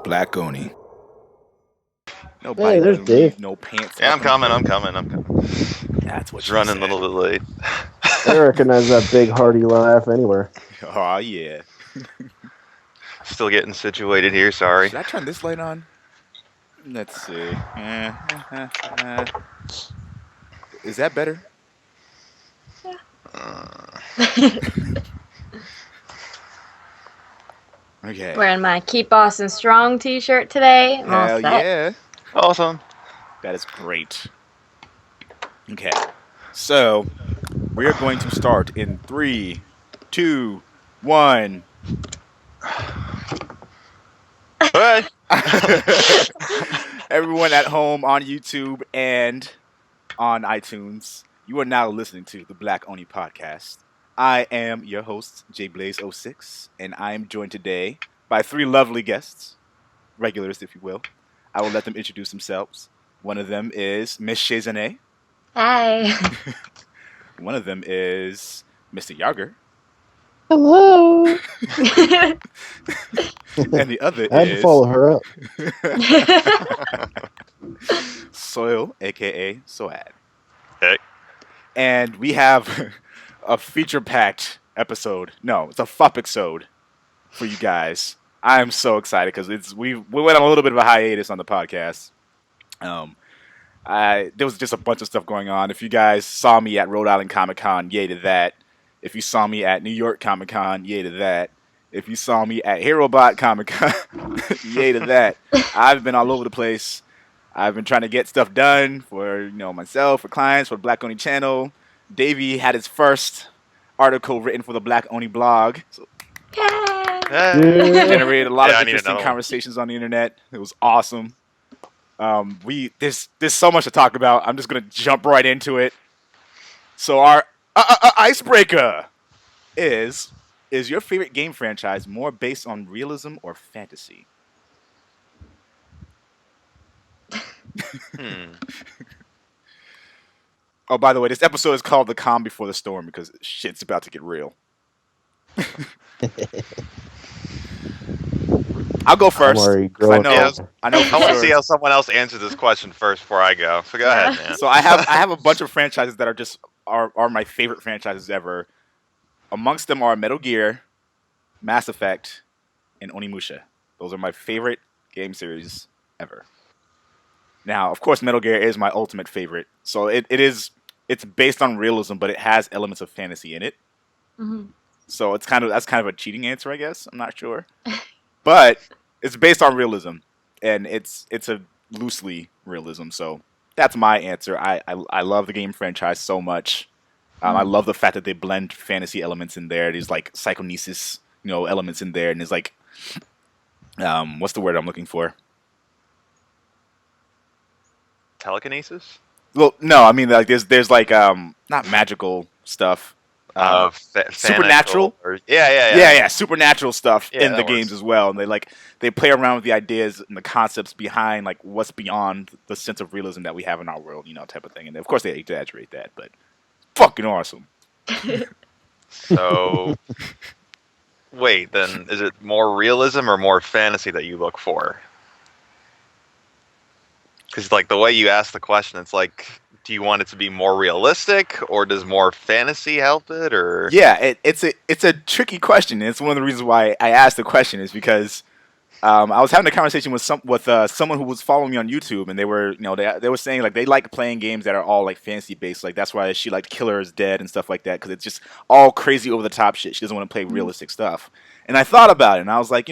Black Oni. Hey, there's Dave. No pants. Yeah, I'm coming. That's what Just running a little bit late. I recognize that big hearty laugh anywhere. Oh, yeah. Still getting situated here, sorry. Should I turn this light on? Let's see. Is that better? Okay. Wearing my Keep Boston Strong t-shirt today. I'm all Hell set. yeah. Awesome. That is great. Okay. So, we're going to start in 3, 2, 1. Hey. Everyone at home on YouTube and on iTunes, you are now listening to the Black Oni Podcast. I am your host, JBlaze06, and I am joined today by 3 lovely guests, regulars, if you will. I will let them introduce themselves. One of them is MissShayZoenay. Hi. One of them is Mr. Yarger. Hello. And the other I had to is follow her up. Soil, a.k.a. SoILakaSOAD. Hey. And we have a feature-packed episode. No, it's a fupicsode for you guys. I am so excited because we went on a little bit of a hiatus on the podcast. There was just a bunch of stuff going on. If you guys saw me at Rhode Island Comic Con, yay to that. If you saw me at New York Comic Con, yay to that. If you saw me at HeroBot Comic Con, yay to that. I've been all over the place. I've been trying to get stuff done for myself, for clients, for the Black Oni channel. Davey had his first article written for the Black Oni blog. So generated a lot of interesting conversations on the internet. It was awesome. There's so much to talk about. I'm just gonna jump right into it. So our icebreaker is your favorite game franchise more based on realism or fantasy? Oh, by the way, this episode is called The Calm Before the Storm because shit's about to get real. I'll go first. Worry, I know. I want to see how someone else answers this question first before I go. So go ahead, man. So I have a bunch of franchises that are my favorite franchises ever. Amongst them are Metal Gear, Mass Effect, and Onimusha. Those are my favorite game series ever. Now, of course, Metal Gear is my ultimate favorite. So it's based on realism, but it has elements of fantasy in it. Mm-hmm. So that's kind of a cheating answer, I guess. I'm not sure. But it's based on realism, and it's a loosely realism. So that's my answer. I love the game franchise so much. I love the fact that they blend fantasy elements in there. There's like psychonesis, elements in there, and there's like, what's the word I'm looking for? Telekinesis? Well, no, I mean like there's like not magical stuff. Supernatural? Yeah, supernatural stuff in the games as well. And they play around with the ideas and the concepts behind like what's beyond the sense of realism that we have in our world, type of thing. And of course they exaggerate that, but fucking awesome. So, wait, then is it more realism or more fantasy that you look for? Because like the way you ask the question, it's like, do you want it to be more realistic, or does more fantasy help it, or? Yeah, it's a tricky question. It's one of the reasons why I asked the question is because I was having a conversation with someone who was following me on YouTube, and they were they were saying like they like playing games that are all like fantasy based. Like that's why she liked Killer is Dead and stuff like that because it's just all crazy over the top shit. She doesn't want to play realistic stuff. And I thought about it, and I was like,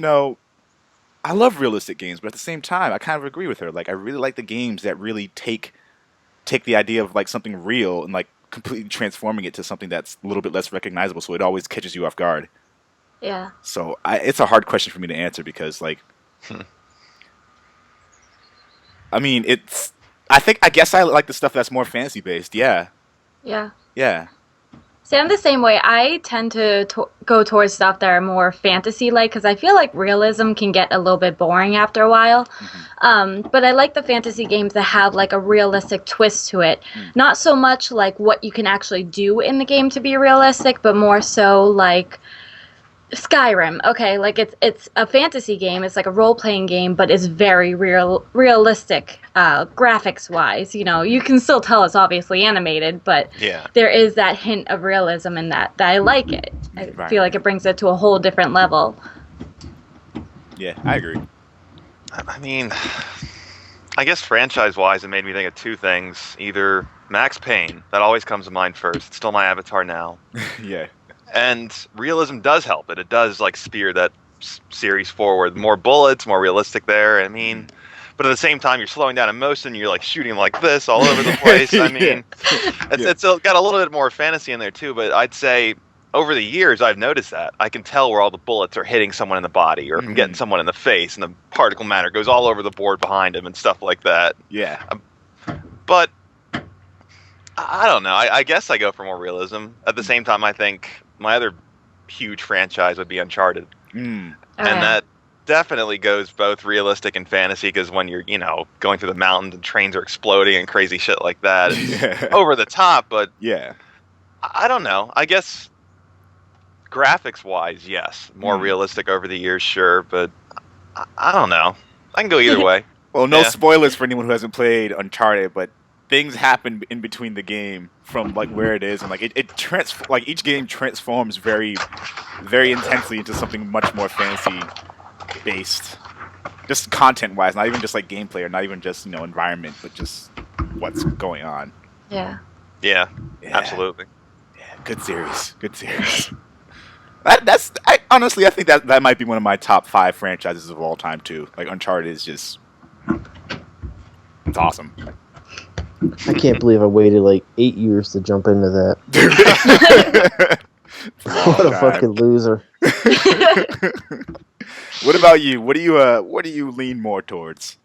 I love realistic games, but at the same time, I kind of agree with her. Like I really like the games that really take the idea of like something real and like completely transforming it to something that's a little bit less recognizable, so it always catches you off guard. Yeah. So it's a hard question for me to answer because like, I mean, I guess I like the stuff that's more fantasy based. Yeah. Yeah. Yeah. See, I'm the same way. I tend to go towards stuff that are more fantasy-like because I feel like realism can get a little bit boring after a while. Mm-hmm. But I like the fantasy games that have like a realistic twist to it. Not so much like what you can actually do in the game to be realistic, but more so like Skyrim, okay, like it's a fantasy game. It's like a role playing game, but it's very realistic, graphics wise. You know, you can still tell it's obviously animated, but there is that hint of realism in that I like it. I feel like it brings it to a whole different level. Yeah, I agree. I mean, I guess franchise wise, it made me think of two things. Either Max Payne, that always comes to mind first. It's still my avatar now. Yeah. And realism does help it. It does like spear that series forward. More bullets, more realistic there. I mean, but at the same time, you're slowing down in motion. You're like shooting like this all over the place. I mean, it's got a little bit more fantasy in there too. But I'd say over the years, I've noticed that I can tell where all the bullets are hitting someone in the body, or if I'm getting someone in the face, and the particle matter goes all over the board behind him and stuff like that. Yeah. But I don't know. I guess I go for more realism. At the same time, I think my other huge franchise would be Uncharted. And that definitely goes both realistic and fantasy, because when you're, going through the mountains and trains are exploding and crazy shit like that, it's over the top, but I don't know. I guess graphics-wise, yes. More realistic over the years, sure, but I don't know. I can go either way. Well, no spoilers for anyone who hasn't played Uncharted, but things happen in between the game from like where it is, and like each game transforms very, very intensely into something much more fantasy based, just content wise, not even just like gameplay or not even just environment, but just what's going on. Yeah, absolutely. Yeah, good series. I honestly think that might be one of my top 5 franchises of all time too. Like Uncharted is just, it's awesome. I can't believe I waited like 8 years to jump into that. What a fucking loser. What about you? What do you lean more towards?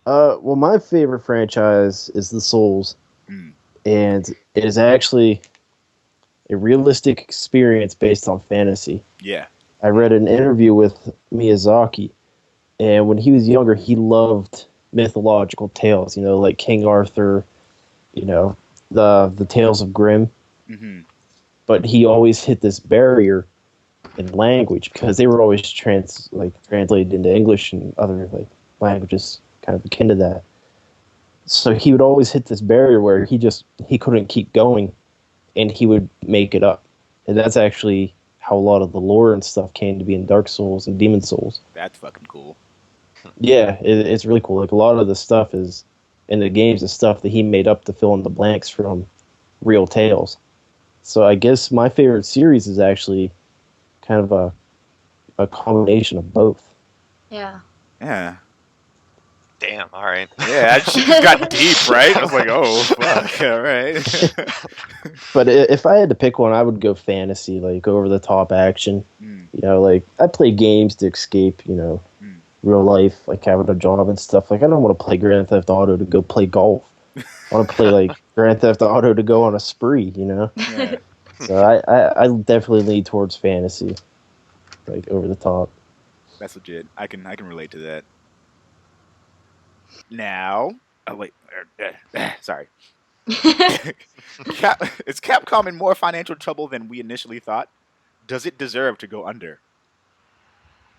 Well, my favorite franchise is the Souls, and it is actually a realistic experience based on fantasy. Yeah. I read an interview with Miyazaki, and when he was younger, he loved mythological tales, like King Arthur, the Tales of Grimm. But he always hit this barrier in language because they were always translated into English and other languages kind of akin to that. So he would always hit this barrier where he couldn't keep going, and he would make it up. And that's actually how a lot of the lore and stuff came to be in Dark Souls and Demon Souls. That's fucking cool. Yeah, it's really cool. Like, a lot of the stuff is in the games, the stuff that he made up to fill in the blanks from real tales. So I guess my favorite series is actually kind of a combination of both. Yeah. Yeah. Damn, all right. Yeah, she just got deep, right? I was like, oh, fuck, all right. But if I had to pick one, I would go fantasy, like over-the-top action. I play games to escape, real life, like having a job and stuff. Like, I don't want to play Grand Theft Auto to go play golf. I want to play, like, Grand Theft Auto to go on a spree, Yeah. So I definitely lean towards fantasy, like, over the top. That's legit. I can relate to that. Now, sorry. Is Capcom in more financial trouble than we initially thought? Does it deserve to go under?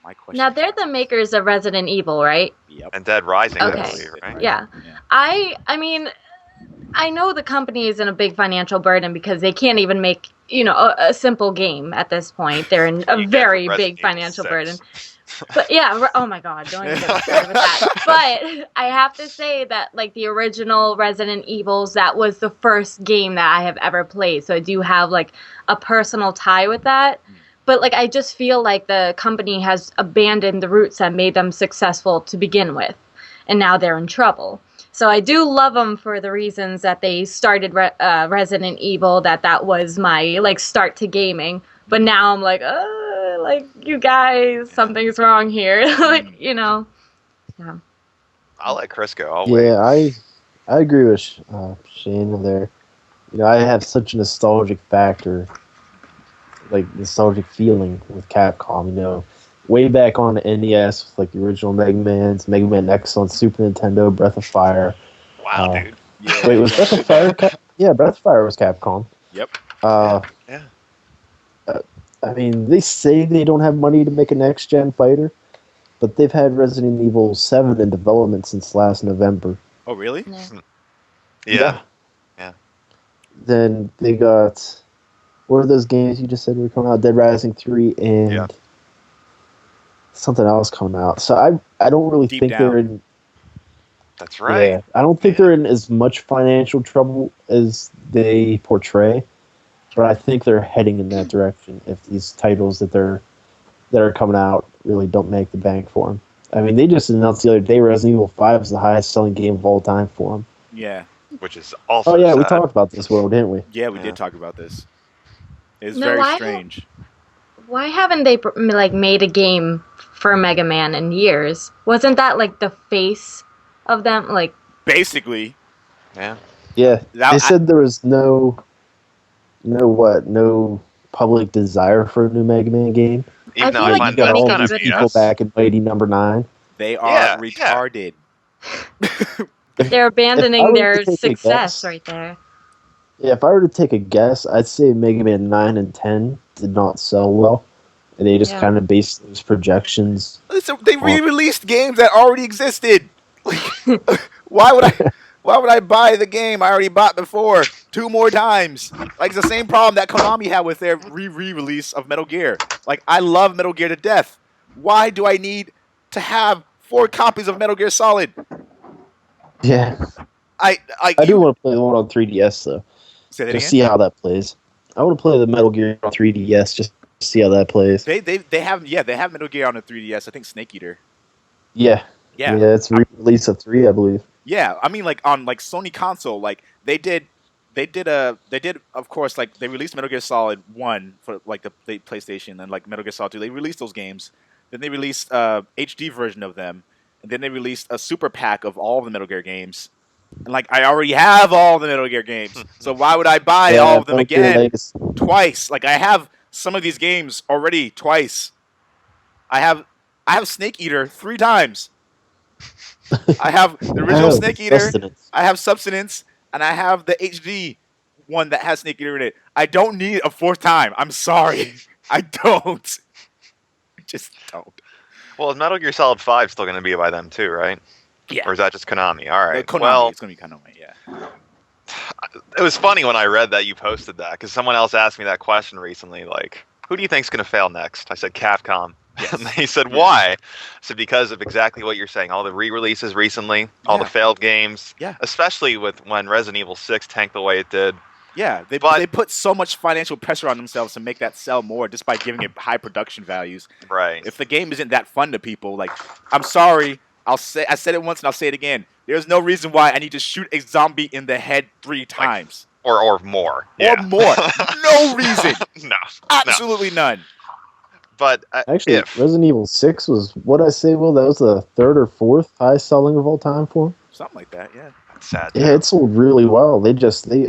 My question. Now, they're the makers of Resident Evil, right? Yep. And Dead Rising, Okay. I believe, right? Yeah. I mean, I know the company is in a big financial burden because they can't even make, a simple game at this point. They're in a very big financial burden. But yeah, oh my God, don't even get me started with that. But I have to say that, like, the original Resident Evils, that was the first game that I have ever played. So I do have, like, a personal tie with that. But, like, I just feel like the company has abandoned the roots that made them successful to begin with. And now they're in trouble. So I do love them for the reasons that they started Resident Evil, that was my, like, start to gaming. But now I'm like, you guys, something's wrong here. Yeah. I'll let Chris go. I'll wait. Yeah, I agree with Shane there. I have such a nostalgic factor, like nostalgic feeling with Capcom. Way back on the NES with like the original Mega Man X on Super Nintendo, Breath of Fire. Wow, dude. Yeah. Wait, was Breath of Fire? Yeah, Breath of Fire was Capcom. Yep. Yeah. I mean, they say they don't have money to make a next-gen fighter, but they've had Resident Evil 7 in development since last November. Oh, really? Yeah. Then they got... What are those games you just said were coming out? Dead Rising 3 and something else coming out. So I don't really Deep think down. they're in... That's right. Yeah, I don't think they're in as much financial trouble as they portray, but I think they're heading in that direction if these titles that are coming out really don't make the bank for them. I mean, they just announced the other day Resident Evil 5 is the highest selling game of all time for them. Yeah. Which is also Oh yeah, we sad. talked about this, Will, didn't we? Yeah, we did talk about this. It's No, very why- strange. Why haven't they like made a game for Mega Man in years? Wasn't that like the face of them? Like, Basically, Yeah. Yeah, That- they said there was no public desire for a new Mega Man game. Even I though feel I like find You got that all kind these of people BS. back in Mighty Number 9. they are Yeah, retarded. they're I abandoning were to their take a success guess- right there. Yeah, if I were to take a guess, I'd say Mega Man 9 and 10 did not sell well. And they just Yeah. kind of based those projections. They re-released games that already existed. Like, why would I buy the game I already bought before 2 more times? Like, it's the same problem that Konami had with their re-release of Metal Gear. Like, I love Metal Gear to death. Why do I need to have 4 copies of Metal Gear Solid? Yeah. I do want to play the one on 3DS, though. Say that Just again? see how that plays. I want to play the Metal Gear on 3DS just to see how that plays. They have Metal Gear on the 3DS. I think Snake Eater. Yeah. Yeah. Yeah, it's re-release of 3, I believe. Yeah, I mean, like on like Sony console, like they did of course, like they released Metal Gear Solid 1 for like the PlayStation, and like Metal Gear Solid 2. They released those games. Then they released HD version of them, and then they released a super pack of all of the Metal Gear games. And like I already have all the Metal Gear games, so why would I buy all of them Metal Gear again Legacy. twice? Like I have some of these games already twice. I have Snake Eater 3 times. I have the original Oh, Snake Eater. Sustenance. I have Substance, and I have the HD one that has Snake Eater in it. I don't need a 4th time. I'm sorry. I don't. I just don't. Well, is Metal Gear Solid 5 still going to be by them too, right? Yeah. Or is that just Konami? All right. Konami. Well, It's going to be Konami, yeah. it was funny when I read that you posted that because someone else asked me that question recently. Like, who do you think's going to fail next? I said Capcom. Yes. And they said, why? I said, because of exactly what you're saying. All the re-releases recently, all the Yeah. failed games. Yeah. Especially with when Resident Evil 6 tanked the way it did. Yeah, they put so much financial pressure on themselves to make that sell more just by giving it high production values. Right. If the game isn't that fun to people, like, I'm sorry, I said it once and I'll say it again. There's no reason why I need to shoot a zombie in the head 3 times. Or more. Or Yeah. more. No reason. No. Absolutely none. But Actually, if Resident Evil 6 was, what I say, Will, that was the 3rd or 4th highest selling of all time for them. Something like that, yeah. that's sad. Yeah, it sold really well. They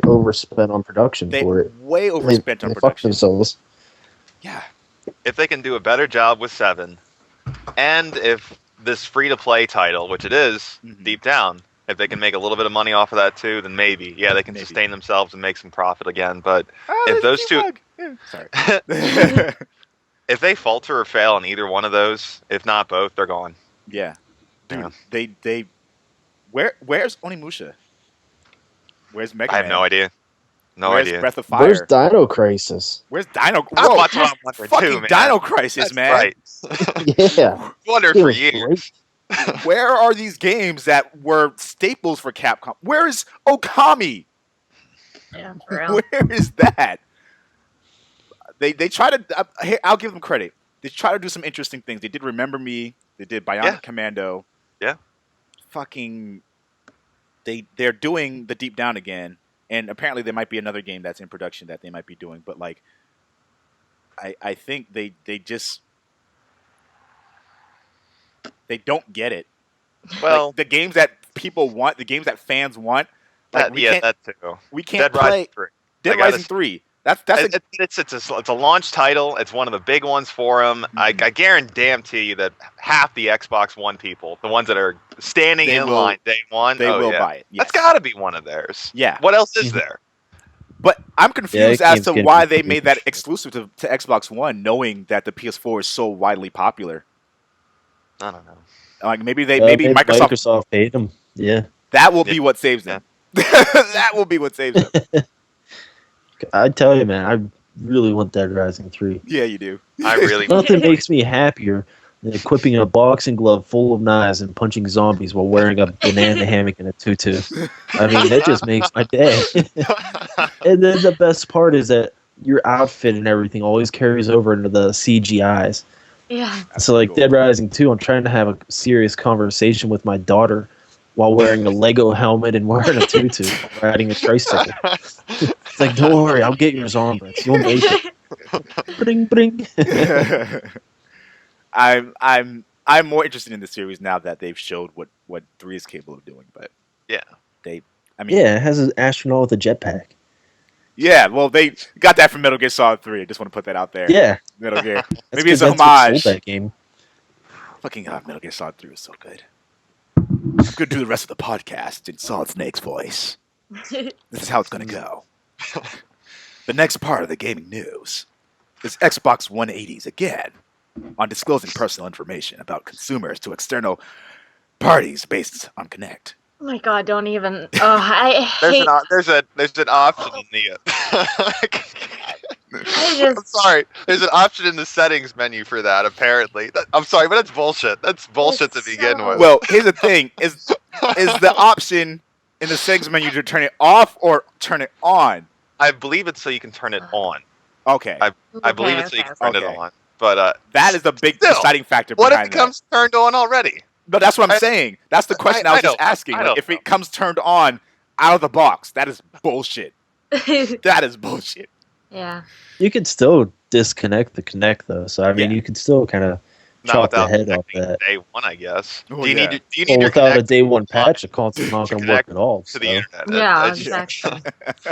overspent on production They for it. way overspent on They fucked production. themselves. Yeah. If they can do a better job with 7, and if this free-to-play title, which it is, Mhm. deep down, if they can make a little bit of money off of that too, then maybe. Yeah, they can Maybe. sustain themselves and make some profit again. But Oh, If there's those a two- bug. Yeah. Sorry. if they falter or fail on either one of those, if not both, they're gone. Yeah. Dude, Yeah. they where's Onimusha? Where's Mega I have Man? no idea. No Where's idea. Breath of Fire? Where's Dino Crisis? Where's Dino? That's Whoa, what I'm wondering fucking too, man. Dino Crisis, That's man. right. Yeah. Wondered It for was years. great. Where are these games that were staples for Capcom? Where is Okami? Yeah, for real. Where is that? They try to. Here, I'll give them credit. They try to do some interesting things. They did Remember Me. They did Bionic Yeah. Commando. Yeah. Fucking. They're doing the Deep Down again, and apparently there might be another game that's in production that they might be doing. But like, I think they just they don't get it. Well, Like, the games that people want, the games that fans want. Like that too. we can't Dead play Rising 3. Dead I gotta Rising 3. That's It's a launch title. It's one of the big ones for them. I guarantee you that half the Xbox One people, the ones that are standing They in will- line day one, they will yeah. buy it. Yes. That's got to be one of theirs. Yeah. What else is Mhm. there? But I'm confused as game's to getting why they pretty made that shit. exclusive to Xbox One, knowing that the PS4 is so widely popular. I don't know. Like maybe Microsoft Microsoft paid them. Yeah, that will be Yeah. what saves them. That will be what saves them. I tell you, man, I really want Dead Rising 3. Yeah, you do. I really Nothing makes me happier than equipping a boxing glove full of knives and punching zombies while wearing a banana hammock and a tutu. I mean, that just makes my day. And then the best part is that your outfit and everything always carries over into the CGIs. Yeah. So, like cool. Dead Rising 2, I'm trying to have a serious conversation with my daughter while wearing a Lego helmet and wearing a tutu while riding a tricycle. It's like, don't worry, I'll get your zombies. You'll make it. Bring, bring. I'm more interested in the series now that they've showed what 3 is capable of doing. But Yeah. I mean, Yeah, it has an astronaut with a jetpack. yeah. Well, they got that from Metal Gear Solid 3. I just want to put that out there. Yeah. Metal Gear. That's Maybe it's 'cause a that's what homage. sold that game. Fucking Metal Gear Solid 3 was so good. I'm gonna do the rest of the podcast in Solid Snake's voice. This is how it's gonna go. The next part of the gaming news is Xbox 180s again on disclosing personal information about consumers to external parties based on Connect. Oh my god, don't even. Oh, I There's hate. there's an option in the. I'm sorry. There's an option in the settings menu for that. Apparently, I'm sorry, but that's bullshit. That's bullshit to It's begin so- with. Well, here's the thing: is the option in the settings menu to turn it off or turn it on? I believe it's so you can turn it on. Okay, I believe it's so you can turn it okay. on. But that is the big Still, deciding factor. what if behind it comes turned on already? that. No, that's what I'm saying. That's the question I was just don't- asking. I Like, don't if know. it comes turned on out of the box, that is bullshit. That is bullshit. Yeah. You could still disconnect the Connect, though. So, I mean, Yeah. you could still kind of Not chop the without head off connecting that. day one, I guess. Oh, do you yeah. need your Well, without a Connect day one patch, the console's not to going to work connect at all. to So. the internet? Yeah, That's- exactly.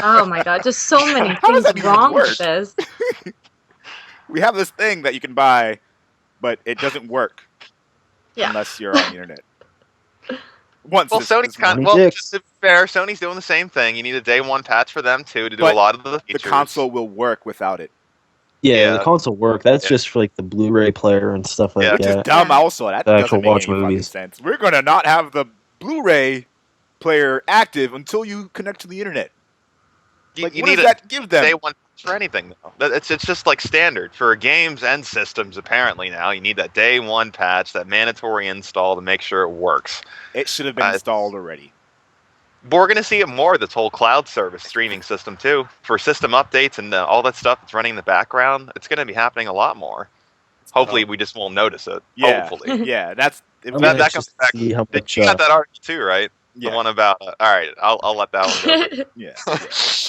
Oh my god, just so many How does things that even wrong work? with this. We have this thing that you can buy, but it doesn't work Yeah. unless you're on the internet. Once Well, this- Sony's this- kind of, Money well, dicks. just to be fair, Sony's doing the same thing. You need a day one patch for them too to do But a lot of the the features. console will work without it, Yeah, the Yeah. console work. That's Yeah. just for like the Blu-ray player and stuff like Yeah. which is that. dumb. Yeah. Also, that To doesn't actually make watch any fucking movies. sense. We're gonna not have the Blu-ray player active until you connect to the internet. You, Like, you what need does a that give them? day one patch for anything though. It's just like standard for games and systems. Apparently now you need that day one patch, that mandatory install to make sure it works. It should have been installed already. We're going to see it more, this whole cloud service streaming system too, for system updates and all that stuff that's running in the background. It's going to be happening a lot more. Hopefully, we just won't notice it. Yeah, Hopefully. yeah. That's I'm That- anxious that comes to back- see how much. You got that article too, right? yeah, The one about. All right, I'll let that one go. yeah, yeah.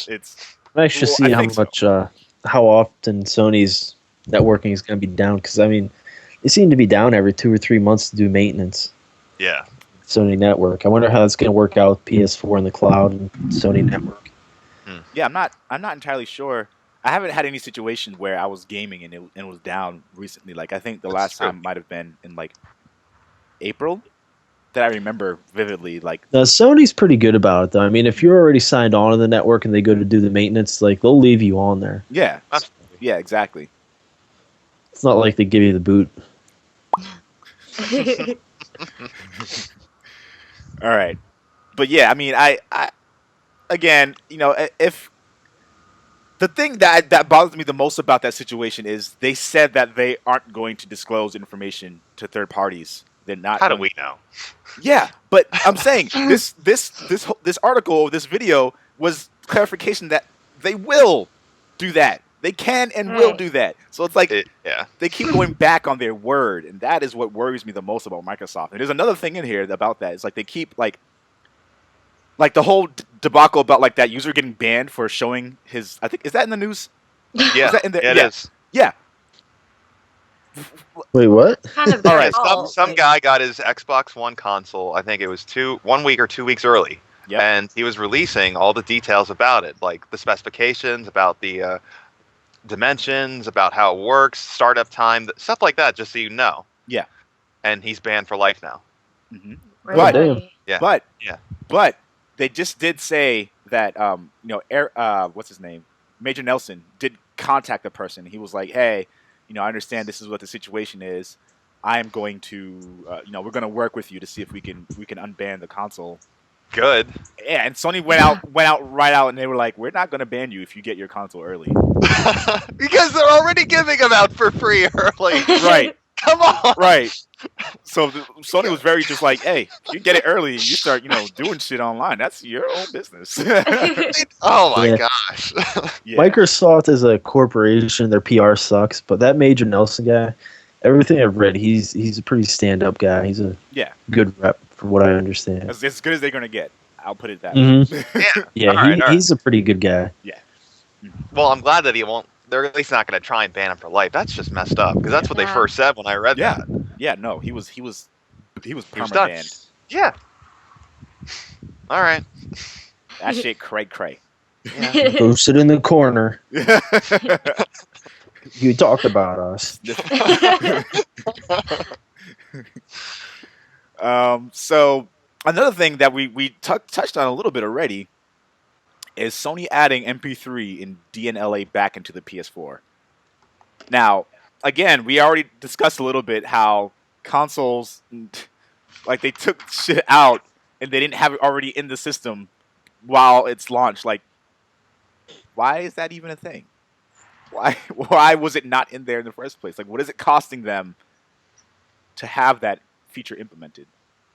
It's I'm anxious to Well, see I how think so. much, how often Sony's networking is going to be down. Because I mean, they seem to be down every 2 or 3 months to do maintenance. Yeah. Sony Network. I wonder how it's going to work out with PS4 in the cloud and Sony Network. yeah. I'm not entirely sure. I haven't had any situations where I was gaming and it was down recently. Like I think the That's last true. time might have been in like April that I remember vividly. Like Now, Sony's pretty good about it, though. I mean, if you're already signed on to the network and they go to do the maintenance, like they'll leave you on there. yeah, That's- yeah, exactly. It's not like they give you the boot. All right, but yeah, I mean, I again, you know, if the thing that bothers me the most about that situation is they said that they aren't going to disclose information to third parties. They're not. How do we know? Yeah, but I'm saying this article, this video was clarification that they will do that. They can and will Right. do that. So it's like Yeah. they keep going back on their word, and that is what worries me the most about Microsoft. And there's another thing in here about that. It's like they keep like the whole debacle about like that user getting banned for showing his. I think is that in the news? Yeah. Is that in the- It yeah. is. Yeah. Wait, what? kind of All their right, fault. Some guy got his Xbox One console. I think it was 1 week or 2 weeks early. Yep. And he was releasing all the details about it, like the specifications, about the dimensions, about how it works, startup time, stuff like that, just so you know. Yeah. And he's banned for life now. hmm Really? Damn. Yeah. But Yeah. but they just did say that what's his name, Major Nelson did contact the person. He was like, hey, I understand this is what the situation is. I am going to, we're going to work with you to see if we can unban the console. Good. Yeah, and Sony went out, and they were like, we're not going to ban you if you get your console early. Because they're already giving them out for free early. Right. Come on. Right. So Sony was very just like, hey, you get it early, you start, doing shit online. That's your own business. Oh my Yeah. gosh. Yeah. Microsoft is a corporation. Their PR sucks, but that Major Nelson guy, everything I've read, he's a pretty stand-up guy. He's a good rep, from what I understand. As good as they're going to get. I'll put it that way. Mhm. Yeah. Yeah, he's a pretty good guy. Yeah. Well, I'm glad that he won't. They're at least not going to try and ban him for life. That's just messed up because that's what they first said when I read that. Yeah, no, he was done. perma-banned. Yeah. All right. That shit cray. Yeah. Posted in the corner. You talked about us. So another thing that we touched on a little bit already is Sony adding MP3 and DNLA back into the PS4. Now, again, we already discussed a little bit how consoles, like, they took shit out and they didn't have it already in the system while it's launched. Like, why is that even a thing? Why was it not in there in the first place? Like, what is it costing them to have that feature implemented?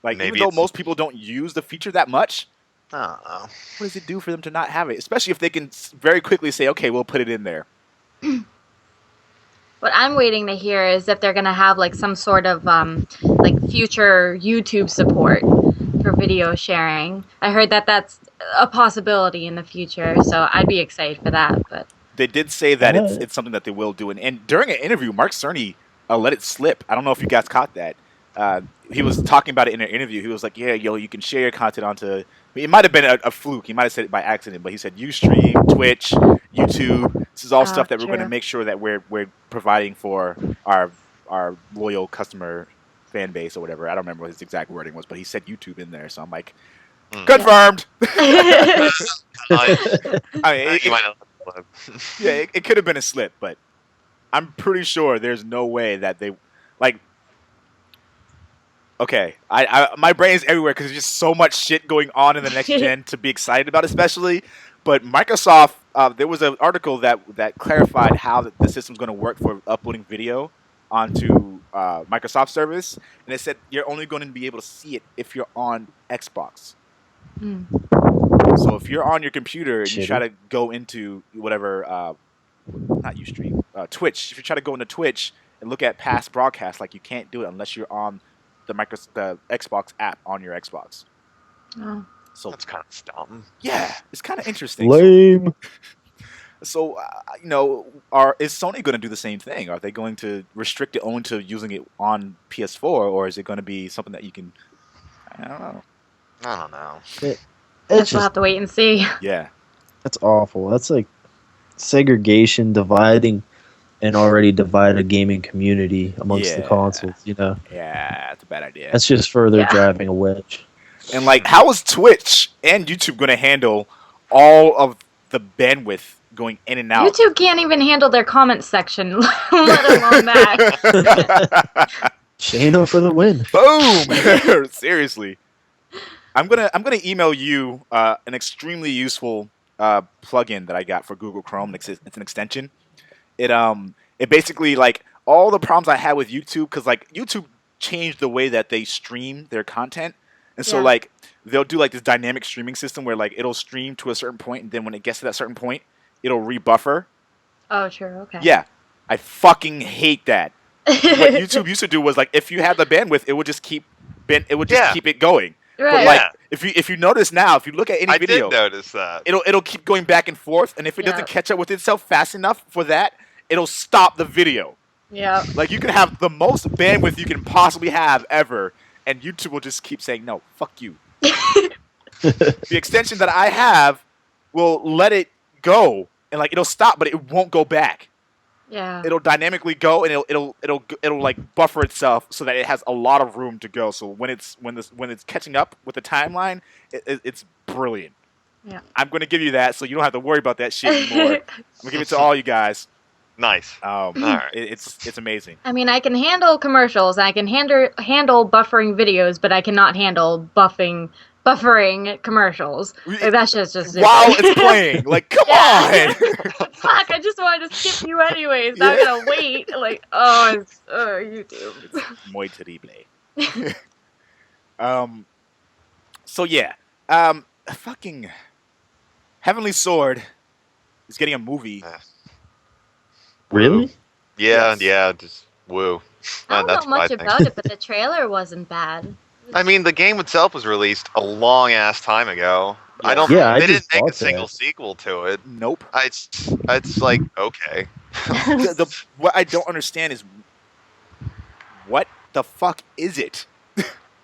Like, Maybe even though most people don't use the feature that much, I don't know. what does it do for them to not have it? Especially if they can very quickly say, okay, we'll put it in there. What I'm waiting to hear is if they're going to have like some sort of like future YouTube support for video sharing. I heard that that's a possibility in the future, so I'd be excited for that. But They did say that it's something that they will do. And during an interview, Mark Cerny let it slip. I don't know if you guys caught that. He was talking about it in an interview. He was like, yeah, you can share your content onto... It might have been a fluke. He might have said it by accident, but he said Ustream, Twitch, YouTube. This is all stuff that we're going to make sure that we're providing for our loyal customer fan base or whatever. I don't remember what his exact wording was, but he said YouTube in there. So I'm like, confirmed. I mean, You might not have yeah, it could have been a slip, but I'm pretty sure there's no way that they like. Okay, my brain's everywhere because there's just so much shit going on in the next gen to be excited about, especially. But Microsoft, there was an article that clarified how the system's going to work for uploading video onto Microsoft service, and it said you're only going to be able to see it if you're on Xbox. So if you're on your computer and you try to go into whatever, not Ustream, Twitch. If you try to go into Twitch and look at past broadcasts, like, you can't do it unless you're on the Xbox app on your Xbox. oh. So That's kind of dumb. yeah, it's kind of interesting. Lame. So is Sony going to do the same thing? Are they going to restrict it only to using it on PS4, or is it going to be something that you can? I don't know. I don't know. It's We'll just, have to wait and see. Yeah. that's awful. That's like segregation, dividing an already divided gaming community amongst the consoles. Yeah, that's a bad idea. That's just further driving a wedge. And like, how is Twitch and YouTube going to handle all of the bandwidth going in and out? YouTube can't even handle their comment section, let alone that. Shayna for the win. Boom! Seriously, I'm gonna email you an extremely useful plugin that I got for Google Chrome. It's an extension. It basically, like, all the problems I had with YouTube, because like YouTube changed the way that they stream their content, and so like they'll do like this dynamic streaming system where like it'll stream to a certain point, and then when it gets to that certain point, it'll rebuffer. Oh, sure, okay. Yeah, I fucking hate that. What YouTube used to do was, like, if you had the bandwidth, it would just keep keep it going. Right. But like, if you notice now, if you look at any video, I did notice that. it'll keep going back and forth, and if it doesn't catch up with itself fast enough for that, it'll stop the video. Yeah. Like, you can have the most bandwidth you can possibly have ever, and YouTube will just keep saying, no, fuck you. The extension that I have will let it go, and like, it'll stop, but it won't go back. Yeah. It'll dynamically go, and it'll like buffer itself so that it has a lot of room to go. So when it's catching up with the timeline, it's brilliant. Yeah. I'm going to give you that, so you don't have to worry about that shit anymore. I'm going to give it to all you guys. Nice. All right. It's amazing. I mean, I can handle commercials. I can handle buffering videos, but I cannot handle buffering commercials. Like, that shit's just while it's playing. Like, come on. Fuck! I just wanted to skip you anyways. Now I'm gonna wait. Like, it's YouTube. It's muy terrible. So yeah, fucking Heavenly Sword is getting a movie. Really? Yeah, Yes. yeah. Just woo. I don't That's know what much think. about it, but the trailer wasn't bad. I mean, the game itself was released a long ass time ago. Yeah. I don't. Yeah, I they didn't just make a thought single that. sequel to it. Nope. It's like okay. What I don't understand is what the fuck is it?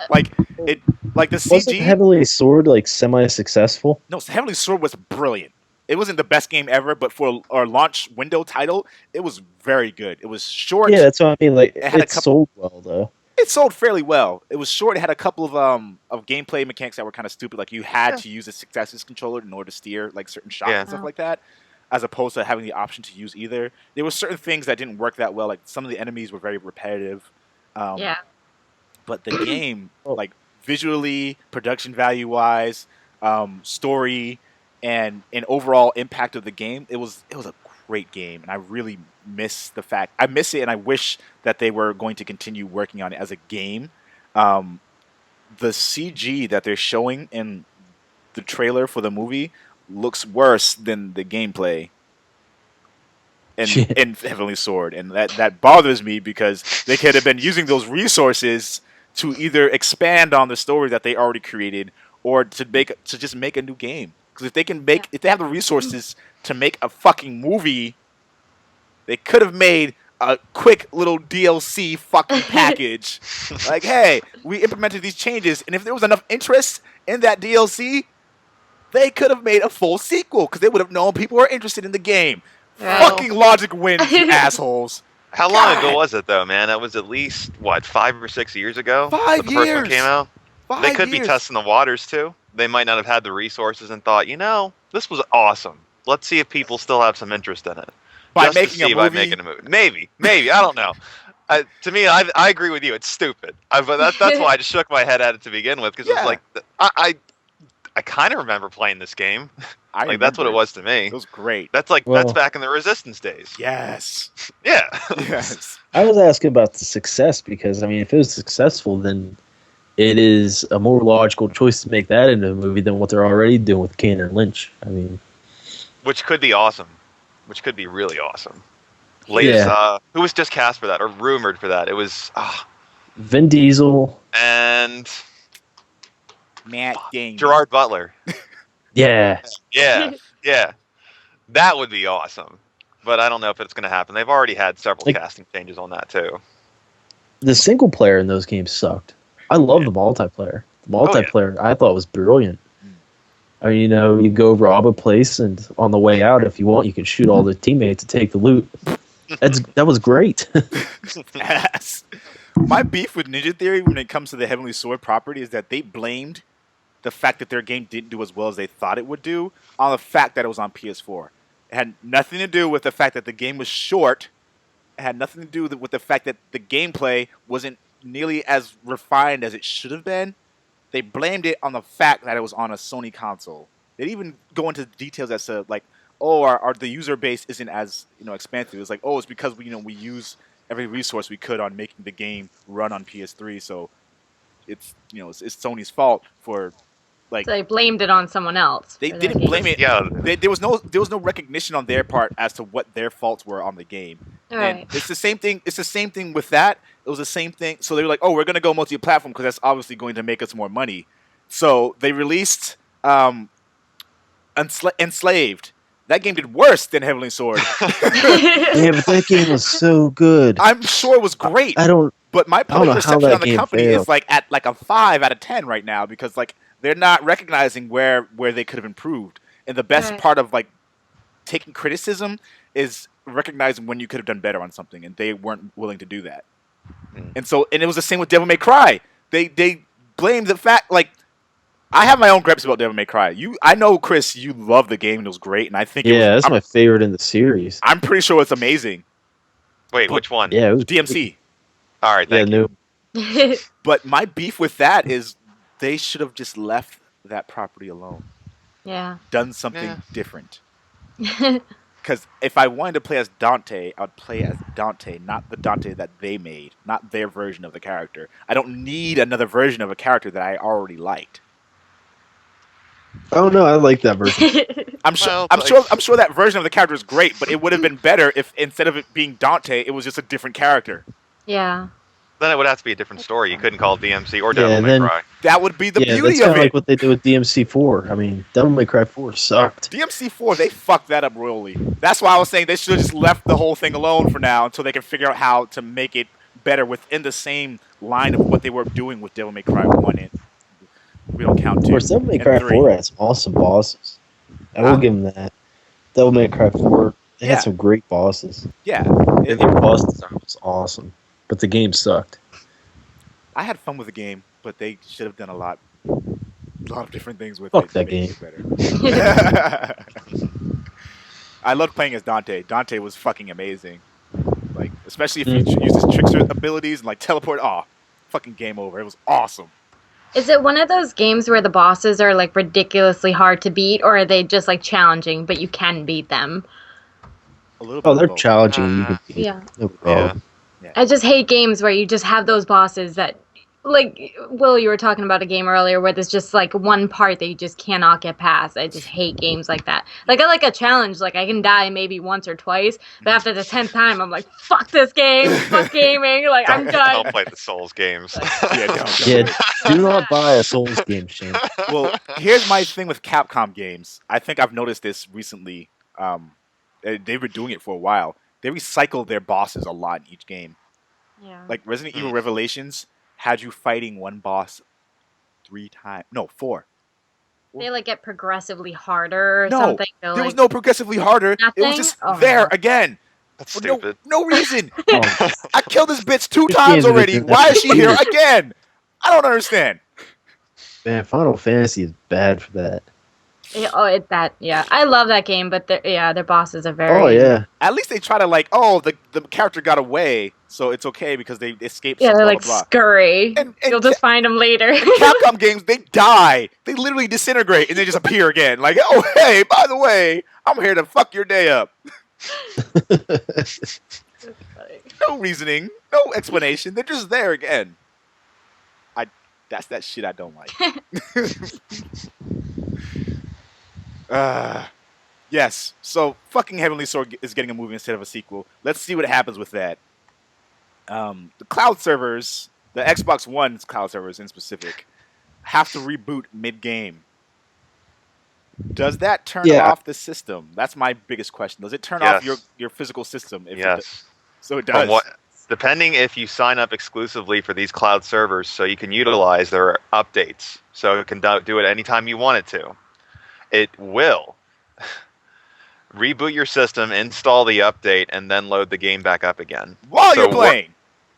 like the Wasn't CG. Heavenly Sword like semi-successful? No, Heavenly Sword was brilliant. It wasn't the best game ever, but for our launch window title, it was very good. It was short. Yeah, that's what I mean. Like, It had a it couple- sold well though. It sold fairly well. It was short. It had a couple of gameplay mechanics that were kind of stupid. Like you had to use a successes controller in order to steer like certain shots Yeah. and stuff like that, as opposed to having the option to use either. There were certain things that didn't work that well. Like some of the enemies were very repetitive. Yeah. But the game, Oh. like visually, production value wise, story, and overall impact of the game, it was a great game, and I really miss it, and I wish that they were going to continue working on it as a game. The CG that they're showing in the trailer for the movie looks worse than the gameplay in Heavenly Sword, and that bothers me because they could have been using those resources to either expand on the story that they already created or to just make a new game. Because if they have the resources to make a fucking movie, they could have made a quick little DLC fucking package. Like, hey, we implemented these changes, and if there was enough interest in that DLC, they could have made a full sequel because they would have known people were interested in the game. Right. Fucking logic wins, you assholes. How long God. ago was it though, man? That was at least 5 or 6 years ago. 5 that the first one years. came out. 5 They could be years. testing the waters too. They might not have had the resources and thought, this was awesome. Let's see if people still have some interest in it. By Just to making a see by movie. making a movie. Maybe. I don't know. To me, I agree with you. It's stupid. But that's why I just shook my head at it to begin with because Yeah. it's like I kind of remember playing this game. That's what it was to me. It was great. That's Well- back in the Resistance days. Yes. Yeah. Yes. I was asking about the success because, I mean, if it was successful, then it is a more logical choice to make that into a movie than what they're already doing with Kane and Lynch. I mean, Which could be awesome. Which could be really awesome. Latest, Yeah. who was just cast for that or rumored for that? It was Vin Diesel, and Matt Damon. Gerard Butler. yeah. Yeah. That would be awesome. But I don't know if it's going to happen. They've already had several Like- casting changes on that too. The single player in those games sucked. I love the multiplayer. The multiplayer I thought was brilliant. I mean, you go rob a place, and on the way out, if you want, you can shoot all the teammates to take the loot. That was great. Yes. My beef with Ninja Theory when it comes to the Heavenly Sword property is that they blamed the fact that their game didn't do as well as they thought it would do on the fact that it was on PS4. It had nothing to do with the fact that the game was short. It had nothing to do with the fact that the gameplay wasn't nearly as refined as it should have been. They blamed it on the fact that it was on a Sony console. They didn't even go into details as to like, the user base isn't as expansive. It's like, it's because we use every resource we could on making the game run on PS3, so it's it's Sony's fault for like. So they blamed it on someone else. They for that didn't game. blame it. Yeah. There was no recognition on their part as to what their faults were on the game. Right. And it's the same thing. It's the same thing with that. It was the same thing. So they were like, we're gonna go multi-platform because that's obviously going to make us more money. So they released Enslaved. That game did worse than Heavenly Sword. Yeah, but that game was so good. I'm sure it was great. But my don't know public how perception that on the game company failed. is like at like a 5 out of 10 right now because like they're not recognizing where they could have improved. And the best Right. part of like taking criticism is recognizing when you could have done better on something, and they weren't willing to do that. And it was the same with Devil May Cry. They blamed the fact like I have my own gripes about Devil May Cry. I know, Chris, you love the game and it was great, and I think that's my favorite in the series. I'm pretty sure it's amazing. Wait, which one? Yeah, it was DMC. All right, thank you. But my beef with that is they should have just left that property alone. Yeah. Done something different. Because if I wanted to play as Dante, I would play as Dante, not the Dante that they made, not their version of the character. I don't need another version of a character that I already liked. Oh no, I like that version. I'm sure that version of the character is great, but it would have been better if instead of it being Dante, it was just a different character. Yeah. Then it would have to be a different story. You couldn't call it DMC or Devil May Cry. That would be the beauty that's of it. Like what they did with DMC 4. I mean, Devil May Cry 4 sucked. DMC 4, they fucked that up royally. That's why I was saying they should have just left the whole thing alone for now until they can figure out how to make it better within the same line of what they were doing with Devil May Cry 1 and we don't count 2. Of course, Devil May Cry 4 had some awesome bosses. I will give them that. Devil May Cry 4, they had some great bosses. Yeah. Their boss design was awesome. But the game sucked. I had fun with the game, but they should have done a lot of different things with Fuck it. That game. Better. I loved playing as Dante. Dante was fucking amazing. Like, especially if you use his trickster abilities and like teleport. Oh, fucking game over. It was awesome. Is it one of those games where the bosses are like ridiculously hard to beat, or are they just like challenging, but you can beat them? A little bit. Oh, they're challenging. You can beat. Yeah. No problem. Yeah. I just hate games where you just have those bosses that, like, Will, you were talking about a game earlier where there's just, like, one part that you just cannot get past. I just hate games like that. Like, I like a challenge. Like, I can die maybe once or twice, but after the 10th time, I'm like, fuck this game, fuck gaming, like, I'm done. Don't play the Souls games. Do not buy a Souls game, Shane. Well, here's my thing with Capcom games. I think I've noticed this recently. They've been doing it for a while. They recycle their bosses a lot in each game. Yeah. Like Resident Evil Revelations had you fighting one boss 4. They, like, get progressively harder or No, something. there like, was no progressively harder. Nothing? It was just Oh, there no. again. That's For stupid. no reason. Oh, I killed this bitch 2 Which times games have already. been Why that is she here weird? again? I don't understand. man, Final Fantasy is bad for that. I love that game, but their bosses are very... Oh, yeah. At least they try to the character got away, so it's okay because they escaped. Yeah, blah, they're blah, like blah. scurry. And You'll just find them later. Capcom games, they die. They literally disintegrate and they just appear again. Like, oh, hey, by the way, I'm here to fuck your day up. No reasoning, no explanation. They're just there again. That's that shit I don't like. Yes. So fucking Heavenly Sword is getting a movie instead of a sequel. Let's see what happens with that. The cloud servers, the Xbox One's cloud servers in specific, have to reboot mid-game. Does that turn off the system? That's my biggest question. Does it turn off your physical system? Yes. So it does. Depending if you sign up exclusively for these cloud servers so you can utilize their updates. So it can do it anytime you want it to. It will reboot your system, install the update, and then load the game back up again. While you're playing.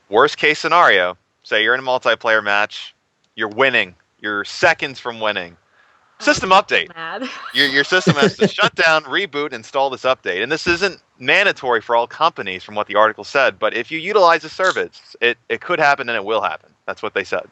Worst case scenario, say you're in a multiplayer match, you're winning. You're seconds from winning. System update. Your system has to shut down, reboot, install this update. And this isn't mandatory for all companies from what the article said, but if you utilize the service, it could happen and it will happen. That's what they said.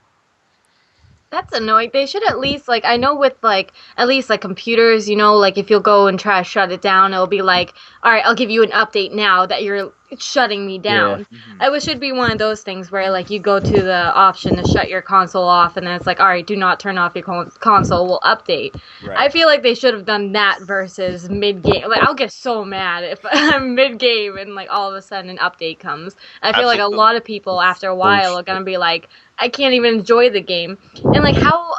That's annoying. They should at least, like, I know with, like, at least, like, computers, you know, like, if you'll go and try to shut it down, it'll be like, all right, I'll give you an update now that you're shutting me down. Yeah. I wish it'd be one of those things where, like, you go to the option to shut your console off, and then it's like, all right, do not turn off your console, we'll update. Right. I feel like they should have done that versus mid-game. Like, I'll get so mad if I'm mid-game and, like, all of a sudden an update comes. I feel like a lot of people, after a while, are gonna be like, I can't even enjoy the game. And, like, how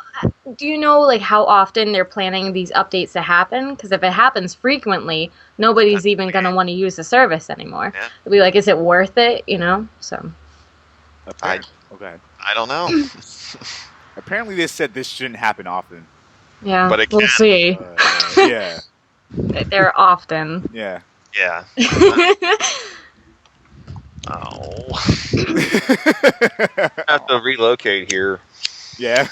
do you know, like, how often they're planning these updates to happen? Because if it happens frequently, nobody's even going to want to use the service anymore. Yeah. They'll be like, is it worth it? You know? So. Okay. I don't know. Apparently they said this shouldn't happen often. Yeah, But it we'll can. see. Yeah. They're often. Yeah. Yeah. Oh. I have to relocate here. Yeah.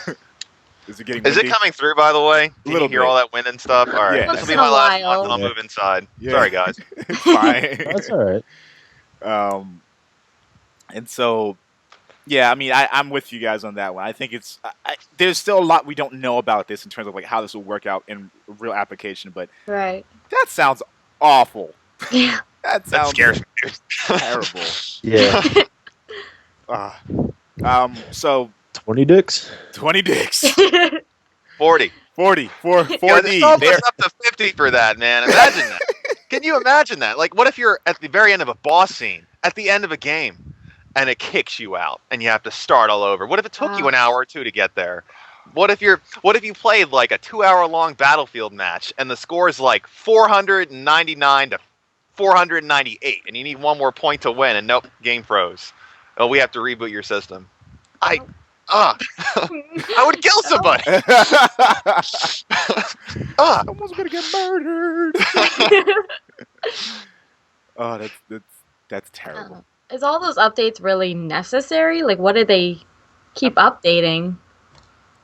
Is it getting Is it windy? coming through, by the way? Can Little you hear bit. all that wind and stuff? All right. Yeah. This will Once be in my a last while. one, and I'll Yeah. move inside. Yeah. Sorry, guys. It's fine. That's all right. And so, yeah, I mean, I'm with you guys on that one. I think it's there's still a lot we don't know about this in terms of like how this will work out in real application. But Right. that sounds awful. Yeah. That That sounds scares me, dude. terrible. Yeah. So 20 dicks. 20 dicks, 40. 40 for Yeah, 4D. just bump us up to 50 for that, man. Imagine that. Can you imagine that? Like, what if you're at the very end of a boss scene, at the end of a game, and it kicks you out, and you have to start all over? What if it took you an hour or two to get there? What if you played like a 2-hour-long Battlefield match, and the score is like 499 to 498, and you need one more point to win, and nope, game froze. Oh, we have to reboot your system. I would kill somebody. Someone's gonna get murdered. Oh, that's terrible. Is all those updates really necessary? Like, what do they keep updating?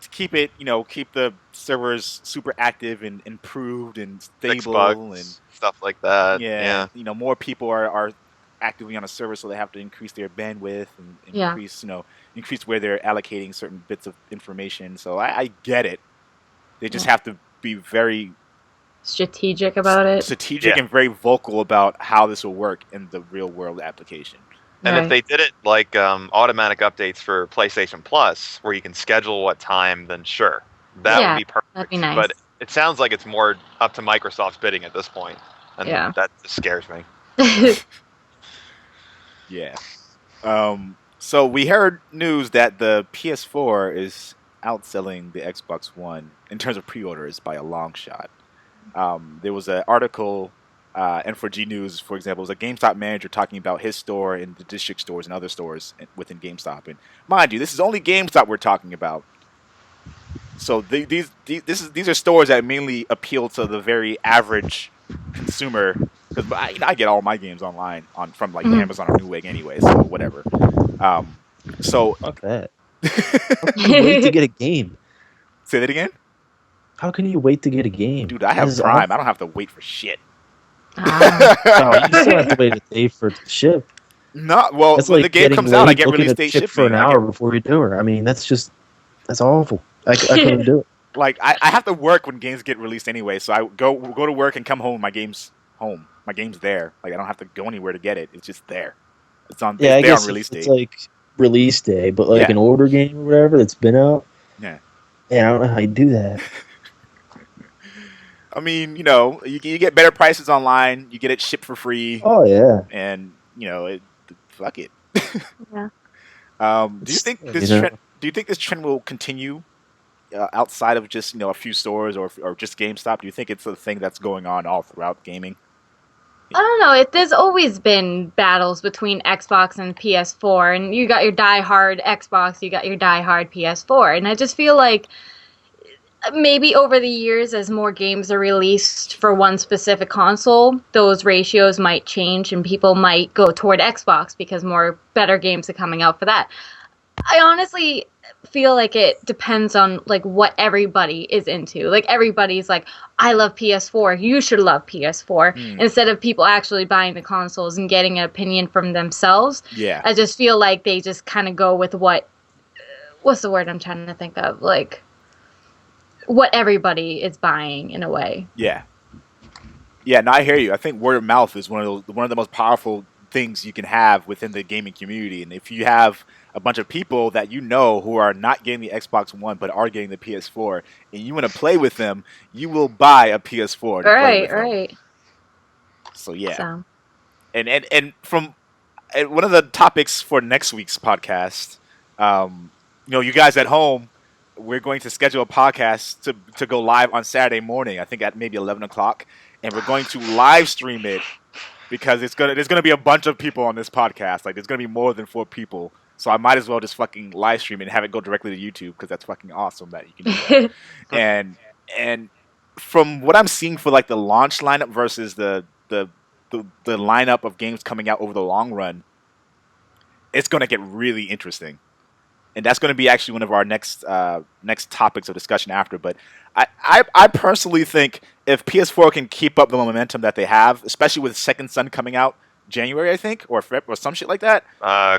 To keep it, keep the servers super active and improved and Fix stable bugs, and stuff like that. yeah, more people are actively on a server, so they have to increase their bandwidth and Yeah. increase where they're allocating certain bits of information. So I get it. They just have to be very Strategic about it. strategic and very vocal about how this will work in the real world application. And Right. if they did it like automatic updates for PlayStation Plus, where you can schedule what time, then sure, that Yeah, would be perfect. that'd be nice. But it sounds like it's more up to Microsoft's bidding at this point, and Yeah. that just scares me. Yeah. So we heard news that the PS4 is outselling the Xbox One in terms of pre-orders by a long shot. There was an article, and for G News, for example, was a GameStop manager talking about his store and the district stores and other stores within GameStop. And mind you, this is only GameStop we're talking about. So these are stores that mainly appeal to the very average consumer. Because I get all my games online from like Amazon or Newegg anyway, so whatever. So Fuck that. How can you wait to get a game? say that again, How can you wait to get a game? dude. I have This is Prime. awful. I don't have to wait for shit. Ah. Oh, you still have to wait a day for it to ship. Not well. That's When like the game getting comes out, I late, get looking release at date chip shipping. for an I hour get- before you do it. I mean, that's awful. I couldn't do it. like I have to work when games get released anyway, so I go to work and come home. My game's home. My game's there. Like I don't have to go anywhere to get it. It's just there. It's on. Yeah, I it's there guess on release it's date. like release day, but like Yeah. an older game or whatever that's been out. Yeah. Yeah, I don't know how you do that. I mean, you get better prices online. You get it shipped for free, Oh yeah. and fuck it. Yeah. Do you think this You know? trend? Do you think this trend will continue outside of just a few stores or just GameStop? Do you think it's a thing that's going on all throughout gaming? I don't know. There's always been battles between Xbox and PS4, and you got your die-hard Xbox, you got your die-hard PS4, and I just feel like maybe over the years, as more games are released for one specific console, those ratios might change, and people might go toward Xbox because more better games are coming out for that. I honestly feel like it depends on like what everybody is into. Like everybody's like, I love PS4, you should love PS4, instead of people actually buying the consoles and getting an opinion from themselves. Yeah. I just feel like they just kind of go with what's the word I'm trying to think of? Like what everybody is buying in a way. Yeah. Yeah, no, I hear you. I think word of mouth is one of the most powerful things you can have within the gaming community. And if you have a bunch of people that who are not getting the Xbox One but are getting the PS4, and you want to play with them, you will buy a PS4 to play with them. Right. So yeah. So. And from one of the topics for next week's podcast, you guys at home, we're going to schedule a podcast to go live on Saturday morning. I think at maybe 11 o'clock, and we're going to live stream it because there's gonna be a bunch of people on this podcast. Like there's gonna be more than 4 people, so I might as well just fucking live stream it and have it go directly to YouTube because that's fucking awesome that you can do that. and from what I'm seeing for like the launch lineup versus the lineup of games coming out over the long run, it's gonna get really interesting. and that's going to be actually one of our next topics of discussion after. But I personally think if PS4 can keep up the momentum that they have, especially with Second Son coming out January, I think, or some shit like that.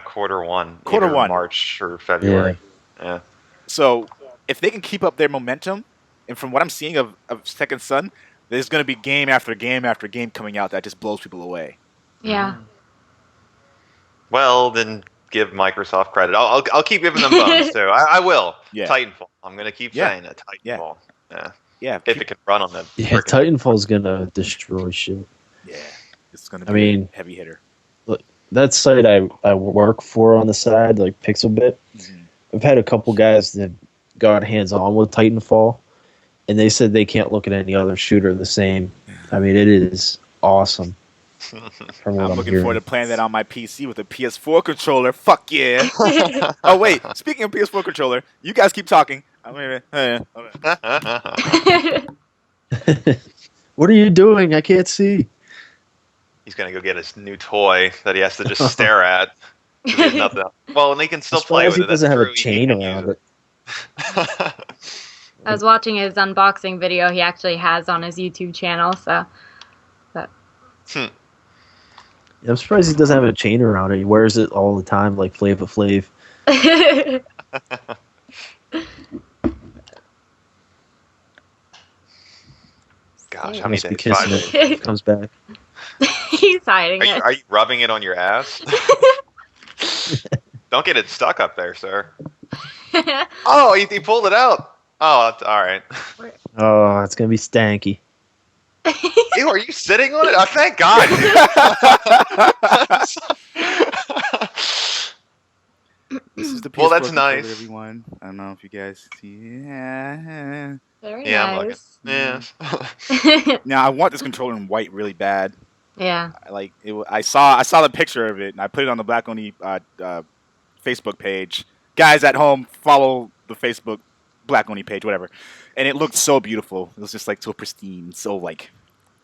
Quarter one, March or February. Yeah. So if they can keep up their momentum, and from what I'm seeing of Second Son, there's going to be game after game after game coming out that just blows people away. Yeah. Well, then give Microsoft credit. I'll keep giving them bones too. I will. Yeah. Titanfall. I'm going to keep saying it. Titanfall. Yeah. If it can run on them. Yeah, Titanfall's gonna destroy shit. Yeah. It's going to be a heavy hitter. Look, that site I work for on the side, like Pixelbit, I've had a couple guys that got hands-on with Titanfall, and they said they can't look at any other shooter the same. I mean, it is awesome. I'm looking forward to playing that on my PC with a PS4 controller. Fuck yeah! Oh wait, speaking of PS4 controller, you guys keep talking. What are you doing? I can't see. He's gonna go get his new toy that he has to just stare at. Nothing else. Well, and he can still play with it. He doesn't have a chain around it. I was watching his unboxing video he actually has on his YouTube channel, so. I'm surprised he doesn't have a chain around it. He wears it all the time, like Flava Flav. Gosh, how many days? Kissing it. Comes back. He's hiding it. Are you rubbing it on your ass? Don't get it stuck up there, sir. Oh, he pulled it out. Oh, that's all right. Oh, it's gonna be stanky. Ew, are you sitting on it? Oh, thank God. This is the PS4 well, that's controller, nice. Everyone. I don't know if you guys see. Yeah. Very nice. Yeah. Now I want this controller in white really bad. Yeah. I saw the picture of it and I put it on the Black Oni Facebook page. Guys at home, follow the Facebook Black Oni page, whatever. And it looked so beautiful. It was just like so pristine, so like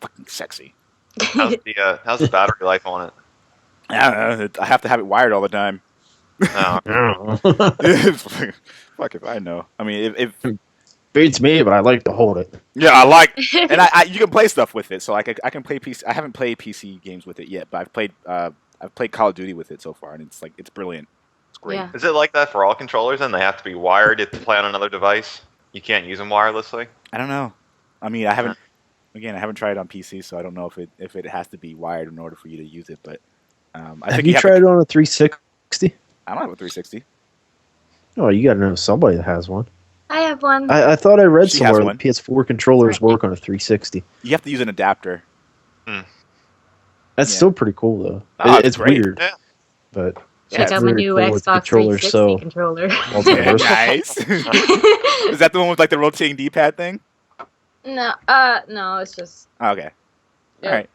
fucking sexy. How's the battery life on it? I don't know. I have to have it wired all the time. Oh. Fuck if I know. I mean, if beats me, but I like to hold it. Yeah, I like, and I you can play stuff with it. So I can play PC. I haven't played PC games with it yet, but I've played Call of Duty with it so far, and it's brilliant. It's great. Yeah. Is it like that for all controllers? And they have to be wired to play on another device. You can't use them wirelessly. I don't know. I mean, I haven't tried it on PC, so I don't know if it has to be wired in order for you to use it. But I think you tried it on a 360? I don't have a 360. Oh, you got to know somebody that has one. I have one. I thought I read She somewhere has one. that PS4 controllers work on a 360. You have to use an adapter. That's still pretty cool, though. Oh, it's great. weird. Yeah. But Check out my very new cool with Xbox controllers, 360 so controller. multiversal. Nice. Is that the one with like the rotating D-pad thing? No, it's just. Okay. Yeah. All right.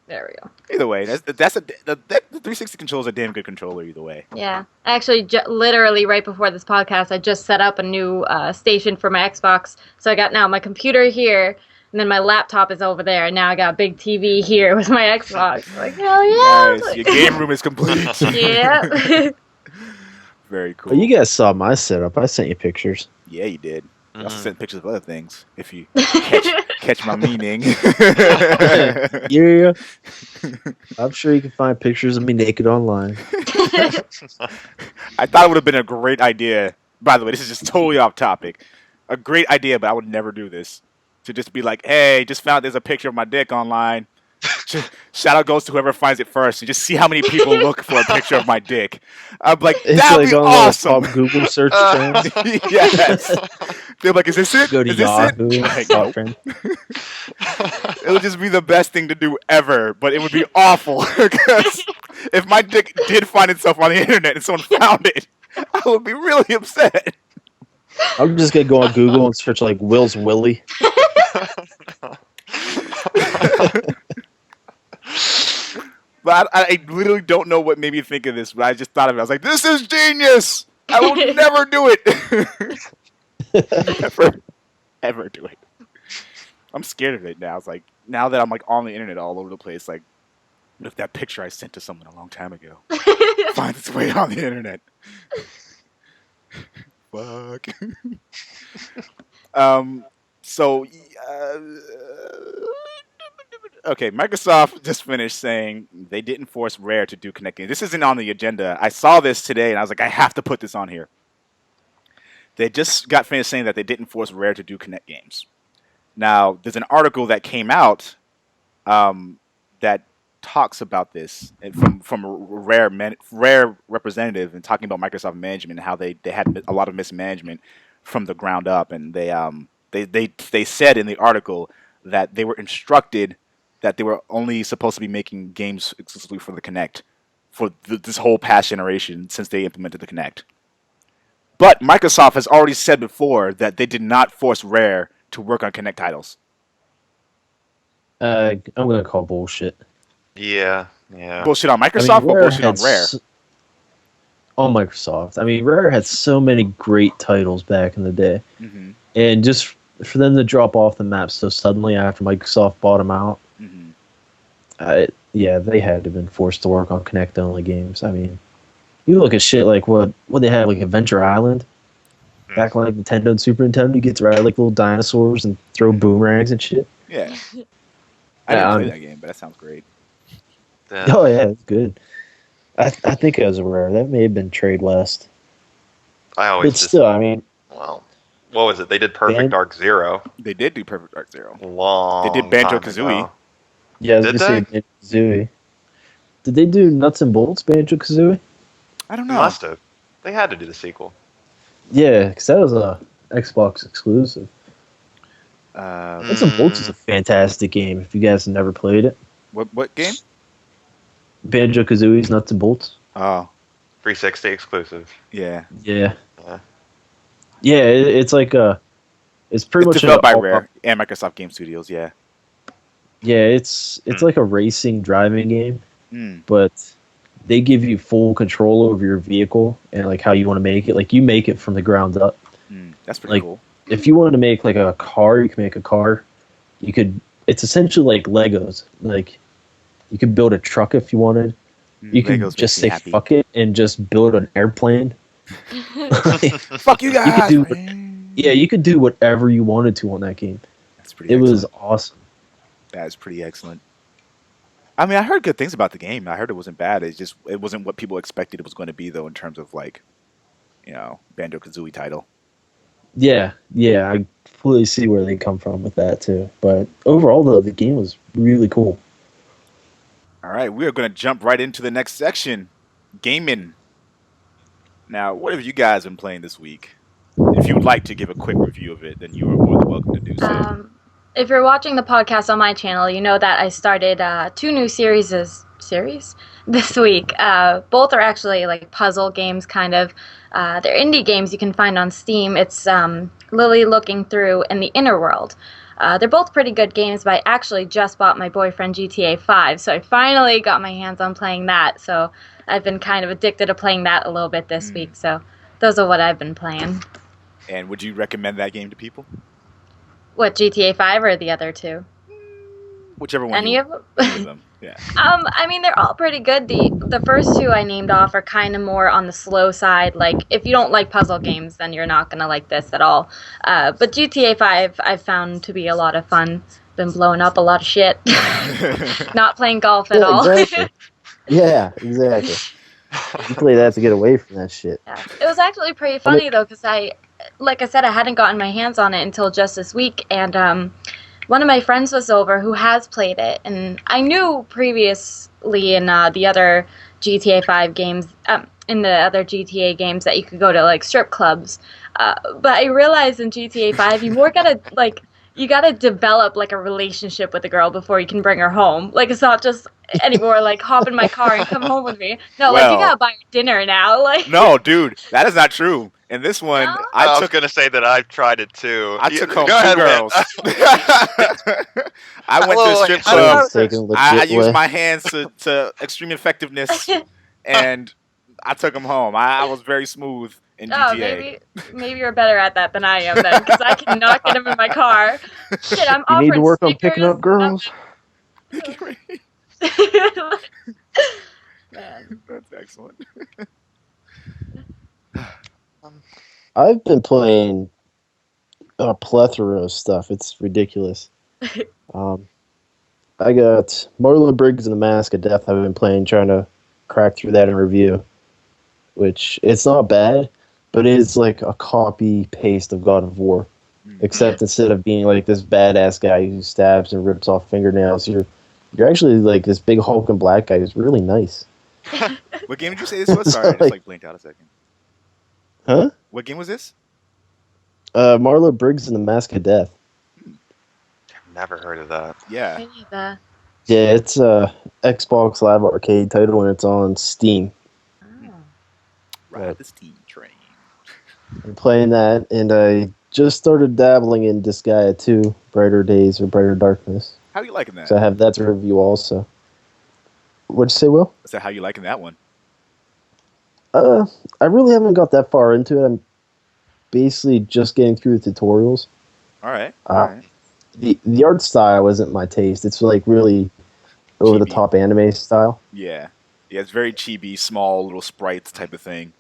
There we go. Either way, the 360 controller is a damn good controller. Either way. Yeah, actually, literally right before this podcast, I just set up a new station for my Xbox. So I got now my computer here, and then my laptop is over there, and now I got a big TV here with my Xbox. Like, hell yeah! Nice. Your game room is complete. Yeah. Very cool. Well, you guys saw my setup. I sent you pictures. Yeah, you did. You also sent pictures of other things, if you catch my meaning. Yeah. I'm sure you can find pictures of me naked online. I thought it would have been a great idea. By the way, this is just totally off topic. A great idea, but I would never do this. To just be like, hey, just found there's a picture of my dick online. Shout out goes to whoever finds it first, and just see how many people look for a picture of my dick. I'm like, that'd be awesome. Top Google search terms. Yes. They're like, is this it? Go to Is this Yahoo. it? Like, nope. It would just be the best thing to do ever, but it would be awful because if my dick did find itself on the internet and someone found it, I would be really upset. I'm just gonna go on Google and search like Will's Willy. But I literally don't know what made me think of this, but I just thought of it. I was like, this is genius! I will never do it! ever do it. I'm scared of it now. It's like, now that I'm like on the internet all over the place, like, what if that picture I sent to someone a long time ago finds its way on the internet? fuck? So, okay, Microsoft just finished saying they didn't force Rare to do connecting. This isn't on the agenda. I saw this today, and I was like, I have to put this on here. They just got finished saying that they didn't force Rare to do Connect games. Now, there's an article that came out that talks about this from a Rare representative and talking about Microsoft management and how they had a lot of mismanagement from the ground up, and they said in the article that they were instructed that they were only supposed to be making games exclusively for the Kinect for this whole past generation since they implemented the Kinect. But Microsoft has already said before that they did not force Rare to work on Kinect titles. I'm gonna call bullshit. Yeah. Bullshit on Microsoft or bullshit on Rare? On Microsoft. I mean, Rare had so many great titles back in the day. Mm-hmm. And just for them to drop off the map so suddenly after Microsoft bought them out, yeah, they had to have been forced to work on Kinect-only games. I mean, you look at shit like what they had, like Adventure Island, back when like Nintendo and Super Nintendo, you get to ride like little dinosaurs and throw boomerangs and shit. Yeah. I didn't play that game, but that sounds great. Oh yeah, it's good. I think it was a Rare. That may have been Trade West. But still, I mean, well, what was it? They did Perfect Dark Zero. They did do Perfect Dark Zero. They did Banjo-Kazooie. Yeah, I was going to say Banjo-Kazooie. Did they do Nuts and Bolts Banjo-Kazooie? I don't know. Must have. They had to do the sequel. Yeah, because that was a Xbox exclusive. Nuts and Bolts is a fantastic game if you guys have never played it. What game? Banjo-Kazooie's Nuts and Bolts. Oh. 360 exclusive. Yeah. Yeah, it's like it's pretty much developed by Rare and Microsoft Game Studios. Yeah. Yeah, it's like a racing driving game, but they give you full control over your vehicle and like how you want to make it. Like you make it from the ground up. That's pretty cool. If you wanted to make like a car, you can make a car. You could. It's essentially like Legos. Like you could build a truck if you wanted. You could Legos just say fuck it and just build an airplane. Fuck you guys. You could do whatever you wanted to on that game. That's pretty. It was awesome. That is pretty excellent. I mean, I heard good things about the game. I heard it wasn't bad. It wasn't what people expected it was going to be, though, in terms of like, Banjo-Kazooie title. Yeah, I completely see where they come from with that too. But overall, though, the game was really cool. All right, we are going to jump right into the next section, gaming. Now, what have you guys been playing this week? If you would like to give a quick review of it, then you are more than welcome to do so. If you're watching the podcast on my channel, you know that I started 2 new series this week. Both are actually like puzzle games, kind of. They're indie games you can find on Steam. It's Lily Looking Through and The Inner World. They're both pretty good games, but I actually just bought my boyfriend GTA 5, so I finally got my hands on playing that. So I've been kind of addicted to playing that a little bit this week. So those are what I've been playing. And would you recommend that game to people? What, GTA 5 or the other 2? Whichever one. Any of them? Any of them, yeah. I mean, they're all pretty good. The first 2 I named off are kind of more on the slow side. Like, if you don't like puzzle games, then you're not going to like this at all. But GTA 5 I've found to be a lot of fun. Been blowing up a lot of shit. Not playing golf at all. Exactly. Yeah, exactly. You play that to get away from that shit. Yeah. It was actually pretty funny, though, because like I said, I hadn't gotten my hands on it until just this week, and one of my friends was over who has played it, and I knew previously in the other GTA 5 games, in the other GTA games, that you could go to like strip clubs, but I realized in GTA 5 you gotta develop like a relationship with a girl before you can bring her home. Like, it's not just anymore like hop in my car and come home with me. No, like you gotta buy her dinner now. Like, no, dude, that is not true. In this one, No? I was going to say that I've tried it too. I took home Go 2 ahead, girls. I went to a strip club. I used my hands to extreme effectiveness, and I took them home. I was very smooth in GTA. Maybe you're better at that than I am then, because I cannot get them in my car. Shit, I'm You offering need to work on picking stickers, up girls. Man. That's excellent. I've been playing a plethora of stuff. It's ridiculous. Um, I got Marlo Briggs and the Mask of Death. I've been playing, trying to crack through that in review, which it's not bad, but it is like a copy paste of God of War. Except instead of being like this badass guy who stabs and rips off fingernails, you're actually like this big hulking black guy who's really nice. What game did you say this was? Sorry, I just like blinked out a second. Huh? What game was this? Marlo Briggs and the Mask of Death. Never heard of that. Yeah. I need that. Yeah, it's a Xbox Live Arcade title and it's on Steam. Oh. Ride the steam train. I'm playing that, and I just started dabbling in Disgaea 2, Brighter Days or Brighter Darkness. How are you liking that? So I have that to review also. What'd you say, Will? So how you liking that one? I really haven't got that far into it. I'm basically just getting through the tutorials. All right. The art style isn't my taste. It's like really over the top anime style. Yeah. Yeah, it's very chibi, small little sprites type of thing.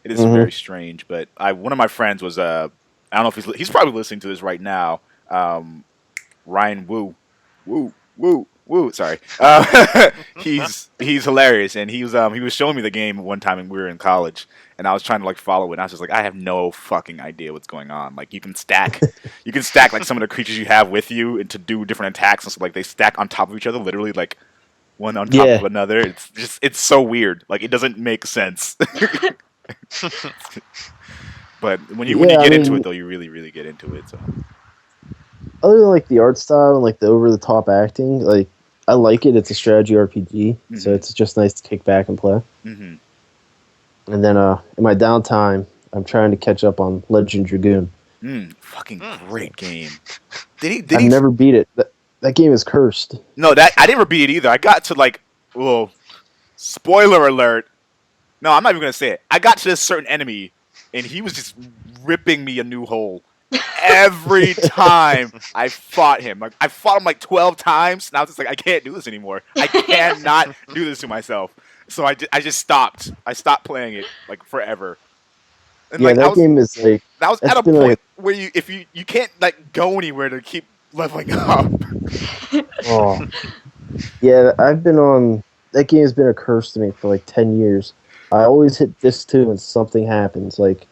It is very strange, but one of my friends was I don't know if he's probably listening to this right now. Ryan Woo. Sorry. He's hilarious, and he was showing me the game one time when we were in college, and I was trying to like follow it. And I was just like, I have no fucking idea what's going on. Like you can stack like some of the creatures you have with you and to do different attacks, and so like they stack on top of each other, literally like one on top of another. It's so weird. Like it doesn't make sense. But when you get into it, though, you really, really get into it. So, other than like the art style and like the over the top acting, like I like it. It's a strategy RPG, so it's just nice to kick back and play. And then in my downtime, I'm trying to catch up on Legend Dragoon. Fucking great game. I've never beat it. That game is cursed. No, I never beat it either. I got to like, well, spoiler alert. No, I'm not even gonna say it. I got to this certain enemy, and he was just ripping me a new hole every time I fought him. Like I fought him like 12 times. Now it's just like I can't do this anymore. I cannot do this to myself. So I just stopped. I stopped playing it like forever. And, yeah, that game is like that was at a point where you can't like go anywhere to keep leveling up. Oh, yeah, I've been on that game. Has been a curse to me for like 10 years. I always hit this too, and something happens. Like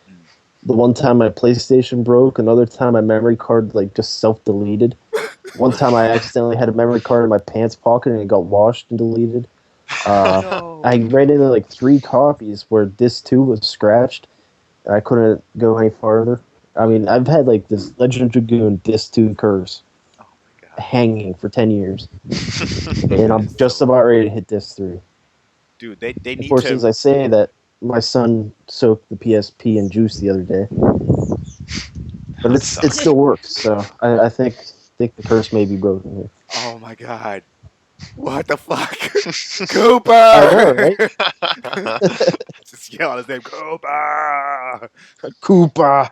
the one time my PlayStation broke, another time my memory card like just self-deleted. One time I accidentally had a memory card in my pants pocket and it got washed and deleted. I ran into like 3 copies where disc 2 was scratched. And I couldn't go any farther. I mean, I've had like this Legend of Dragoon disc 2 curse hanging for 10 years, and I'm just about ready to hit disc 3. Dude, they need to. Of course, as I say that, my son soaked the PSP in juice the other day, but it still works. So I think the curse may be broken here. Oh my god! What the fuck, Cooper? I know, right? Just yell out his name, Cooper. Cooper.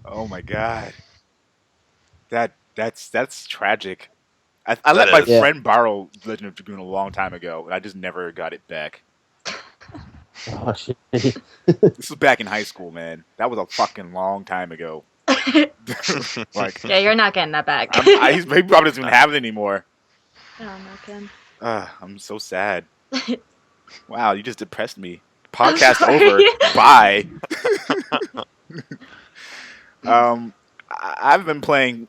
Oh my god! That's tragic. I let my friend borrow Legend of Dragoon a long time ago, and I just never got it back. Oh shit! This was back in high school, man. That was a fucking long time ago. Like, yeah, you're not getting that back. He probably doesn't even have it anymore. Oh, no, Ken. I'm so sad. Wow, you just depressed me. Podcast over. Bye. I've been playing.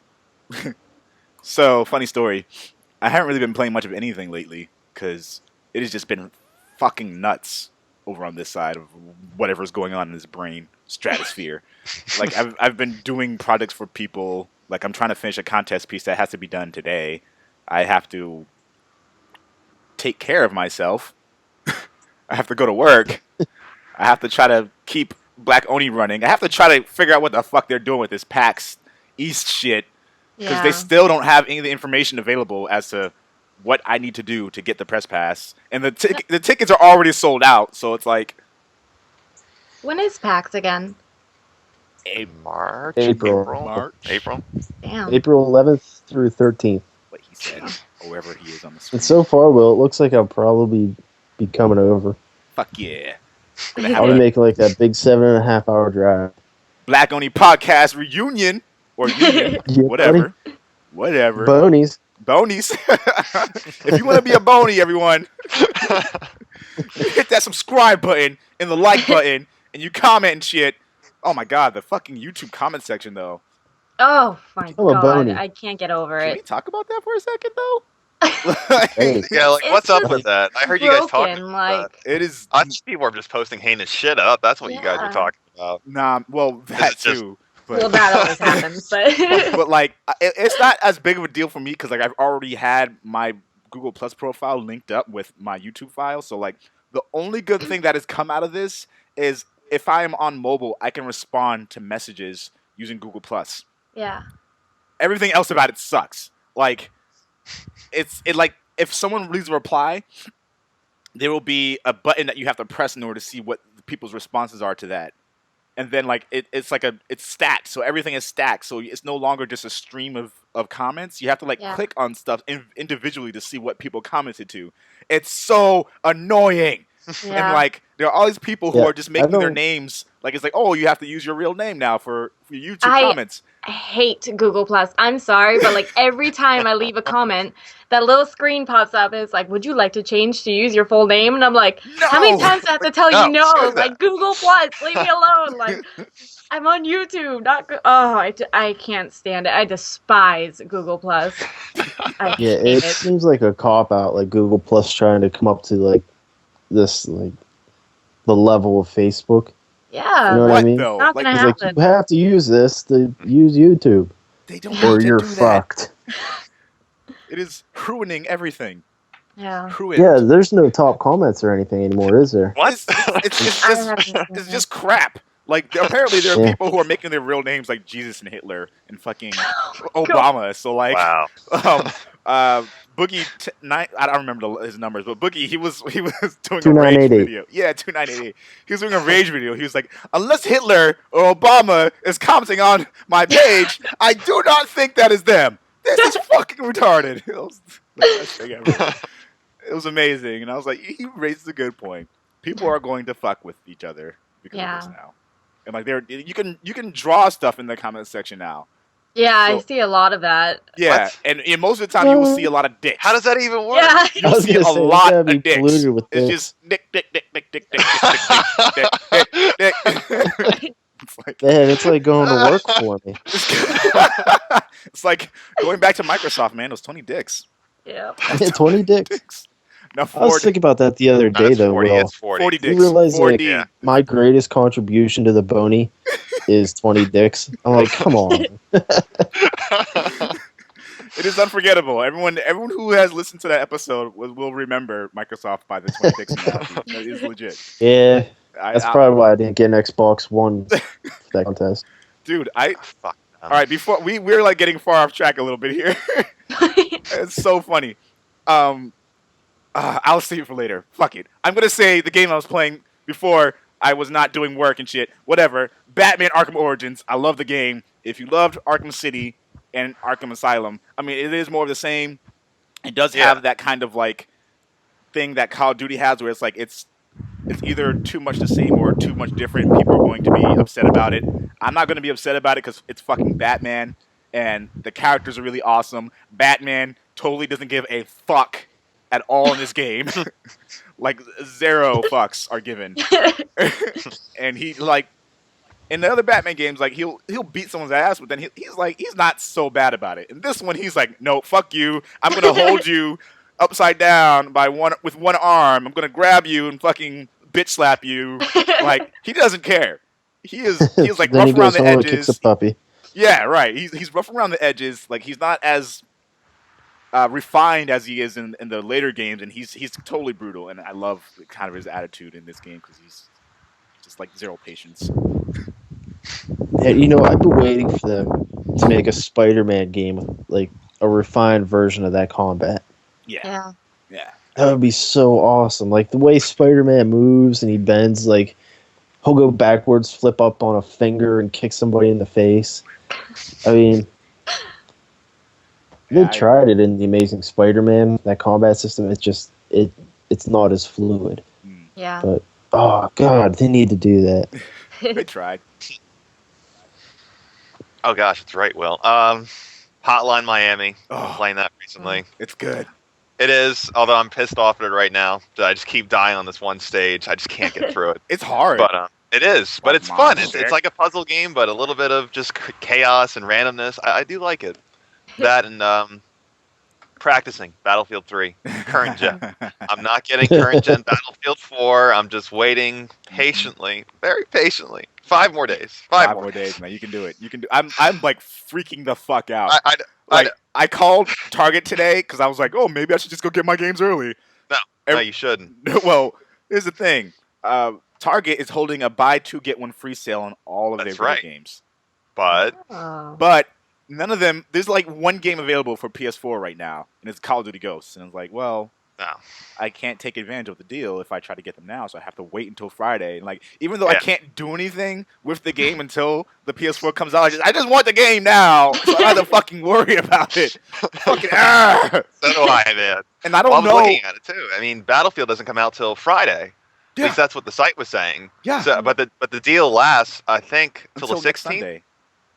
So, funny story. I haven't really been playing much of anything lately because it has just been fucking nuts over on this side of whatever's going on in his brain stratosphere. Like, I've been doing projects for people. Like, I'm trying to finish a contest piece that has to be done today. I have to take care of myself. I have to go to work. I have to try to keep Black Oni running. I have to try to figure out what the fuck they're doing with this PAX East shit. Because they still don't have any of the information available as to what I need to do to get the press pass. And the tickets are already sold out, so it's like... When is PAX again? March? April. Damn. April 11th through 13th. What he said, or wherever he is on the screen. And so far, Will, it looks like I'll probably be coming over. Fuck yeah. Gonna I have would a make like a big 7.5 hour drive. Black Oni Podcast reunion or union, Yeah, whatever. Whatever. Bonies. Bonies. If you want to be a bony, everyone, you hit that subscribe button and the like button and you comment and shit. Oh my god, the fucking YouTube comment section though. Oh my I'm a god, bony. I can't get over Can we it. talk about that for a second though? Hey. Yeah, like, what's It's up just with that? I heard you guys talking broken, about that. It is I think people are just posting heinous shit up. That's what you guys Yeah. are talking about. nah. Well, that It's just- too. But, Well, that always happens, but but like, it's not as big of a deal for me because like I've already had my Google Plus profile linked up with my YouTube file. So like, the only good thing that has come out of this is if I am on mobile, I can respond to messages using Google Plus. yeah. Everything else about it sucks. Like, like if someone leaves a reply, there will be a button that you have to press in order to see what people's responses are to that. And then like it's stacked, so everything is stacked. So it's no longer just a stream of comments. You have to like Yeah. click on stuff individually to see what people commented to. It's so annoying. Yeah. And like there are all these people who Yeah, are just making I their don't- names like it's like, oh, you have to use your real name now for YouTube I- comments. I hate Google Plus. I'm sorry, but like every time I leave a comment, that little screen pops up and it's like, would you like to change to use your full name? And I'm like, how many No! times do I have to tell No, you no? screw that. Like Google Plus, leave me alone. Like I'm on YouTube, not I can't stand it. I despise Google Plus. I Yeah, hate it it. seems like a cop out, like Google Plus trying to come up to like this, like the level of Facebook. Yeah. You know what I What mean? though? Not Like gonna It's like happen. you have to use this to use YouTube, they don't or need to you're do that. fucked. It is ruining everything. Yeah. Ruined. Yeah, there's no top comments or anything anymore, is there? What? It's I just haven't it's just crap. Like apparently there are Yeah. people who are making their real names like Jesus and Hitler and fucking Obama. So like, Wow. Boogie I don't remember his numbers, but Boogie he was doing a rage 2988. video. Yeah, 2988. He was doing a rage video. He was like, unless Hitler or Obama is commenting on my page, I do not think that is them. This is fucking retarded. It was the best thing ever. It was amazing, and I was like, he raises a good point. People are going to fuck with each other because of this Yeah. now, and like you can draw stuff in the comment section now. Yeah, I So- see a lot of that. Yeah, What? and most of the time you will see a lot of dicks. How does that even work? Yeah. You will see a gonna say, lot it's of gotta be dicks. polluted with It's dicks. just dick. It's like Man, it's like going to work for me. it's like going back to Microsoft, man. Those 20 dicks. Yeah. 20 dicks. No, I was 40. thinking about that the other day, That's though, 40. Will. It's 40. 40 You dicks. realize, 4D. like, Yeah. my greatest contribution to the Boney is 20 dicks. I'm like, come on. It is unforgettable. Everyone who has listened to that episode will remember Microsoft by the 20 dicks analogy. That is legit. Yeah, that's I- probably why I didn't get an Xbox One for that contest. dude. Fuck. All right. Before we're like getting far off track a little bit here. It's so funny. I'll save it for later. Fuck it. I'm gonna say the game I was playing before I was not doing work and shit. Whatever. Batman: Arkham Origins. I love the game. If you loved Arkham City and Arkham Asylum, I mean, it is more of the same. It does Yeah. have that kind of like thing that Call of Duty has, where it's like it's either too much the same or too much different. People are going to be upset about it. I'm not going to be upset about it because it's fucking Batman, and the characters are really awesome. Batman totally doesn't give a fuck at all in this game. Like, zero fucks are given. And he, like, in the other Batman games, like, he'll beat someone's ass, but then he's not so bad about it. In this one, he's like, no, fuck you. I'm going to hold you upside down with one arm. I'm going to grab you and fucking bitch slap you. Like, he doesn't care. He is like Then he rough around goes the home and kicks edges. a puppy. Yeah, right. He's rough around the edges. Like, he's not as refined as he is in the later games, and he's totally brutal. And I love kind of his attitude in this game because he's just like zero patience. And, you know, I've been waiting for them to make a Spider-Man game with, like, a refined version of that combat. Yeah. Yeah. That would be so awesome. Like, the way Spider-Man moves and he bends, like, he'll go backwards, flip up on a finger, and kick somebody in the face. I mean, they Yeah, tried it in The Amazing Spider-Man, that combat system. It's just, it's not as fluid. Yeah. But Oh God, they need to do that. They tried. Oh gosh, it's right, Will. Hotline Miami. Oh. Playing that recently. It's good. It is, although I'm pissed off at it right now. I just keep dying on this one stage. I just can't get through it. It's hard. But it is. But it's Come fun. on, It's like a puzzle game, but a little bit of just chaos and randomness. I do like it. That and practicing Battlefield 3, current gen. I'm not getting current gen Battlefield 4. I'm just waiting patiently, very patiently. 5 more days. 5 more days, man. You can do it. You can do. I'm like freaking the fuck out. I called Target today because I was like, oh, maybe I should just go get my games early. No, you shouldn't. Well, here's the thing. Target is holding a buy 2 get 1 free sale on all of their video games. But none of them. There's like one game available for PS4 right now, and it's Call of Duty Ghosts. And I was like, well, no. I can't take advantage of the deal if I try to get them now, so I have to wait until Friday. And like, even though I can't do anything with the game until the PS4 comes out, I just want the game now, so I don't have to fucking worry about it. Fucking So do I, man. And I don't know. I'm looking at it too. I mean, Battlefield doesn't come out till Friday. At least that's what the site was saying. Yeah. So, but the deal lasts, I think, till the 16th.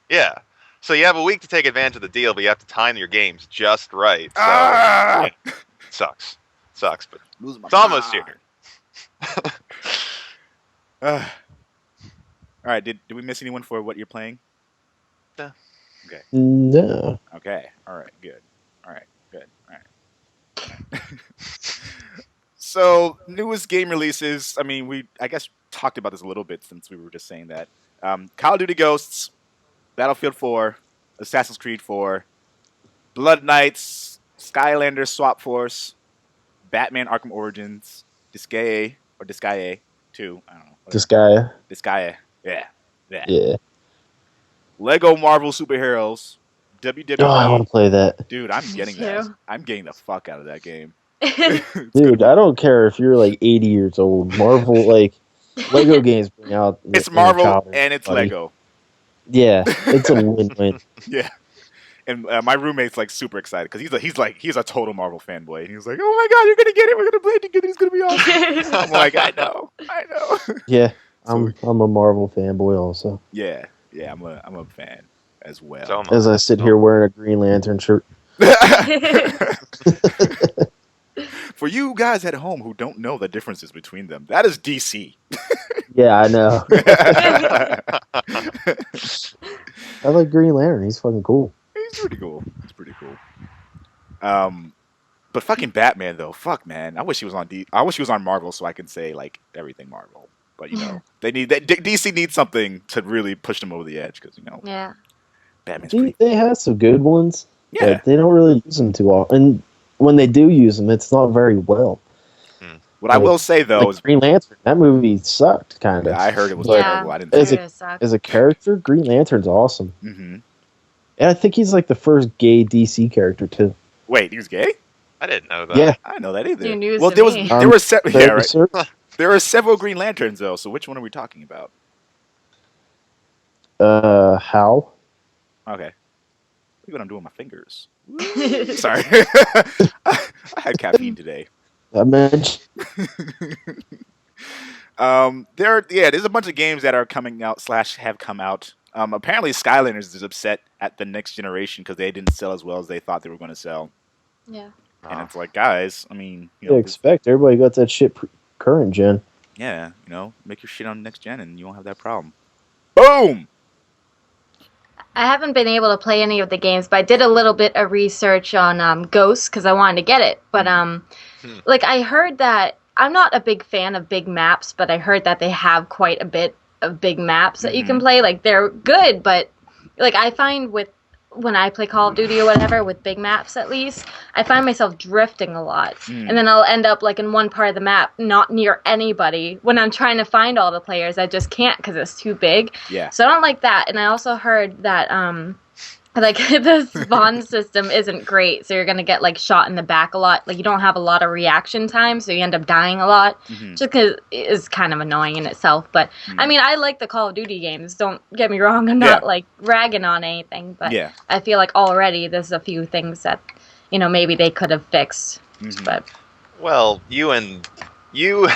Yeah. So you have a week to take advantage of the deal, but you have to time your games just right. So yeah, sucks, but it's almost here. All right. Did we miss anyone for what you're playing? No. Okay. No. Okay. All right. Good. All right. Good. All right. So, newest game releases. I mean, I guess talked about this a little bit since we were just saying that. Call of Duty Ghosts, Battlefield 4, Assassin's Creed 4, Blood Knights, Skylanders Swap Force, Batman Arkham Origins, Disgaea 2. I don't know. Disgaea. Yeah. Lego Marvel Superheroes, WWE. Oh, I want to play that. Dude, I'm getting that. I'm getting the fuck out of that game. Dude, I don't care if you're like 80 years old. Marvel, like, Lego games bring out. It's Marvel and it's Lego. Yeah, it's a win-win. Yeah. And my roommate's like super excited because he's a total Marvel fanboy. And he was like, "Oh my god, you're gonna get it! We're gonna play it together. It's gonna be awesome." I'm like, I know. Yeah, I'm a Marvel fanboy also. Yeah, I'm a fan as well. So as I sit here wearing a Green Lantern shirt. For you guys at home who don't know the differences between them, that is DC. Yeah, I know. I like Green Lantern. He's fucking cool. He's pretty cool. But fucking Batman though, fuck man. I wish he was on Marvel so I can say like everything Marvel. But you know, DC needs something to really push them over the edge because Batman's they have some good ones. Yeah, but they don't really use them too often. And when they do use them, it's not very well. What I will say though is Green Lantern. That movie sucked, kind of. Yeah, I heard it was terrible. I didn't. As a character, Green Lantern's awesome. Mm-hmm. And I think he's like the first gay DC character too. Wait, he was gay? I didn't know that. Yeah, I didn't know that either. News well, to there me. There were several Green Lanterns though. So which one are we talking about? Hal. Okay. Look what I'm doing with my fingers. Sorry. I had caffeine today. There's a bunch of games that are coming out / have come out. Apparently Skylanders is upset at the next generation because they didn't sell as well as they thought they were going to sell. Yeah. And it's like, guys, I mean, expect everybody got that shit current gen. Yeah, make your shit on next gen and you won't have that problem. Boom! I haven't been able to play any of the games, but I did a little bit of research on Ghosts because I wanted to get it. But like I heard that I'm not a big fan of big maps, but I heard that they have quite a bit of big maps that you can play. Like they're good, but like I find when I play Call of Duty or whatever with big maps, at least I find myself drifting a lot, and then I'll end up like in one part of the map, not near anybody. When I'm trying to find all the players, I just can't because it's too big. Yeah. So I don't like that. And I also heard that like the spawn system isn't great, so you're gonna get like shot in the back a lot. Like you don't have a lot of reaction time, so you end up dying a lot. Just because it's kind of annoying in itself. But I mean, I like the Call of Duty games. Don't get me wrong. I'm not like ragging on anything, but I feel like already there's a few things that maybe they could have fixed. But well, you and You,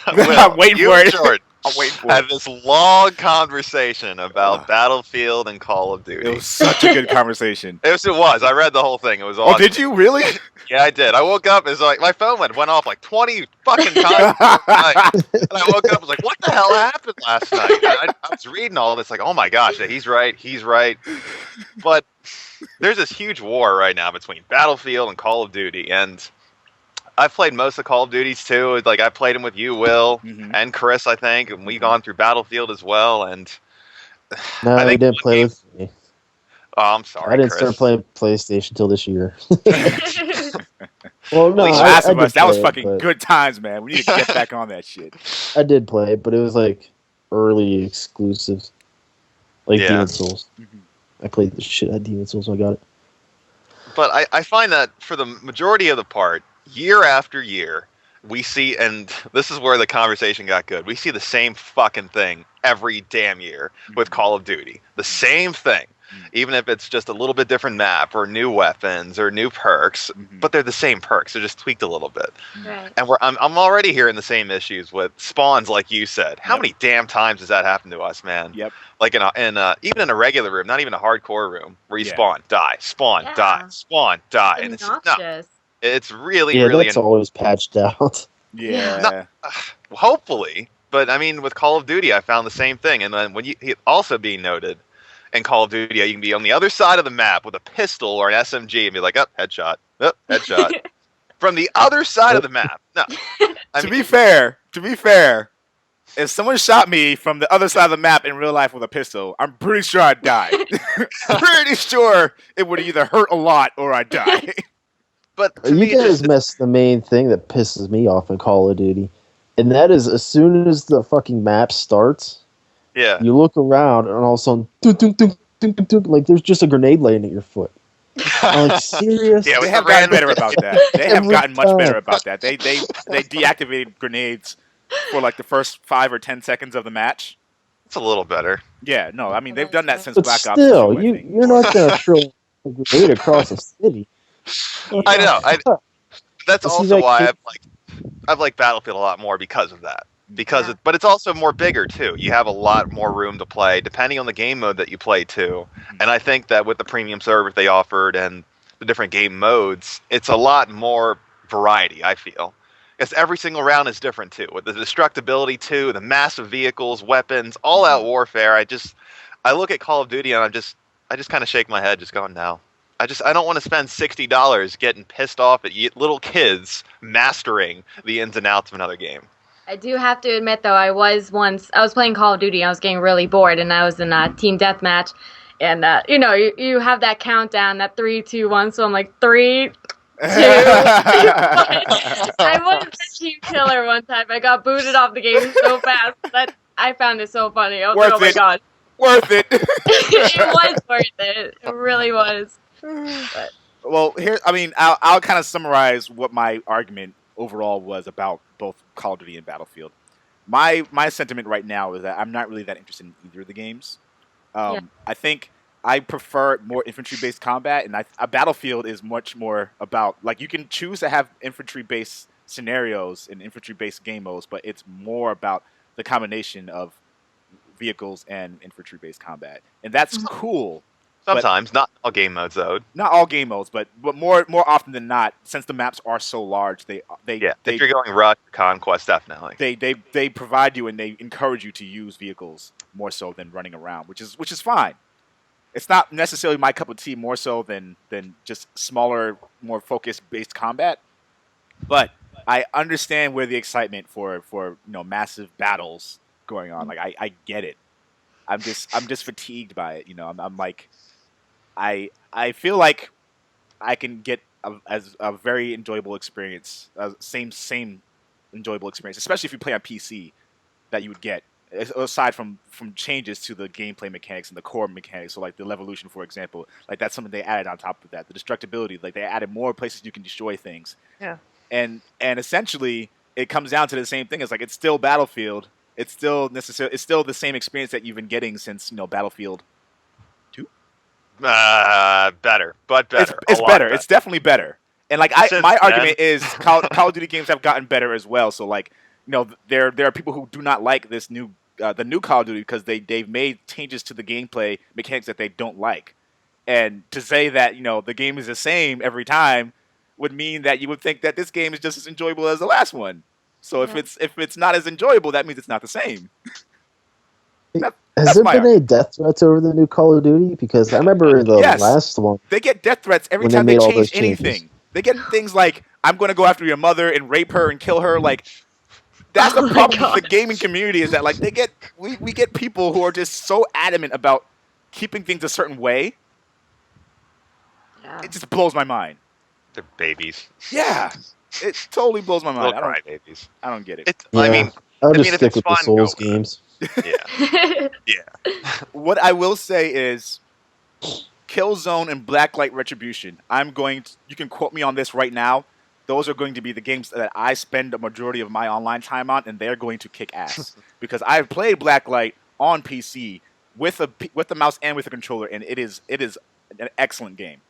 I'm waiting you for and it. Jordan I'm waiting for had it. this long conversation about Battlefield and Call of Duty. It was such a good conversation. It was. I read the whole thing. It was Oh, awesome. did you really? Yeah, I did. I woke up. It's like my phone went off like 20 fucking times last night, and I woke up. I was like, "What the hell happened last night?" And I was reading all this, like, "Oh my gosh, he's right. He's right." But there's this huge war right now between Battlefield and Call of Duty, and I've played most of Call of Duties too. Like I played them with you, Will, and Chris, I think, and we've gone through Battlefield as well. And No, I you think didn't play with me. Oh, I'm sorry, I didn't Chris. start playing PlayStation until this year. Well, no, Last of did Us, that was play it, fucking but good times, man. We need to get back on that shit. I did play it, but it was like early exclusives, like Yeah. Demon Souls. I played the shit out of Demon Souls when I got it. But I find that for the majority of the part, year after year, we see, and this is where the conversation got good, we see the same fucking thing every damn year with Call of Duty. The same thing. Even if it's just a little bit different map or new weapons or new perks, but they're the same perks. They're just tweaked a little bit. Right. And I'm already hearing the same issues with spawns, like you said. How many damn times does that happen to us, man? Yep. Like even in a regular room, not even a hardcore room, where you spawn, die, spawn, Yeah. die, spawn, die, and it's Obnoxious. it's really Yeah, really that's always patched out. Yeah. hopefully. But I mean, with Call of Duty, I found the same thing. And then when you also being noted in Call of Duty, you can be on the other side of the map with a pistol or an SMG and be like, headshot, headshot. From the other side of the map. No. To be fair, if someone shot me from the other side of the map in real life with a pistol, I'm pretty sure I'd die. Pretty sure it would either hurt a lot or I'd die. But to You me, guys missed the main thing that pisses me off in Call of Duty, and that is as soon as the fucking map starts, yeah. you look around and all of a sudden, dunk, dunk, dunk, dunk, dunk, dunk, like there's just a grenade laying at your foot. I'm like, serious? Yeah, They with have the gotten random- better about that. They have Every gotten much time. better about that. They deactivated grenades for like the first 5 or 10 seconds of the match. It's a little better. Yeah, no, I mean they've done that since But Black Ops still, 2, I think. you're not gonna throw a grenade across a city. I know. That's It seems also like why it- I've liked Battlefield a lot more because of that. But it's also more bigger too. You have a lot more room to play, depending on the game mode that you play too. And I think that with the premium service they offered and the different game modes, it's a lot more variety. I feel, because every single round is different too. With the destructibility too, the massive vehicles, weapons, all-out warfare. I look at Call of Duty and I just kind of shake my head, just going, no. I don't want to spend $60 getting pissed off at little kids mastering the ins and outs of another game. I do have to admit, though, I was playing Call of Duty, and I was getting really bored, and I was in a team deathmatch, and, you have that countdown, that 3, 2, 1, so I'm like, 3, 2, I was a team killer one time. I got booted off the game so fast that I found it so funny. I was like, oh my god. Worth it. It was worth it. It really was. But. Well, I'll kind of summarize what my argument overall was about both Call of Duty and Battlefield. My sentiment right now is that I'm not really that interested in either of the games. I think I prefer more infantry-based combat, and a Battlefield is much more about, like, you can choose to have infantry-based scenarios and infantry-based game modes, but it's more about the combination of vehicles and infantry-based combat, and that's cool. Sometimes, not all game modes though. Not all game modes, but more often than not, since the maps are so large, if you're going Rush, Conquest, definitely. They provide you and they encourage you to use vehicles more so than running around, which is fine. It's not necessarily my cup of tea more so than just smaller, more focused based combat, but I understand where the excitement for massive battles going on. Like I get it. I'm just fatigued by it. I'm like. I feel like I can get a very enjoyable experience, same enjoyable experience, especially if you play on PC, that you would get, aside from changes to the gameplay mechanics and the core mechanics. So like the Levolution, for example, like that's something they added on top of that. The destructibility, like they added more places you can destroy things. Yeah. And essentially it comes down to the same thing. It's like it's still Battlefield. It's still the same experience that you've been getting since Battlefield. Better, but better. It's better. It's definitely better. And like Since my then- argument is Call of Duty games have gotten better as well. So like, there are people who do not like this the new Call of Duty because they've made changes to the gameplay mechanics that they don't like. And to say that the game is the same every time would mean that you would think that this game is just as enjoyable as the last one. So if it's not as enjoyable, that means it's not the same. Has there been any death threats over the new Call of Duty? Because I remember the Yes. last one. They get death threats every When they time they made all change those anything. changes. They get things like, I'm going to go after your mother and rape her and kill her. Like, that's Oh the my problem with the gosh. gaming community is that, like, we get people who are just so adamant about keeping things a certain way. Yeah. It just blows my mind. They're babies. Yeah. It totally blows my mind. Little cry babies. I don't get it. I mean, I'll I just mean, if stick it's with the fun, Souls go. games. yeah. Yeah. What I will say is Killzone and Blacklight Retribution. You can quote me on this right now. Those are going to be the games that I spend the majority of my online time on, and they're going to kick ass. Because I've played Blacklight on PC with the mouse and with a controller, and it is an excellent game.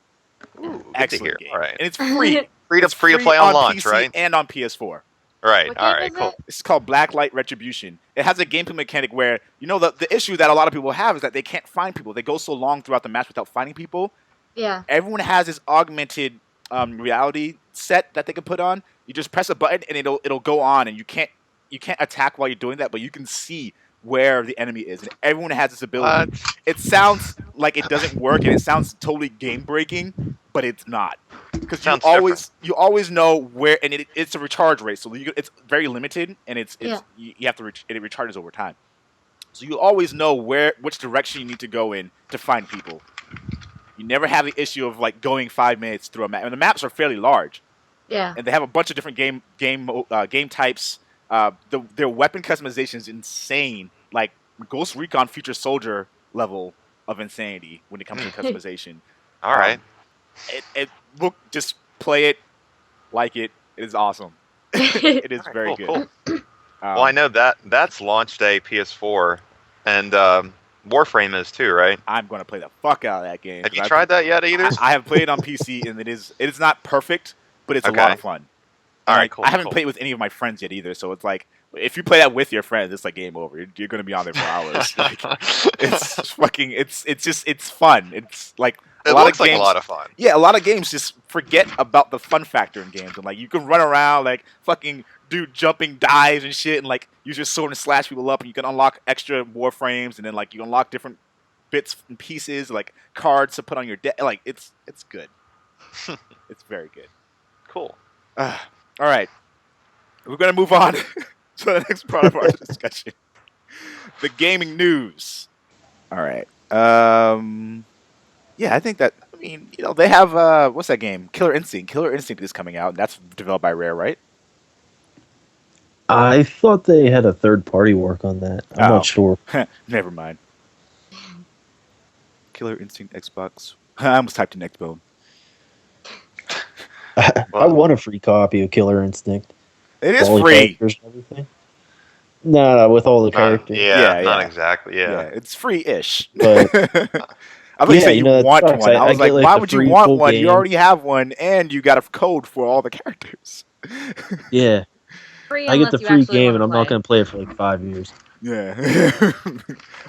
Ooh, Excellent good to hear. game. All right. And it's free. Free to It's play on launch, PC right? and on PS4. Right. What All game right. is Cool. it? This is called Blacklight Retribution. It has a gameplay mechanic where, the issue that a lot of people have is that they can't find people. They go so long throughout the match without finding people. Yeah. Everyone has this augmented reality set that they can put on. You just press a button and it'll go on, and you can't attack while you're doing that, but you can see where the enemy is, and everyone has this ability. What? It sounds like it doesn't work, and it sounds totally game breaking, but it's not, because Sounds you always know where, and it's a recharge rate, so it's very limited, and you have to it recharges over time, so you always know which direction you need to go in to find people. You never have the issue of like going 5 minutes through a map, and the maps are fairly large. Yeah. And they have a bunch of different game types. Their weapon customization is insane, like Ghost Recon Future Soldier level of insanity when it comes to customization. All right. Just play it, like it. It is awesome. It is All right, very cool, good. Cool. Well, I know that's launch day PS4, and Warframe is too, right? I'm going to play the fuck out of that game. Have you tried that yet, either? I have played it on PC, and it is not perfect, but it's a lot of fun. All And, right, cool. I haven't cool. played with any of my friends yet either, so it's like if you play that with your friends, it's like game over. You're going to be on there for hours. Like, it's fucking. It's fun. It's like It looks like a lot of fun. Yeah, a lot of games just forget about the fun factor in games, and like you can run around like fucking do jumping dives and shit, and like use your sword and slash people up, and you can unlock extra warframes, and then like you unlock different bits and pieces like cards to put on your deck. Like it's good. It's very good. Cool. All right, we're gonna move on to the next part of our discussion, the gaming news. All right. Yeah, I think that. I mean, they have what's that game? Killer Instinct. Killer Instinct is coming out, and that's developed by Rare, right? I thought they had a third party work on that. I'm Oh. not sure. Never mind. Killer Instinct Xbox. I almost typed in Xbone. I want a free copy of Killer Instinct. It is All the free. characters and everything. No, with all the characters. Yeah, Yeah, not yeah. exactly. Yeah, Yeah. it's free-ish. But- I thought you Yeah, said you you know, that want sucks. one. I was I like, get, like, why the would you free want full one? You game. already have one, and you got a code for all the characters. Yeah, Free I get the unless you free actually game, wanna and I'm not play. going to play it for like 5 years. Yeah.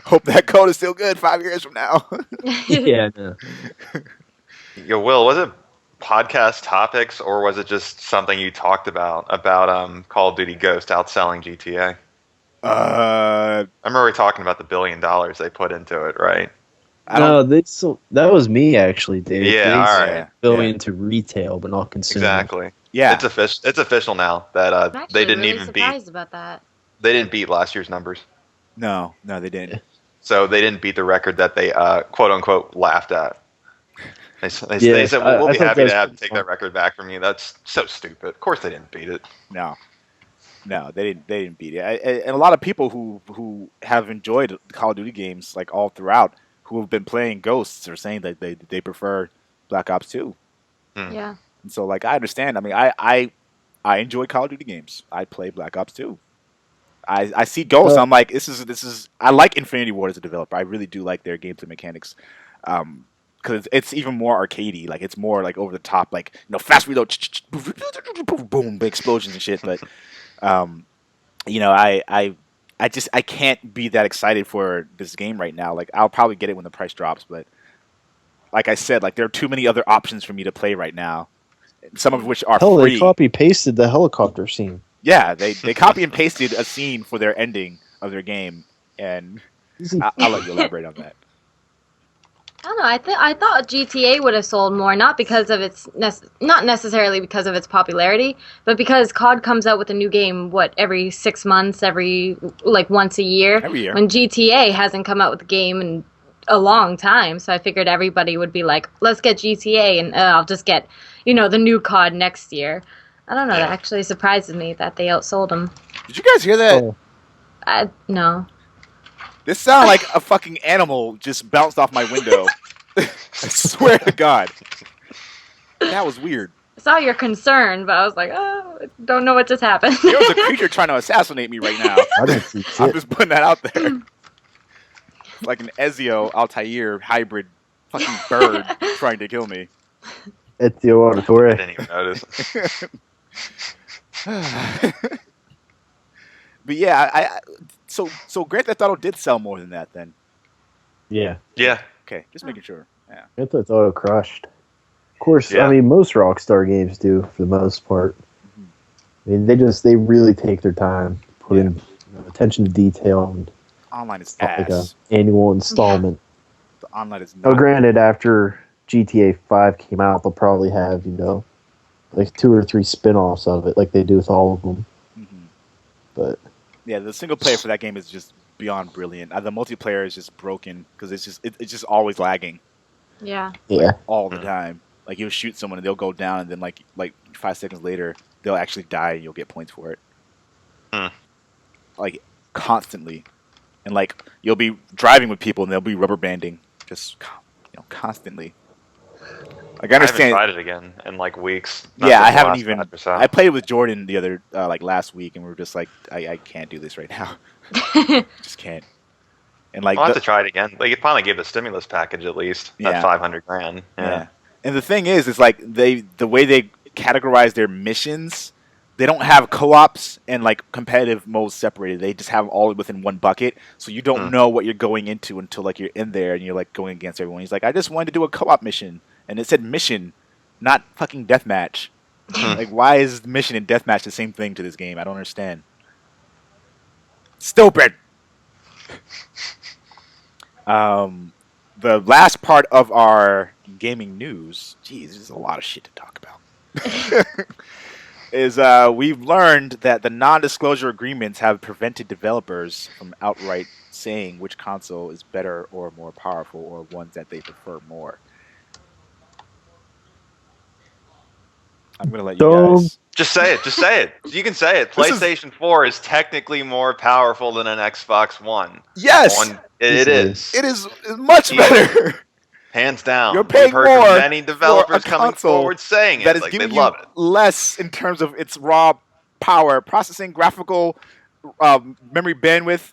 Hope that code is still good 5 years from now. Yeah, no. Yo, Will, was it podcast topics or was it just something you talked about Call of Duty Ghost outselling GTA? I remember we were talking about the $1 billion they put into it, right? No, that was me actually, Dave. Yeah, They all said right. Going to retail, but not consumer. Exactly. Yeah. It's official now that I'm actually they didn't really even surprised about that. they didn't beat last year's numbers. No, they didn't. So they didn't beat the record that they quote unquote lauged at. They said I we'll be thought happy that to was take pretty that fun. record back from you. That's so stupid. Of course they didn't beat it. No, they didn't beat it. And a lot of people who have enjoyed Call of Duty games like all throughout, who have been playing Ghosts, are saying that they prefer Black Ops 2. Yeah. And so like I understand. I mean, I enjoy Call of Duty games. I play Black Ops 2. I see Ghosts. Well- I'm like, this is. I like Infinity Ward as a developer. I really do like their gameplay mechanics. because it's even more arcadey. Like it's more like over the top, like fast reload, boom, big explosions and shit. But I can't be that excited for this game right now. Like I'll probably get it when the price drops, but like I said, like there are too many other options for me to play right now. Some of which are Hell, free. they copy pasted the helicopter scene. Yeah, they copy and pasted a scene for their ending of their game, and I'll let you elaborate on that. I don't know. I thought GTA would have sold more, not because of not necessarily because of its popularity, but because COD comes out with a new game every 6 months, once a year. Every year. When GTA hasn't come out with a game in a long time, so I figured everybody would be like, "Let's get GTA," and I'll just get the new COD next year. I don't know. That actually surprises me that they outsold them. Did you guys hear that? No. This sounded like a fucking animal just bounced off my window. I swear to God. That was weird. I saw your concern, but I was like, oh, don't know what just happened. There was a creature trying to assassinate me right now. I didn't see shit. I'm just putting that out there. Like an Ezio Altair hybrid fucking bird trying to kill me. Ezio I Auditore. didn't even notice. But yeah, so Grand Theft Auto did sell more than that then. Yeah. Yeah. Okay, just making sure. Yeah. Grand Theft Auto crushed. Of course, Yeah. I mean, most Rockstar games do, for the most part. I mean, they really take their time, put in attention to detail, and Online is not like a ass. annual installment. The online is Now, not. granted, after GTA 5 came out, they'll probably have, like 2 or 3 spin-offs of it, like they do with all of them. Mhm. But Yeah, the single player for that game is just beyond brilliant. The multiplayer is just broken because it's just always lagging Yeah. yeah, all the time. Like you'll shoot someone and they'll go down, and then like 5 seconds later they'll actually die and you'll get points for it. Like constantly, and like you'll be driving with people and they'll be rubber banding just constantly. Like I I haven't understand. tried it again in like weeks. Yeah, I since the haven't last even. patch or so. I played with Jordan the other last week, and we were just like, I can't do this right now. Just can't. And like, I'll have to try it again. Like, it finally gave the stimulus package at least. Yeah. That $500,000. yeah. And the thing is like the way they categorize their missions, they don't have co-ops and like competitive modes separated. They just have them all within one bucket, so you don't know what you're going into until like you're in there and you're like going against everyone. He's like, I just wanted to do a co-op mission, and it said mission, not fucking deathmatch. Like, why is mission and deathmatch the same thing to this game? I don't understand. Stupid. The last part of our gaming news, geez, there's a lot of shit to talk about, is we've learned that the non-disclosure agreements have prevented developers from outright saying which console is better or more powerful or ones that they prefer more. I'm going to let you guys... Just say it. Just say it. You can say it. PlayStation 4 is technically more powerful than an Xbox One. Yes! It is. It is much better! Hands down. You're paying We've heard more from many developers for a coming console forward saying it. that is Like, giving they you love it. less in terms of its raw power, processing, graphical, memory bandwidth,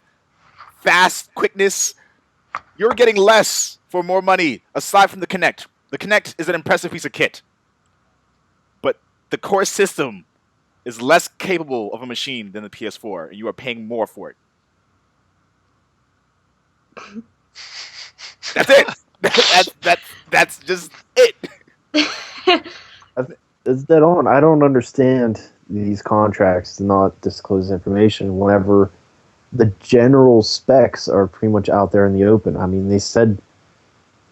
fast, quickness. You're getting less for more money, aside from the Kinect. The Kinect is an impressive piece of kit. But the core system is less capable of a machine than the PS4, and you are paying more for it. That's it. That's just it. is that on? I don't understand these contracts to not disclose information whenever the general specs are pretty much out there in the open. I mean, they said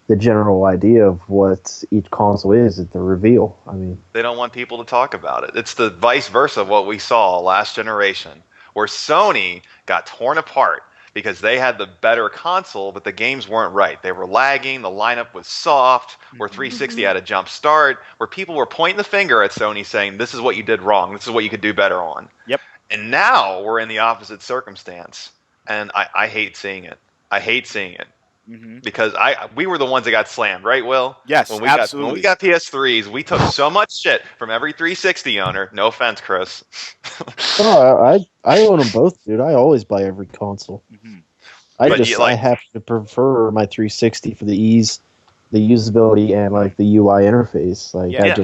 the general idea of what each console is at the reveal. I mean, They don't want people to talk about it. It's the vice versa of what we saw last generation, where Sony got torn apart because they had the better console, but the games weren't right. They were lagging, the lineup was soft, where 360 had a jump start, where people were pointing the finger at Sony saying, this is what you did wrong, this is what you could do better on. Yep. And now we're in the opposite circumstance, and I hate seeing it. I hate seeing it. Because we were the ones that got slammed, right, Will? Yes, when we absolutely. got PS3s, we took so much shit from every 360 owner. No offense, Chris. I own them both, dude. I always buy every console. Mm-hmm. I happen to prefer my 360 for the ease usability and like the UI interface. Like Yeah.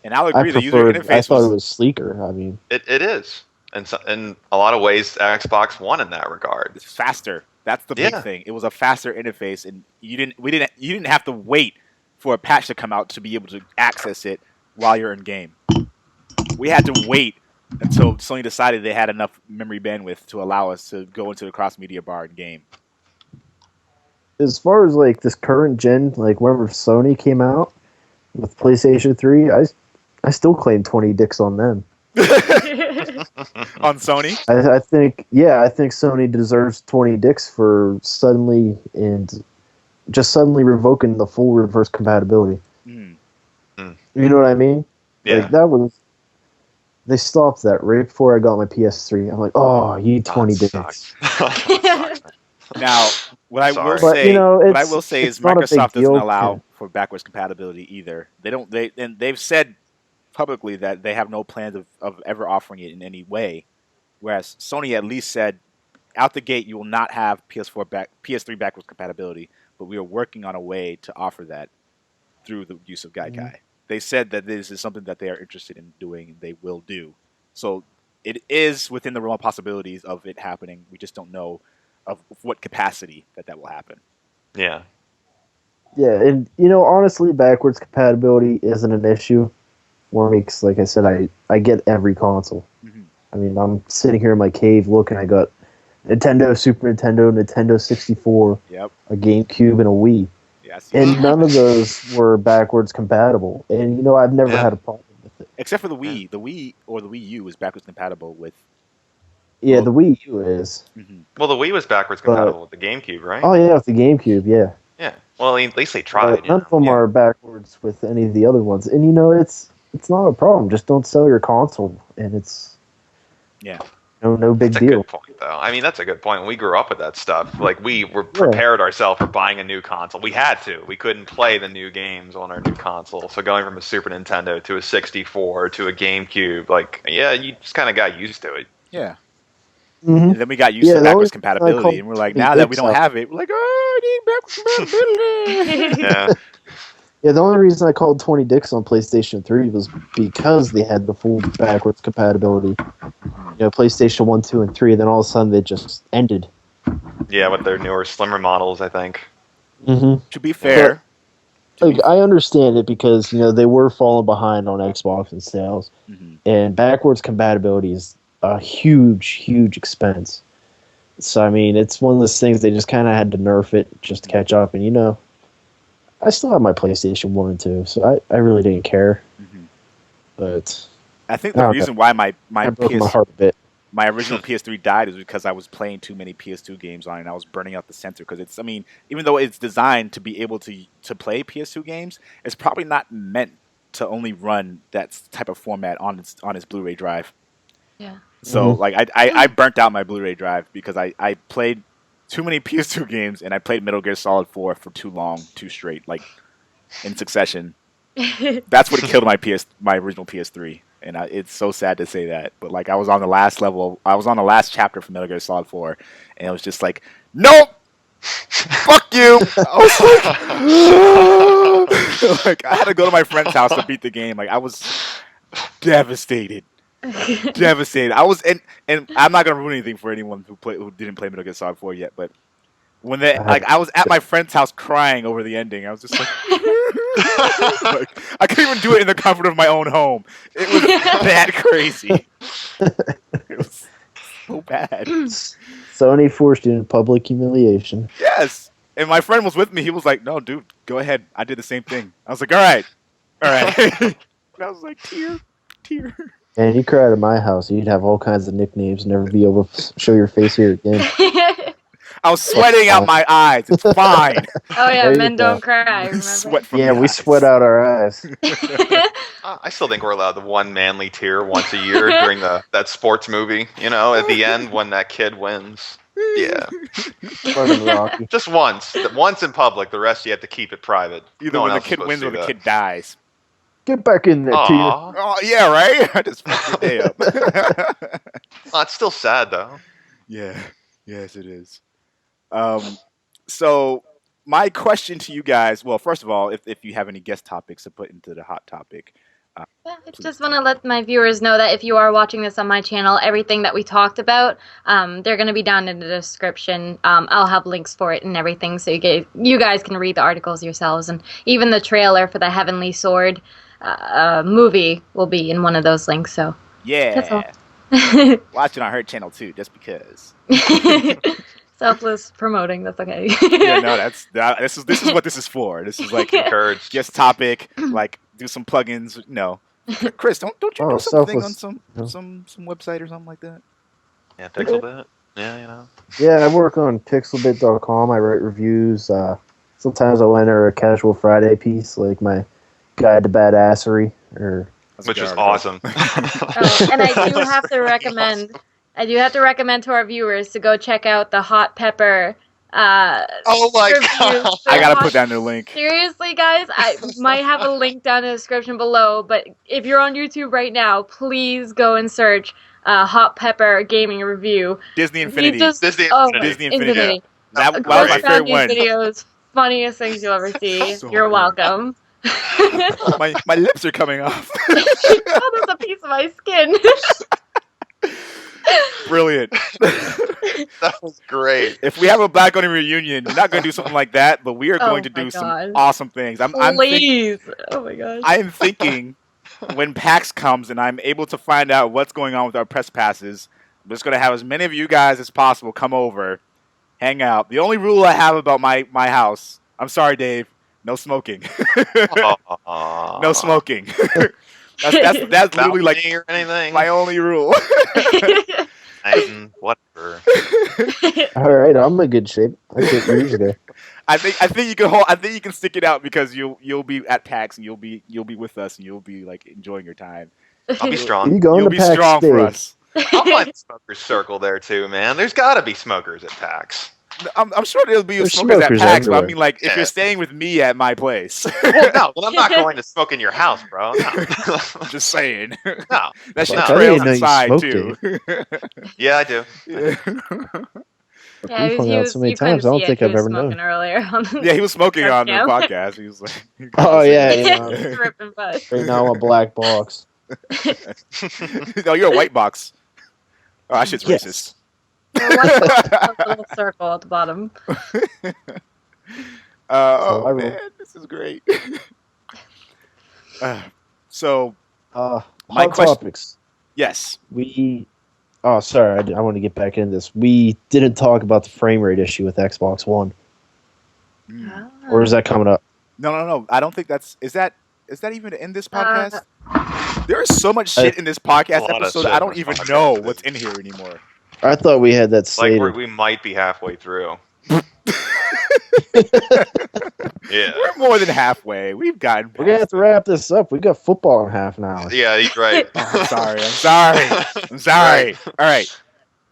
And I'll agree, the user interface I thought it was sleeker. I mean, it is, and so, in a lot of ways, Xbox won in that regard. it's faster. That's the big thing. It was a faster interface, and you didn't have to wait for a patch to come out to be able to access it while you're in game. We had to wait until Sony decided they had enough memory bandwidth to allow us to go into the cross media bar in game. as far as like this current gen, like whenever Sony came out with PlayStation 3, I still claim 20 dicks on them. On Sony? I think Sony deserves 20 dicks for suddenly revoking the full reverse compatibility. Mm. You know what I mean? Yeah. Like they stopped that right before I got my PS3. I'm like, oh, you need 20 dicks. Now, what I will Sorry. say is not a big Microsoft doesn't deal. allow for backwards compatibility either. And they've said publicly that they have no plans of ever offering it in any way. Whereas Sony at least said, out the gate, you will not have PS3 backwards compatibility, but we are working on a way to offer that through the use of Gaikai. Mm-hmm. They said that this is something that they are interested in doing and they will do. So it is within the realm of possibilities of it happening. We just don't know of what capacity that will happen. Yeah. Yeah, and honestly, backwards compatibility isn't an issue for me because, like I said, I get every console. Mm-hmm. I mean, I'm sitting here in my cave looking. I got Nintendo, Super Nintendo, Nintendo 64, yep, a GameCube, and a Wii. Yes. And none of those were backwards compatible. And, I've never had a problem with it. Except for the Wii. The Wii or the Wii U is backwards compatible with... Yeah, the Wii U is. Mm-hmm. Well, the Wii was backwards compatible with the GameCube, right? Oh, yeah, with the GameCube, yeah. Yeah. Well, at least they tried. None of them are backwards with any of the other ones. And, it's not a problem. Just don't sell your console. And it's... Yeah. No big deal. That's a good point, though. I mean, that's a good point. When we grew up with that stuff, like, we were prepared ourselves for buying a new console. We had to. We couldn't play the new games on our new console. So going from a Super Nintendo to a 64 to a GameCube, like, yeah, you just kind of got used to it. Yeah. Mm-hmm. And then we got used to backwards compatibility, and we're like, now that we don't have it, we're like, oh, I need backwards compatibility. Yeah. Yeah, the only reason I called 20 dicks on PlayStation 3 was because they had the full backwards compatibility. PlayStation 1, 2, and 3, and then all of a sudden they just ended. Yeah, with their newer, slimmer models, I think. Mm-hmm. To be fair... I understand it because, they were falling behind on Xbox and sales. Mm-hmm. And backwards compatibility is a huge, huge expense. So, I mean, it's one of those things they just kind of had to nerf it just to catch up. And, I still have my PlayStation 1 and 2, so I really didn't care. Mm-hmm. But I think the reason why my heart a bit. My original PS3 died is because I was playing too many PS2 games on it, and I was burning out the sensor. Because even though it's designed to be able to play PS2 games, it's probably not meant to only run that type of format on its Blu-ray drive. Yeah. So I burnt out my Blu-ray drive because I played too many PS2 games, and I played Metal Gear Solid 4 for too long, too straight, like in succession. That's what killed my original PS3, and it's so sad to say that. But like, I was on the last chapter for Metal Gear Solid 4, and it was just like, nope, fuck you. I was like, I had to go to my friend's house to beat the game. Like, I was devastated. Devastated. I was, and I'm not gonna ruin anything for anyone who didn't play Metal Gear Solid 4 yet. But when I was at my friend's house crying over the ending, I was just like, I couldn't even do it in the comfort of my own home. It was that crazy. It was so bad. Sony forced you into public humiliation. Yes, and my friend was with me. He was like, "No, dude, go ahead. I did the same thing." I was like, "All right." And I was like, tear. And you cried at my house, you'd have all kinds of nicknames, never be able to show your face here again. I was sweating out my eyes. It's fine. Oh yeah, men don't cry. Remember? Sweat from we sweat out our eyes. I still think we're allowed the one manly tear once a year during that sports movie. At the end when that kid wins. Yeah. Just once. Once in public. The rest you have to keep it private. Either when the kid wins or the kid dies. Get back in there, Tia. Oh, yeah, right? I just fucked your day up. It's still sad, though. Yeah. Yes, it is. So my question to you guys. Well, first of all, if you have any guest topics to put into the hot topic. I just want to let my viewers know that if you are watching this on my channel, everything that we talked about, they're going to be down in the description. I'll have links for it and everything, so you guys can read the articles yourselves, and even the trailer for the Heavenly Sword movie will be in one of those links. So that's all. Watch it on her channel too, just because. Selfless promoting. That's okay. Yeah, no, this is what this is for. This is like Encouraged. guest topic, like do some plugins. No, Chris, don't you do something on some website or something like that? Yeah, Pixelbit. Yeah, you know. Yeah, I work on pixelbit.com. I write reviews. Sometimes I'll enter a Casual Friday piece, like my guide to badassery, Which is awesome. And I do have to recommend. I do have to recommend to our viewers to go check out the hot pepper. Oh my god! I gotta put down the link. Seriously, guys, I might have a link down in the description below. But if you're on YouTube right now, please go and search hot pepper gaming review. Disney Infinity. Disney Infinity. That was my favorite one. Videos, funniest things you'll ever see. So You're good. welcome. my lips are coming off. Oh, there's a piece of my skin. Brilliant. That was great. If we have a Black Oni reunion, we're not going to do something like that, but we are going to do some awesome things. Please. Oh my gosh. I am thinking when PAX comes and I'm able to find out what's going on with our press passes, I'm just going to have as many of you guys as possible come over, hang out. The only rule I have about my house, I'm sorry, Dave, no smoking. No smoking. That's literally like or anything. my only rule. Whatever. All right, I'm in good shape. I can't use it. I think you can hold. I think you can stick it out because you'll be at PAX and you'll be with us and you'll be like enjoying your time. I'll be strong. You going You'll to be PAX strong for us. I'll find the smokers circle there too, man. There's got to be smokers at PAX. I'm sure there'll be There's smokers at smokers PAX, but I everywhere. mean, like, if Yeah. you're staying with me at my place, Well, no, I'm not going to smoke in your house, bro. No. just saying. No. That shit No. trails I didn't know you inside smoked too. Yeah, I do. Yeah. Yeah, We've hung he out was, so many you couldn't times, I don't see it, think he I've was ever known. smoking earlier. Yeah, he was smoking on the Yeah. podcast. He was like, Oh, yeah. Ripping butt. Right now I'm a black box. No, you're a white box. Oh, that shit's Yes. racist. A little circle at the bottom. Oh, I man, this is great. So, my Hot question- topics. yes. Sorry, I want to get back into this. We didn't talk about the frame rate issue with Xbox One. Or is that coming up? No. I don't think that's... Is that even in this podcast? There is so much shit in this podcast lot of episode, shit I in don't this even podcast. know what's in here anymore. I thought we had that Like slated. we might be halfway through. Yeah. We're more than halfway. We've gotten We're going to have past to wrap this up. We got football in half an hour. Yeah, he's right. I'm sorry. All right.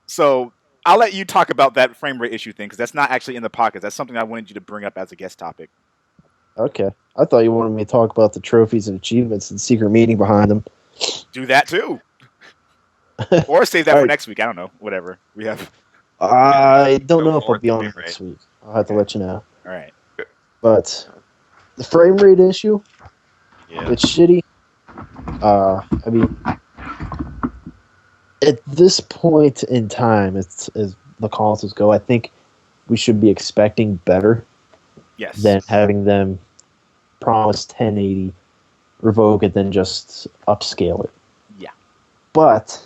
So I'll let you talk about that frame rate issue thing because that's not actually in the podcast. That's something I wanted you to bring up as a guest topic. Okay. I thought you wanted me to talk about the trophies and achievements and secret meaning behind them. Do that too. Or save that All for right. next week. I don't know. Whatever. We have. I don't Go know if for I'll it, be on frame next rate. week. I'll have to let you know. All right. But the frame rate issue, Yeah. it's shitty. I mean, at this point in time, as the consoles go, I think we should be expecting better Yes. than having them promise 1080, revoke it, then just upscale it. Yeah. But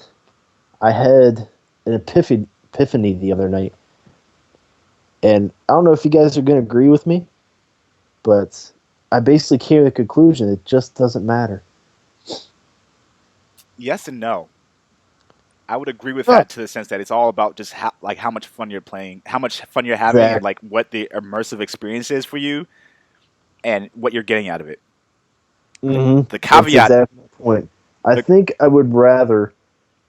I had an epiphany the other night, and I don't know if you guys are going to agree with me, but I basically came to the conclusion it just doesn't matter. Yes and no. I would agree with Huh. that to the sense that it's all about just how much fun you're playing, how much fun you're having, and Exactly. like what the immersive experience is for you, and what you're getting out of it. Mm-hmm. The caveat. That's exactly my point. I think I would rather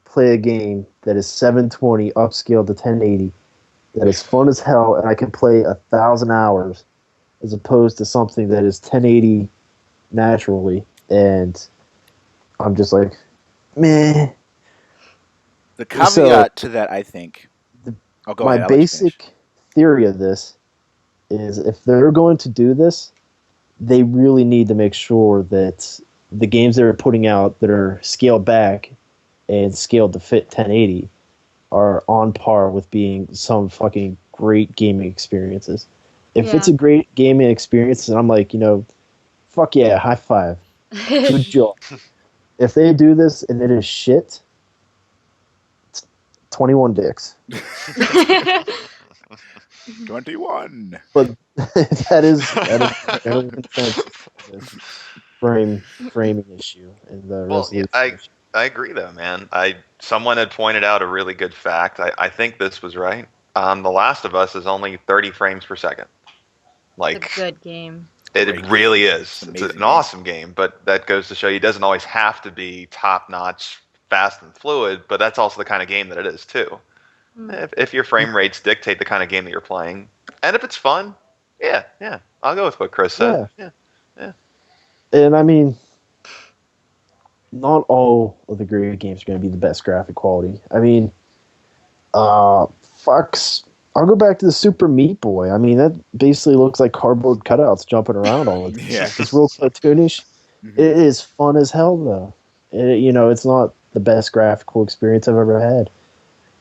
play a game that is 720 upscaled to 1080, that is fun as hell, and I can play 1,000 hours, as opposed to something that is 1080 naturally, and I'm just like, meh. The caveat to that, I think. The- Oh, go My ahead. I'll let you finish. basic theory of this is if they're going to do this, they really need to make sure that the games they're putting out that are scaled back and scaled to fit 1080 are on par with being some fucking great gaming experiences. If it's a great gaming experience, and I'm like, fuck yeah, high five. Good job. If they do this and it is shit, it's 21 dicks. 21. But that is framing issue in the resolution. I agree though, man. Someone had pointed out a really good fact. I think this was right. The Last of Us is only 30 frames per second. Like, it's a good game. It really is. It's an game. awesome game, but that goes to show you it doesn't always have to be top-notch, fast and fluid, but that's also the kind of game that it is too. If your frame rates dictate the kind of game that you're playing, and if it's fun, yeah, I'll go with what Chris said. Yeah. And I mean, not all of the great games are going to be the best graphic quality. I mean, I'll go back to the Super Meat Boy. I mean, that basically looks like cardboard cutouts jumping around all the time. Yeah. It's real cartoonish. Mm-hmm. It is fun as hell, though. It's not the best graphical experience I've ever had.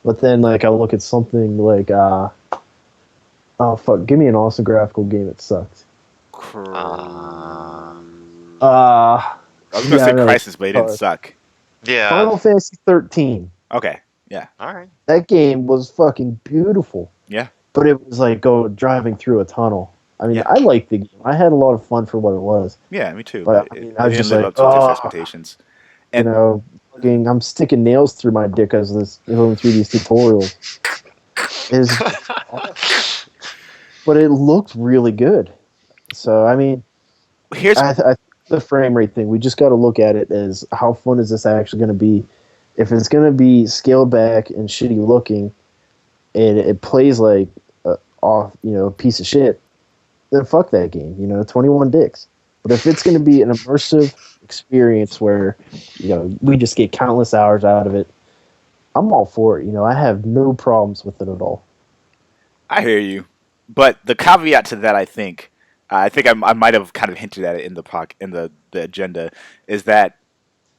But then, like, I look at something like, give me an awesome graphical game that sucks. I was going to say Crisis, but it didn't suck. Yeah. Final Fantasy 13. Okay, yeah. All right. That game was fucking beautiful. Yeah. But it was like driving through a tunnel. I mean, I liked the game. I had a lot of fun for what it was. Yeah, me too. But I was just live up to its expectations. And I'm sticking nails through my dick as going through these tutorials. But it looked really good. So I mean, the frame rate thing. We just got to look at it as how fun is this actually going to be? If it's going to be scaled back and shitty looking, and it plays like a piece of shit, then fuck that game. 21 dicks. But if it's going to be an immersive experience where we just get countless hours out of it, I'm all for it. I have no problems with it at all. I hear you, but the caveat to that, I think I might have kind of hinted at it in the agenda, is that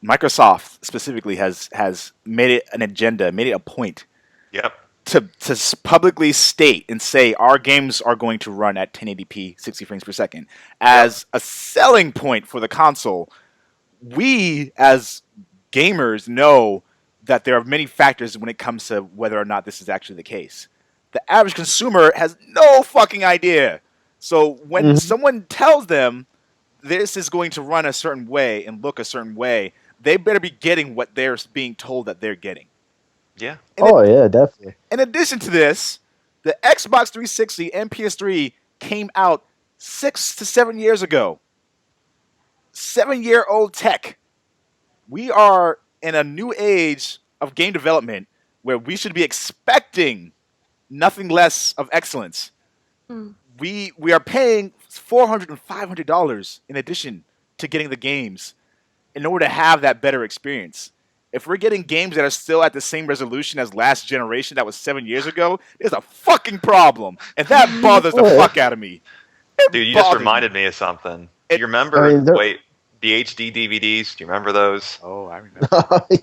Microsoft specifically has made it an agenda, made it a point. Yep. To publicly state and say our games are going to run at 1080p 60 frames per second as a selling point for the console. We as gamers know that there are many factors when it comes to whether or not this is actually the case. The average consumer has no fucking idea. So when someone tells them this is going to run a certain way and look a certain way, they better be getting what they're being told that they're getting. Yeah. Yeah, definitely. In addition to this, the Xbox 360 and PS3 came out 6 to 7 years ago. 7-year-old tech. We are in a new age of game development where we should be expecting nothing less of excellence. We are paying $400 and $500 in addition to getting the games in order to have that better experience. If we're getting games that are still at the same resolution as last generation that was 7 years ago, there's a fucking problem. And that bothers the fuck out of me. Dude, you just reminded me of something. Do you remember, the HD DVDs? Do you remember those? Oh, I remember.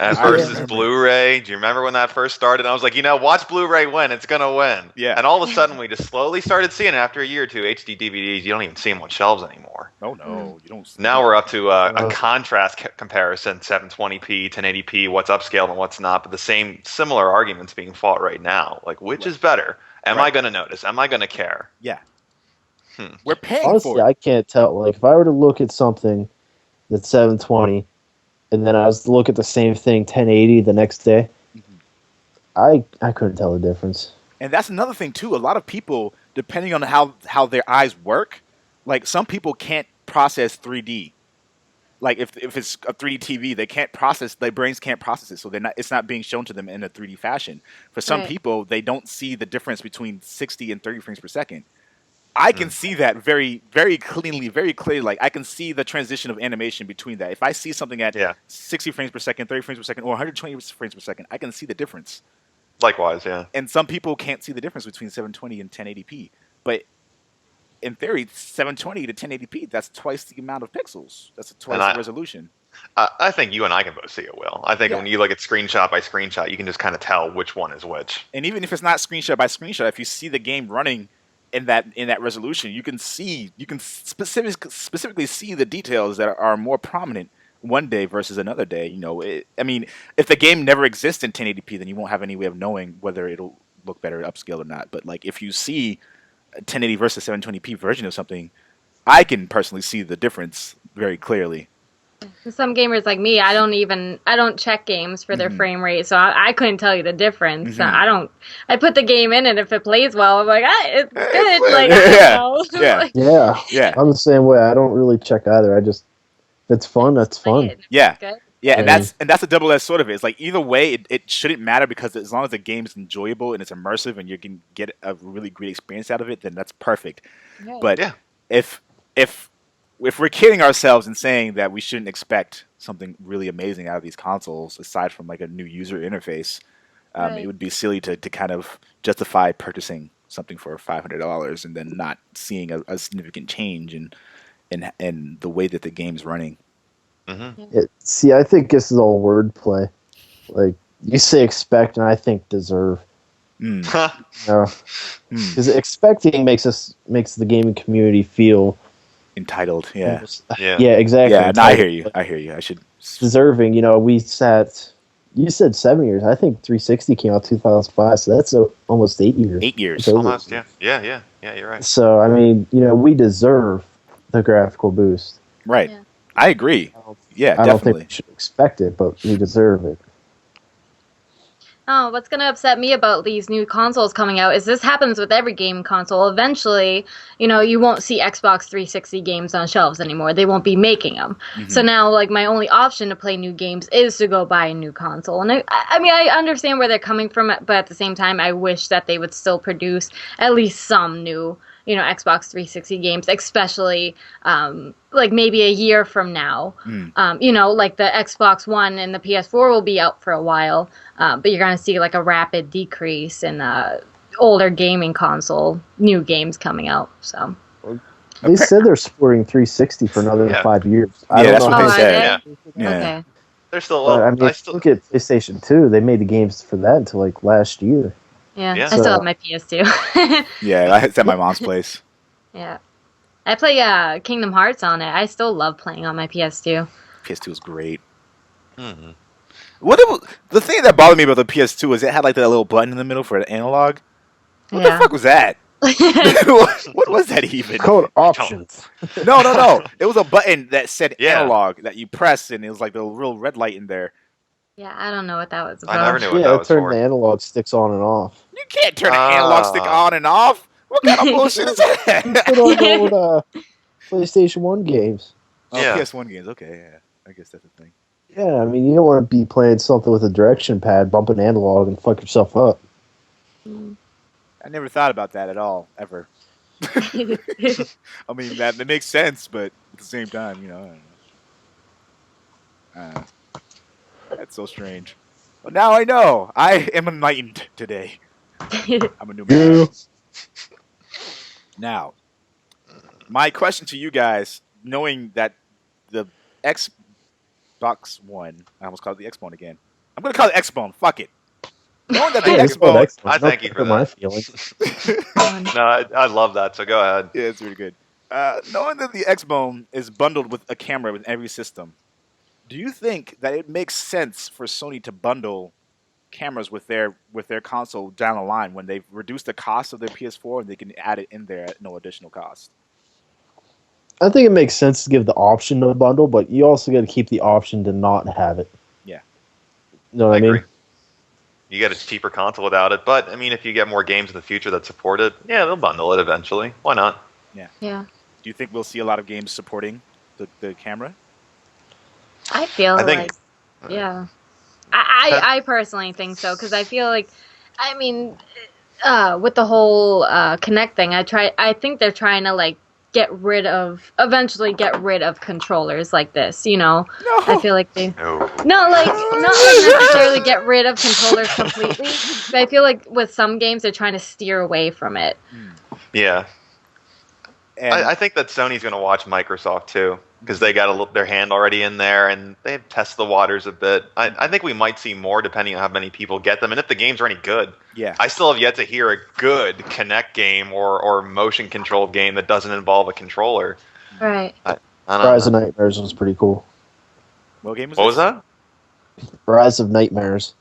And versus Blu-ray. Do you remember when that first started? I was like, watch Blu-ray win. It's going to win. Yeah. And all of a sudden, we just slowly started seeing after a year or two, HD DVDs, you don't even see them on shelves anymore. Oh, no. You don't. Now we're up to a contrast comparison, 720p, 1080p, what's upscaled and what's not, but the similar arguments being fought right now. Like, which is better? Am I going to notice? Am I going to care? Yeah. We're paying Honestly, for it. I can't tell. Like, if I were to look at something that's 720, and then I was to look at the same thing 1080 the next day, I couldn't tell the difference. And that's another thing too. A lot of people, depending on how their eyes work, like some people can't process 3D. Like if it's a 3D TV, they can't process. Their brains can't process it, so it's not being shown to them in a 3D fashion. For some people, they don't see the difference between 60 and 30 frames per second. I can see that very, very cleanly, very clearly. Like I can see the transition of animation between that. If I see something at 60 frames per second, 30 frames per second, or 120 frames per second, I can see the difference. Likewise, yeah. And some people can't see the difference between 720 and 1080p. But in theory, 720 to 1080p. That's twice the amount of pixels. That's twice the resolution. I think you and I can both see it, Will. I think when you look at screenshot by screenshot, you can just kind of tell which one is which. And even if it's not screenshot by screenshot, if you see the game running in that resolution, you can specifically see the details that are more prominent one day versus another day. If the game never exists in 1080p, then you won't have any way of knowing whether it'll look better upscale or not. But like if you see a 1080 versus 720p version of something, I can personally see the difference very clearly. Some gamers like me, I don't check games for their frame rate, so I couldn't tell you the difference. I put the game in, and if it plays well, I'm like, it's good. Like, yeah. I'm the same way. I don't really check either. If it's fun, that's fun. Yeah, and that's a double-edged sword of it. It's like either way, it shouldn't matter because as long as the game is enjoyable and it's immersive and you can get a really great experience out of it, then that's perfect. Yeah. But if we're kidding ourselves and saying that we shouldn't expect something really amazing out of these consoles, aside from like a new user interface, it would be silly to kind of justify purchasing something for $500 and then not seeing a significant change in the way that the game's running. See, I think this is all wordplay. Like you say, expect, and I think deserve. Because expecting makes the gaming community feel entitled. Yeah, exactly. Yeah, no, I hear you. I should deserving. You said 7 years. I think 360 came out 2005, so that's almost 8 years. 8 years, almost. Yeah. You're right. So I mean, we deserve the graphical boost. Right. Yeah. I agree. Yeah, I definitely. don't think we should expect it, but we deserve it. Oh, what's going to upset me about these new consoles coming out is this happens with every game console. Eventually, you won't see Xbox 360 games on shelves anymore. They won't be making them. So now, like, my only option to play new games is to go buy a new console. And I understand where they're coming from, but at the same time, I wish that they would still produce at least some new, Xbox 360 games, especially, like maybe a year from now. Like the Xbox One and the PS4 will be out for a while, but you're going to see like a rapid decrease in older gaming console, new games coming out. So they said they're supporting 360 for another 5 years. That's what they said. Yeah. Okay. They're still. But, look at PlayStation 2. They made the games for that until like last year. Yeah. I still have my PS2. Yeah, it's at my mom's place. Yeah. I play Kingdom Hearts on it. I still love playing on my PS2. PS2 is great. The thing that bothered me about the PS2 is it had like that little button in the middle for an analog. What the fuck was that? What was that even? Code options. No. It was a button that said analog that you press, and it was like the real red light in there. Yeah, I don't know what that was about. I never knew what that was for. Yeah, it turned the analog sticks on and off. You can't turn an analog stick on and off. What kind of bullshit is that? Put on the old PlayStation 1 games. PS1 games. Okay, yeah. I guess that's the thing. Yeah, I mean, you don't want to be playing something with a direction pad, bump an analog, and fuck yourself up. I never thought about that at all, ever. I mean, that makes sense, but at the same time, I don't know. That's so strange. But now I know. I am enlightened today. I'm a new man. Now, my question to you guys, knowing that the Xbox One, I almost called it the X-Bone again. I'm going to call it X-Bone. Fuck it. Knowing that the X-Bone... I thank you for my that. feelings. No, I love that, so go ahead. Yeah, it's really good. Knowing that the X-Bone is bundled with a camera with every system, do you think that it makes sense for Sony to bundle cameras with their console down the line when they've reduced the cost of their PS4 and they can add it in there at no additional cost? I think it makes sense to give the option to bundle, but you also got to keep the option to not have it. Yeah. You know what I mean? Agree. You get a cheaper console without it, but I mean, if you get more games in the future that support it, they'll bundle it eventually. Why not? Yeah. Yeah. Do you think we'll see a lot of games supporting the camera? I personally think so, because I feel like, I mean, with the whole Kinect thing, I think they're trying to like eventually get rid of controllers like this, No. I feel like not necessarily get rid of controllers completely, but I feel like with some games they're trying to steer away from it. Yeah. And I think that Sony's going to watch Microsoft too, because they got their hand already in there and they test the waters a bit. I think we might see more depending on how many people get them and if the games are any good. yeah, I still have yet to hear a good Kinect game or motion controlled game that doesn't involve a controller. Right. I don't Rise of know. Nightmares was pretty cool. what game was What this? was that? Rise of Nightmares.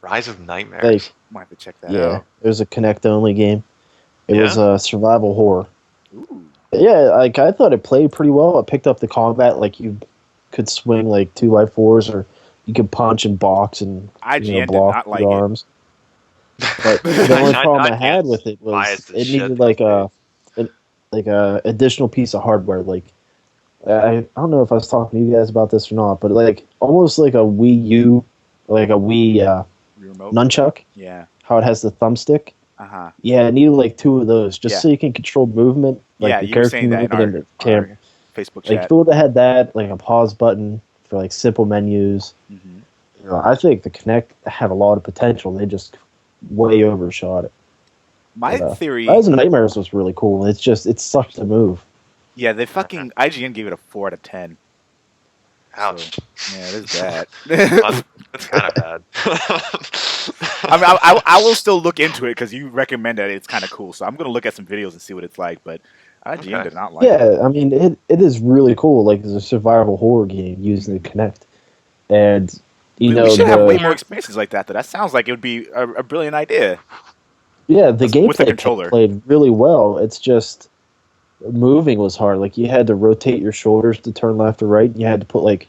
Rise of Nightmares. Like, Might have to check that yeah, out. it was a Kinect only game. It Yeah? was a survival horror. Ooh. Yeah, like I thought it played pretty well. It picked up the combat, like you could swing like 2x4s, or you could punch and box and IGN did block not with like it. arms. But the only problem I had IGN's with it was biased as it shit needed these like a additional piece of hardware. Like I don't know if I was talking to you guys about this or not, but like almost like a Wii U, like a Wii Remote? nunchuck. Yeah. How it has the thumbstick. Uh-huh. Yeah, it needed like 2 of those just Yeah. so you can control movement, like yeah, the you were character saying that in movement and the camera. our Facebook Like chat. if it would have had that, like a pause button for like simple menus, Mhm. I think the Kinect had a lot of potential. They just way overshot it. My But, theory, Rise of Nightmares was really cool. It's just it sucked to move. yeah, they fucking IGN gave it a 4 out of 10. Ouch. So, yeah, it is bad. That's kind of bad. I mean, I will still look into it because you recommend that it's kind of cool. So I'm gonna look at some videos and see what it's like. But IGN Okay. did not like it. Yeah, I mean it is really cool. Like it's a survival horror game using the Kinect, and you know We should have way the more experiences like that. Though that sounds like it would be a brilliant idea. yeah the with the gameplay controller. played really well. It's just moving was hard. Like you had to rotate your shoulders to turn left or right. You had to put like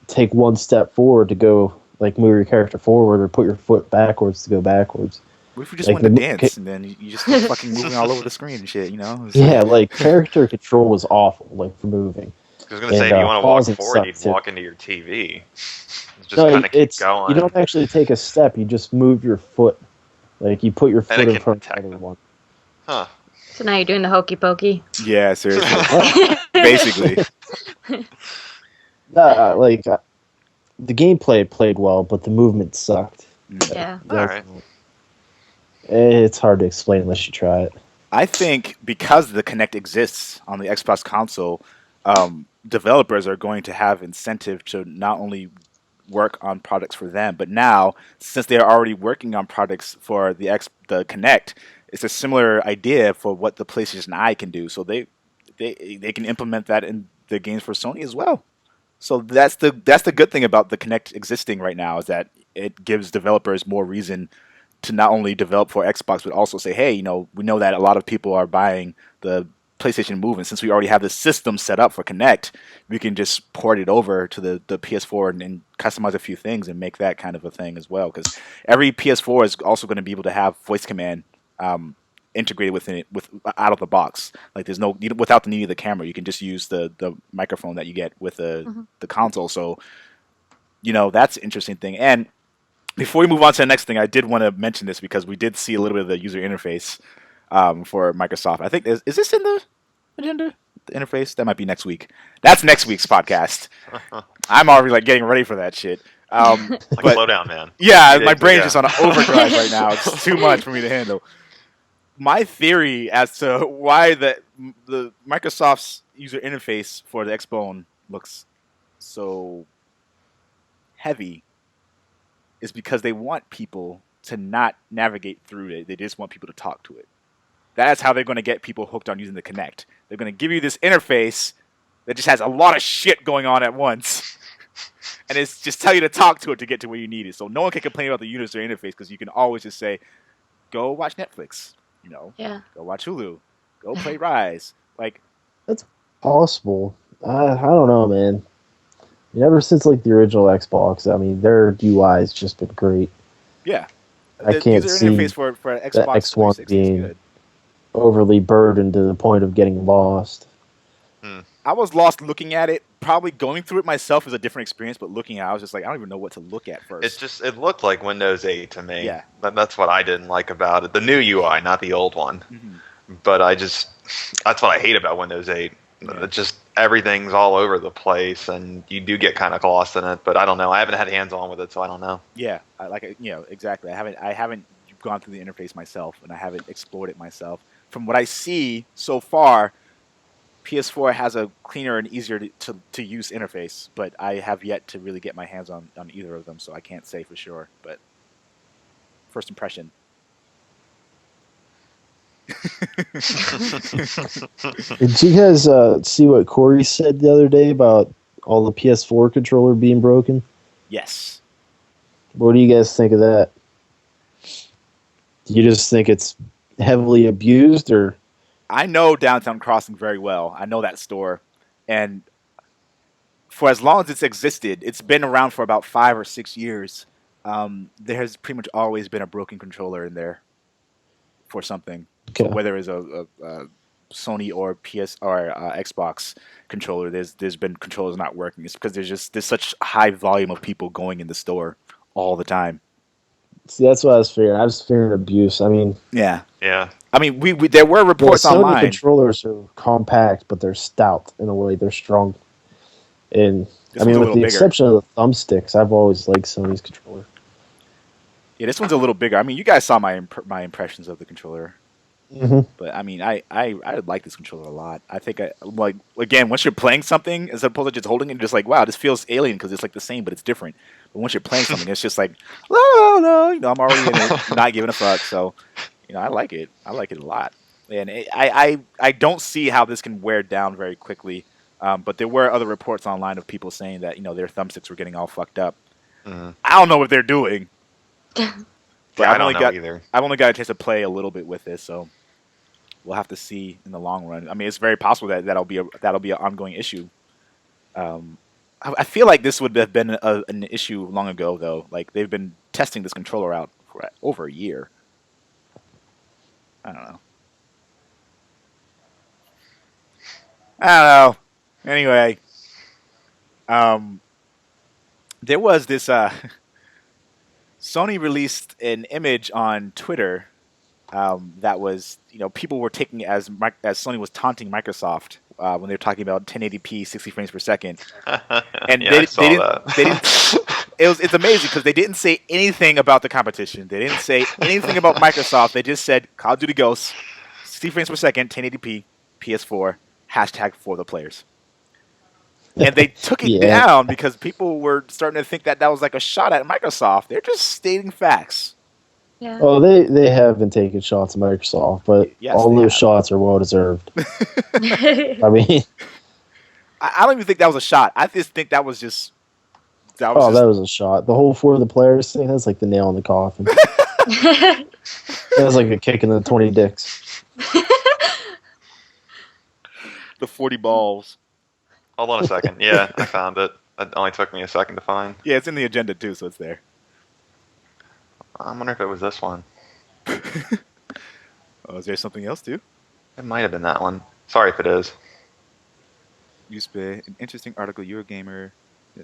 take 1 step forward to go like move your character forward, or put your foot backwards to go backwards. What if we just Like wanted to the dance and then you just start fucking moving all over the screen and shit? You know? It's Yeah, like character control was awful. Like for moving. I was going to say, And, if you want to walk pausing forward, you'd sucks, too. walk into your TV. Just No, kind of keep it's going. you don't actually take a step. You just move your foot. Like you put your And foot it in can front of the detect other them. one. Huh. So now you're doing the hokey pokey. Yeah, seriously. Basically. The gameplay played well, but the movement sucked. Yeah. Alright. It's hard to explain unless you try it. I think because the Kinect exists on the Xbox console, developers are going to have incentive to not only work on products for them, but now since they are already working on products for the Kinect, it's a similar idea for what the PlayStation Eye can do. So they can implement that in the games for Sony as well. So that's the good thing about the Kinect existing right now, is that it gives developers more reason to not only develop for Xbox, but also say, hey, we know that a lot of people are buying the PlayStation Move, and since we already have the system set up for Kinect, we can just port it over to the PS4 and customize a few things and make that kind of a thing as well. Because every PS4 is also going to be able to have voice command integrated within it out of the box. Like there's no without the need of the camera, you can just use the microphone that you get with the console. So that's an interesting thing. And before we move on to the next thing, I did want to mention this because we did see a little bit of the user interface for Microsoft. I think is this in the agenda? The interface that might be next week. That's next week's podcast. I'm already getting ready for that shit. But Slow down, man. yeah, Few my days to brain's go. just on an overdrive right now. It's too much for me to handle. My theory as to why the Microsoft's user interface for the Xbone looks so heavy is because they want people to not navigate through it. They just want people to talk to it. That's how they're going to get people hooked on using the Kinect. They're going to give you this interface that just has a lot of shit going on at once. And it's just tell you to talk to it to get to where you need it. So no one can complain about the user interface because you can always just say, go watch Netflix. Yeah. Go watch Hulu. Go play Rise. Possible. I don't know, man. Ever since the original Xbox, I mean, their UI has just been great. Yeah. I The can't user see interface for Xbox X1 360 is being good. overly burdened to the point of getting lost. I was lost looking at it. Probably going through it myself is a different experience, but looking at it, I was just like, I don't even know what to look at first. It looked like Windows 8 to me. Yeah. That's what I didn't like about it. The new UI, not the old one. Mhm. But that's what I hate about Windows 8. Yeah. It just everything's all over the place, and you do get kind of lost in it. But I don't know. I haven't had hands on with it, so I don't know. Yeah, exactly. I haven't gone through the interface myself, and I haven't explored it myself. from what I see so far, PS4 has a cleaner and easier to use interface, but I have yet to really get my hands on either of them, so I can't say for sure. But first impression. Did you guys see what Corey said the other day about all the PS4 controller being broken? Yes. What do you guys think of that? Do you just think it's heavily abused, or? I know Downtown Crossing very well. I know that store, and for as long as it's existed, it's been around for about 5 or 6 years. There has pretty much always been a broken controller in there for something. Okay. So whether it's a Sony or PS or Xbox controller, there's been controllers not working. It's because there's such a high volume of people going in the store all the time. See, that's what I was fearing. I was fearing abuse. I mean, Yeah. Yeah. I mean, we there were the reports Sony online. controllers are compact, but they're stout in a way. They're strong. And This I one's mean, a with little the bigger. exception of the thumbsticks, I've always liked Sony's controller. Yeah, this one's a little bigger. I mean, you guys saw my impressions of the controller. Mm-hmm. But I mean, I like this controller a lot. I think like again, once you're playing something, as opposed to just holding it, just like wow, this feels alien because it's like the same, but it's different. But once you're playing something, it's just like no, I'm already in it, not giving a fuck. So, I like it. I like it a lot, and I don't see how this can wear down very quickly. But there were other reports online of people saying that their thumbsticks were getting all fucked up. Mm-hmm. I don't know what they're doing. But Yeah, I don't know either. I've only got a chance to play a little bit with this, so we'll have to see in the long run. I mean, it's very possible that'll be an ongoing issue. I feel like this would have been an issue long ago, though. Like they've been testing this controller out for over a year. I don't know. Anyway, there was this. Sony released an image on Twitter that was, people were taking it as Sony was taunting Microsoft when they were talking about 1080p 60 frames per second. And Yeah, I saw that. they didn't. It's amazing because they didn't say anything about the competition. They didn't say anything about Microsoft. They just said Call of Duty Ghosts, 60 frames per second, 1080p, PS4, hashtag for the players. And they took it down because people were starting to think that was like a shot at Microsoft. They're just stating facts. Yeah. Oh, they have been taking shots at Microsoft, but Yes, all they those have. shots are well deserved. I mean, I don't even think that was a shot. I just think that was just. That was a shot. The whole for the players thing, that's like the nail in the coffin. That was like a kick in the 20 dicks. the 40 balls. Hold on a second. Yeah, I found it. It only took me a second to find. Yeah, it's in the agenda too, so it's there. I wonder if it was this one. Oh, is there something else too? It might have been that one. Sorry if it is. An interesting article. You're a gamer. Yeah.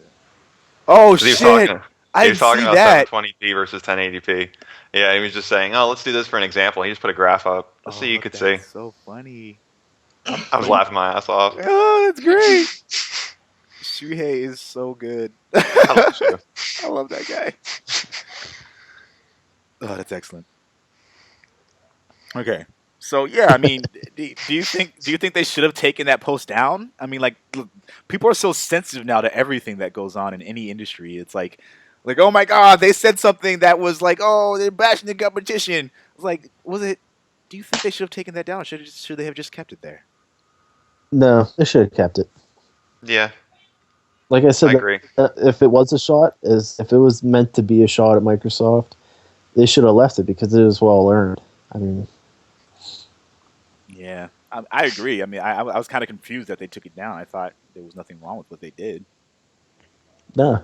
Oh He was shit! talking, I he was talking see about that. 720p versus 1080p. Yeah, he was just saying, "Oh, let's do this for an example." He just put a graph up. Let's see, you could see. That's so funny. I was laughing my ass off. Oh, that's great. Shuhei is so good. I love you. I love that guy. Oh, that's excellent. Okay, so yeah, I mean, do you think they should have taken that post down? I mean, like, look, people are so sensitive now to everything that goes on in any industry. It's like, oh my god, they said something that was like, oh, they're bashing the competition. It's like, was it? Do you think they should have taken that down? Or should they have just kept it there? No, they should have kept it. Yeah, Like I said, I agree. If it was a shot, if it was meant to be a shot at Microsoft, they should have left it because it was well earned. I mean, Yeah, I agree. I mean, I was kind of confused that they took it down. I thought there was nothing wrong with what they did. no.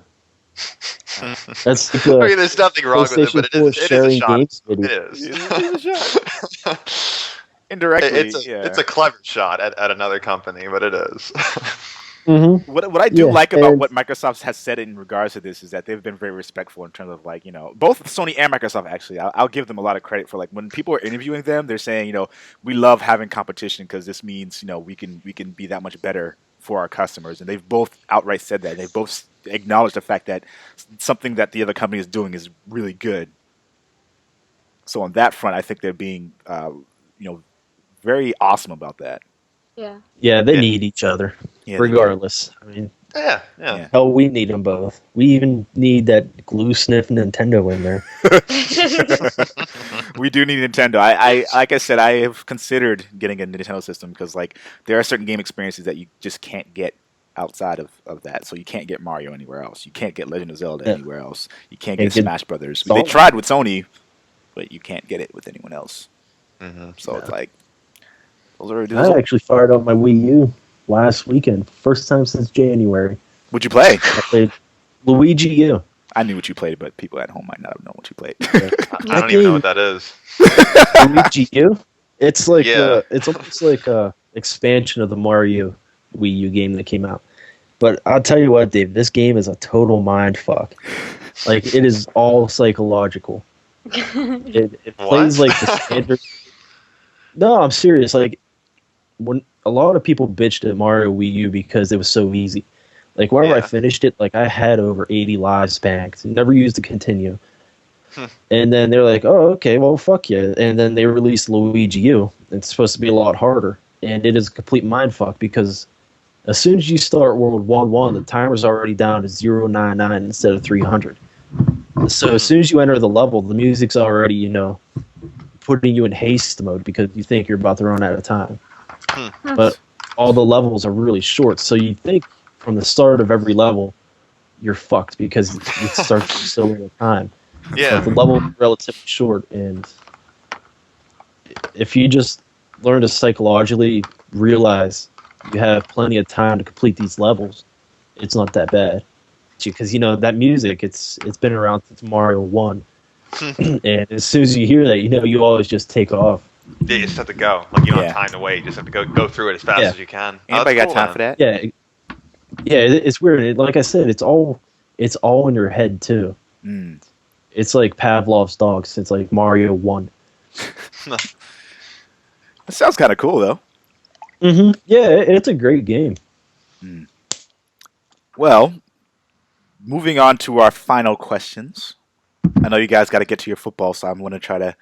That's like I mean, there's nothing wrong with it, but PlayStation 4 it is a sharing shot. games It video. is. It's a shot. Indirectly, It's a clever shot at another company, but it is. Mm-hmm. What I do Yeah, like about and- what Microsoft has said in regards to this is that they've been very respectful in terms of like both Sony and Microsoft actually. I'll give them a lot of credit for like when people are interviewing them, they're saying we love having competition because this means we can be that much better for our customers, and they've both outright said that. They've both acknowledged the fact that something that the other company is doing is really good. So on that front, I think they're being very awesome about that. Yeah. Yeah, they need each other, Yeah, regardless. I mean, Yeah. hell, we need them both. We even need that glue sniff Nintendo in there. We do need Nintendo. I like I said, I have considered getting a Nintendo system because like there are certain game experiences that you just can't get outside of that. So you can't get Mario anywhere else. You can't get Legend of Zelda anywhere else. You can't get Smash Brothers. They tried with Sony, but you can't get it with anyone else. So it's like I actually fired up my Wii U last weekend, first time since January. What'd you play? I played Luigi U. I knew what you played, but people at home might not have known what you played. I don't even know what that is. Luigi U? It's like it's almost like a expansion of the Mario Wii U game that came out. But I'll tell you what, Dave, this game is a total mind fuck. Like, it is all psychological. It plays like the standard. No, I'm serious. Like, when a lot of people bitched at Mario Wii U because it was so easy. Like, whenever I finished it, like, I had over 80 lives banked. Never used to continue. And then they're like, oh, okay, well, fuck you. And then they released Luigi U. It's supposed to be a lot harder. And it is a complete mindfuck because as soon as you start World 1-1, the timer's already down to 099 instead of 300. So as soon as you enter the level, the music's already, you know, putting you in haste mode because you think you're about to run out of time. But all the levels are really short, so you think from the start of every level you're fucked because it starts so little time. Yeah. So the level is relatively short, and if you just learn to psychologically realize you have plenty of time to complete these levels, it's not that bad. Because, you know, that music, it's been around since Mario 1. And as soon as you hear that, you know, you always just take off. Yeah, you just have to go. Like, you don't have time to wait. You just have to go through it as fast as you can. Anybody got time for that? Yeah. Yeah, it's weird. Like I said, it's all in your head, too. It's like Pavlov's dog since, like, Mario 1. That sounds kind of cool, though. Yeah, it's a great game. Well, moving on to our final questions. I know you guys got to get to your football, so I'm going to try to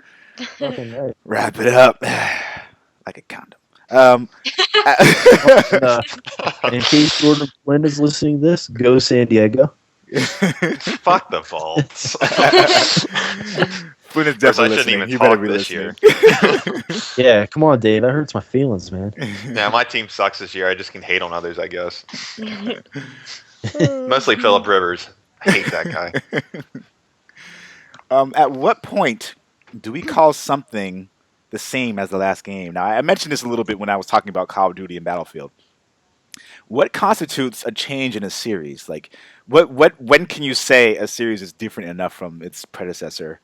wrap it up like a condom. In case Jordan Flynn is listening to this, go San Diego. Fuck the Vaults. Flynn is definitely listening. You better be listening. Yeah, come on, Dave. That hurts my feelings, man. Yeah, my team sucks this year. I just can hate on others, I guess. Mostly Phillip Rivers. I hate that guy. At what point do we call something the same as the last game? Now, I mentioned this a little bit when I was talking about Call of Duty and Battlefield. What constitutes a change in a series? Like, when can you say a series is different enough from its predecessor,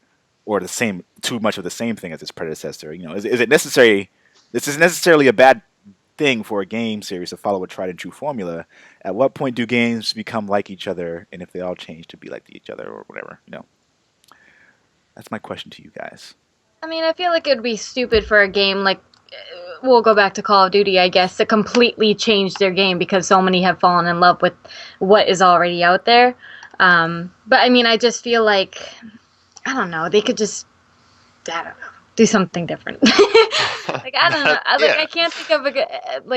or the same, too much of the same thing as its predecessor? You know, is it necessary? This is necessarily a bad thing for a game series to follow a tried and true formula. At what point do games become like each other, and if they all change to be like each other, or whatever? You know, that's my question to you guys. I mean, I feel like it would be stupid for a game like, we'll go back to Call of Duty, I guess, to completely change their game because so many have fallen in love with what is already out there. But I mean, I just feel like, I don't know, they could just, I don't know, do something different. Like, I don't know. I can't think of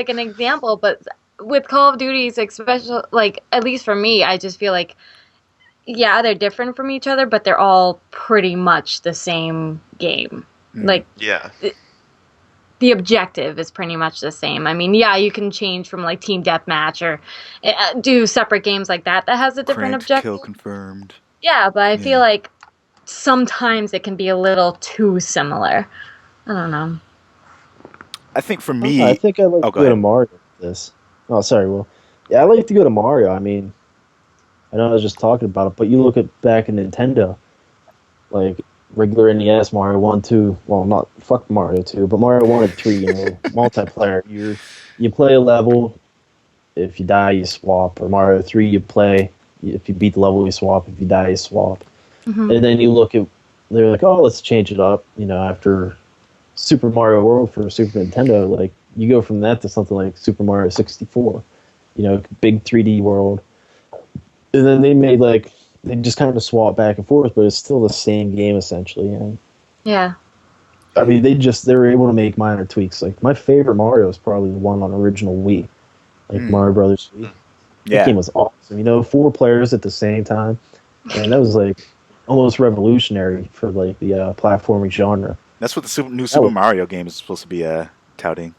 an example, but with Call of Duty's especially, like, at least for me, I just feel like, yeah, they're different from each other, but they're all pretty much the same game. Like, the objective is pretty much the same. I mean, yeah, you can change from like team deathmatch or do separate games like that has a different objective. Kill confirmed. Yeah, but I feel like sometimes it can be a little too similar. I don't know. I think for me, I think I like to go to Mario with this. Oh, sorry, Will. Yeah, I like to go to Mario. I mean, I know I was just talking about it, but you look at back in Nintendo, like regular NES, Mario 1, 2, well, not fuck Mario 2, but Mario 1 and 3, you know, multiplayer. You play a level, if you die, you swap. Or Mario 3, you play, if you beat the level, you swap. If you die, you swap. And then you look at, they're like, oh, let's change it up, you know, after Super Mario World for Super Nintendo, like, you go from that to something like Super Mario 64, you know, big 3D world. And then they made, like, they just kind of swap back and forth, but it's still the same game, essentially. You know? Yeah. I mean, they were able to make minor tweaks. Like my favorite Mario is probably the one on original Wii, like Mario Brothers Wii. That game was awesome. 4 players at the same time, and that was like almost revolutionary for like the platforming genre. That's what the new Super Mario game is supposed to be touting.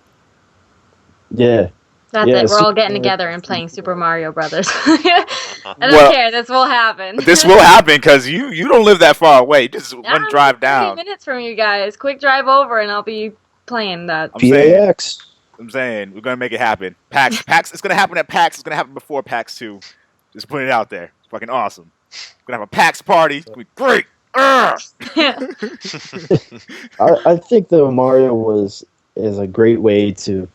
Yeah. That's it. We're all getting together and playing Super Mario Brothers. I don't care. This will happen. This will happen because you don't live that far away. Just one drive down. 30 minutes from you guys. Quick drive over and I'll be playing that. PAX. I'm saying we're gonna make it happen. PAX. It's gonna happen at PAX. It's gonna happen before PAX 2. Just putting it out there. It's fucking awesome. We're gonna have a PAX party. It's gonna be great. I think though Mario is a great way to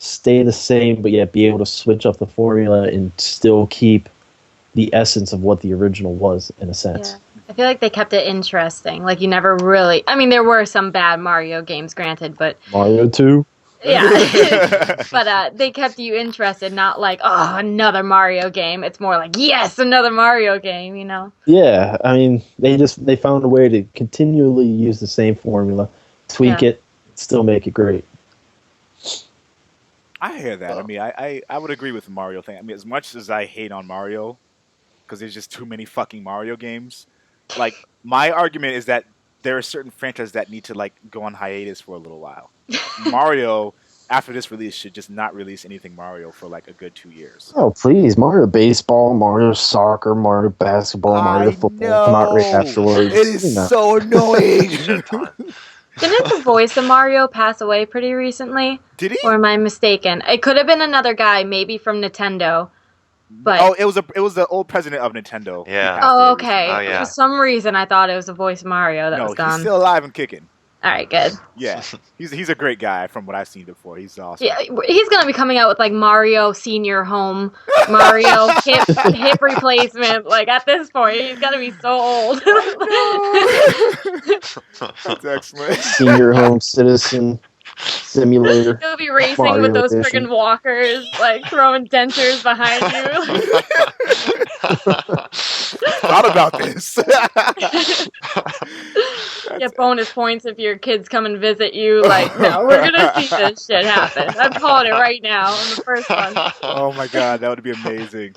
stay the same, but yet be able to switch up the formula and still keep the essence of what the original was, in a sense. Yeah. I feel like they kept it interesting. Like, you never really... I mean, there were some bad Mario games, granted, but... Mario 2? Yeah. But they kept you interested, not like, oh, another Mario game. It's more like, yes, another Mario game, Yeah, I mean, they found a way to continually use the same formula, tweak it, still make it great. I hear that. I mean, I would agree with the Mario thing. I mean, as much as I hate on Mario, because there's just too many fucking Mario games, like, my argument is that there are certain franchises that need to, like, go on hiatus for a little while. Mario, after this release, should just not release anything Mario for, like, a good 2 years. Oh, please. Mario Baseball, Mario Soccer, Mario Basketball, Mario Football come out right afterwards. It is so annoying. Didn't the voice of Mario pass away pretty recently? Did he? Or am I mistaken? It could have been another guy, maybe from Nintendo. But it was the old president of Nintendo. Yeah. Oh, okay. Oh, yeah. For some reason, I thought it was the voice of Mario that was gone. He's still alive and kicking. All right, good. Yeah, he's a great guy from what I've seen before. He's awesome. Yeah, he's gonna be coming out with like Mario Senior Home, Mario hip replacement. Like at this point, he's gonna be so old. That's excellent. Senior Home Citizen Simulator. He'll be racing Mario with those Edition. friggin' walkers, like throwing dentures behind you. Thought about this. Get bonus points if your kids come and visit you. Like, no, we're gonna see this shit happen. I'm calling it right now on the first one. Oh my god, that would be amazing.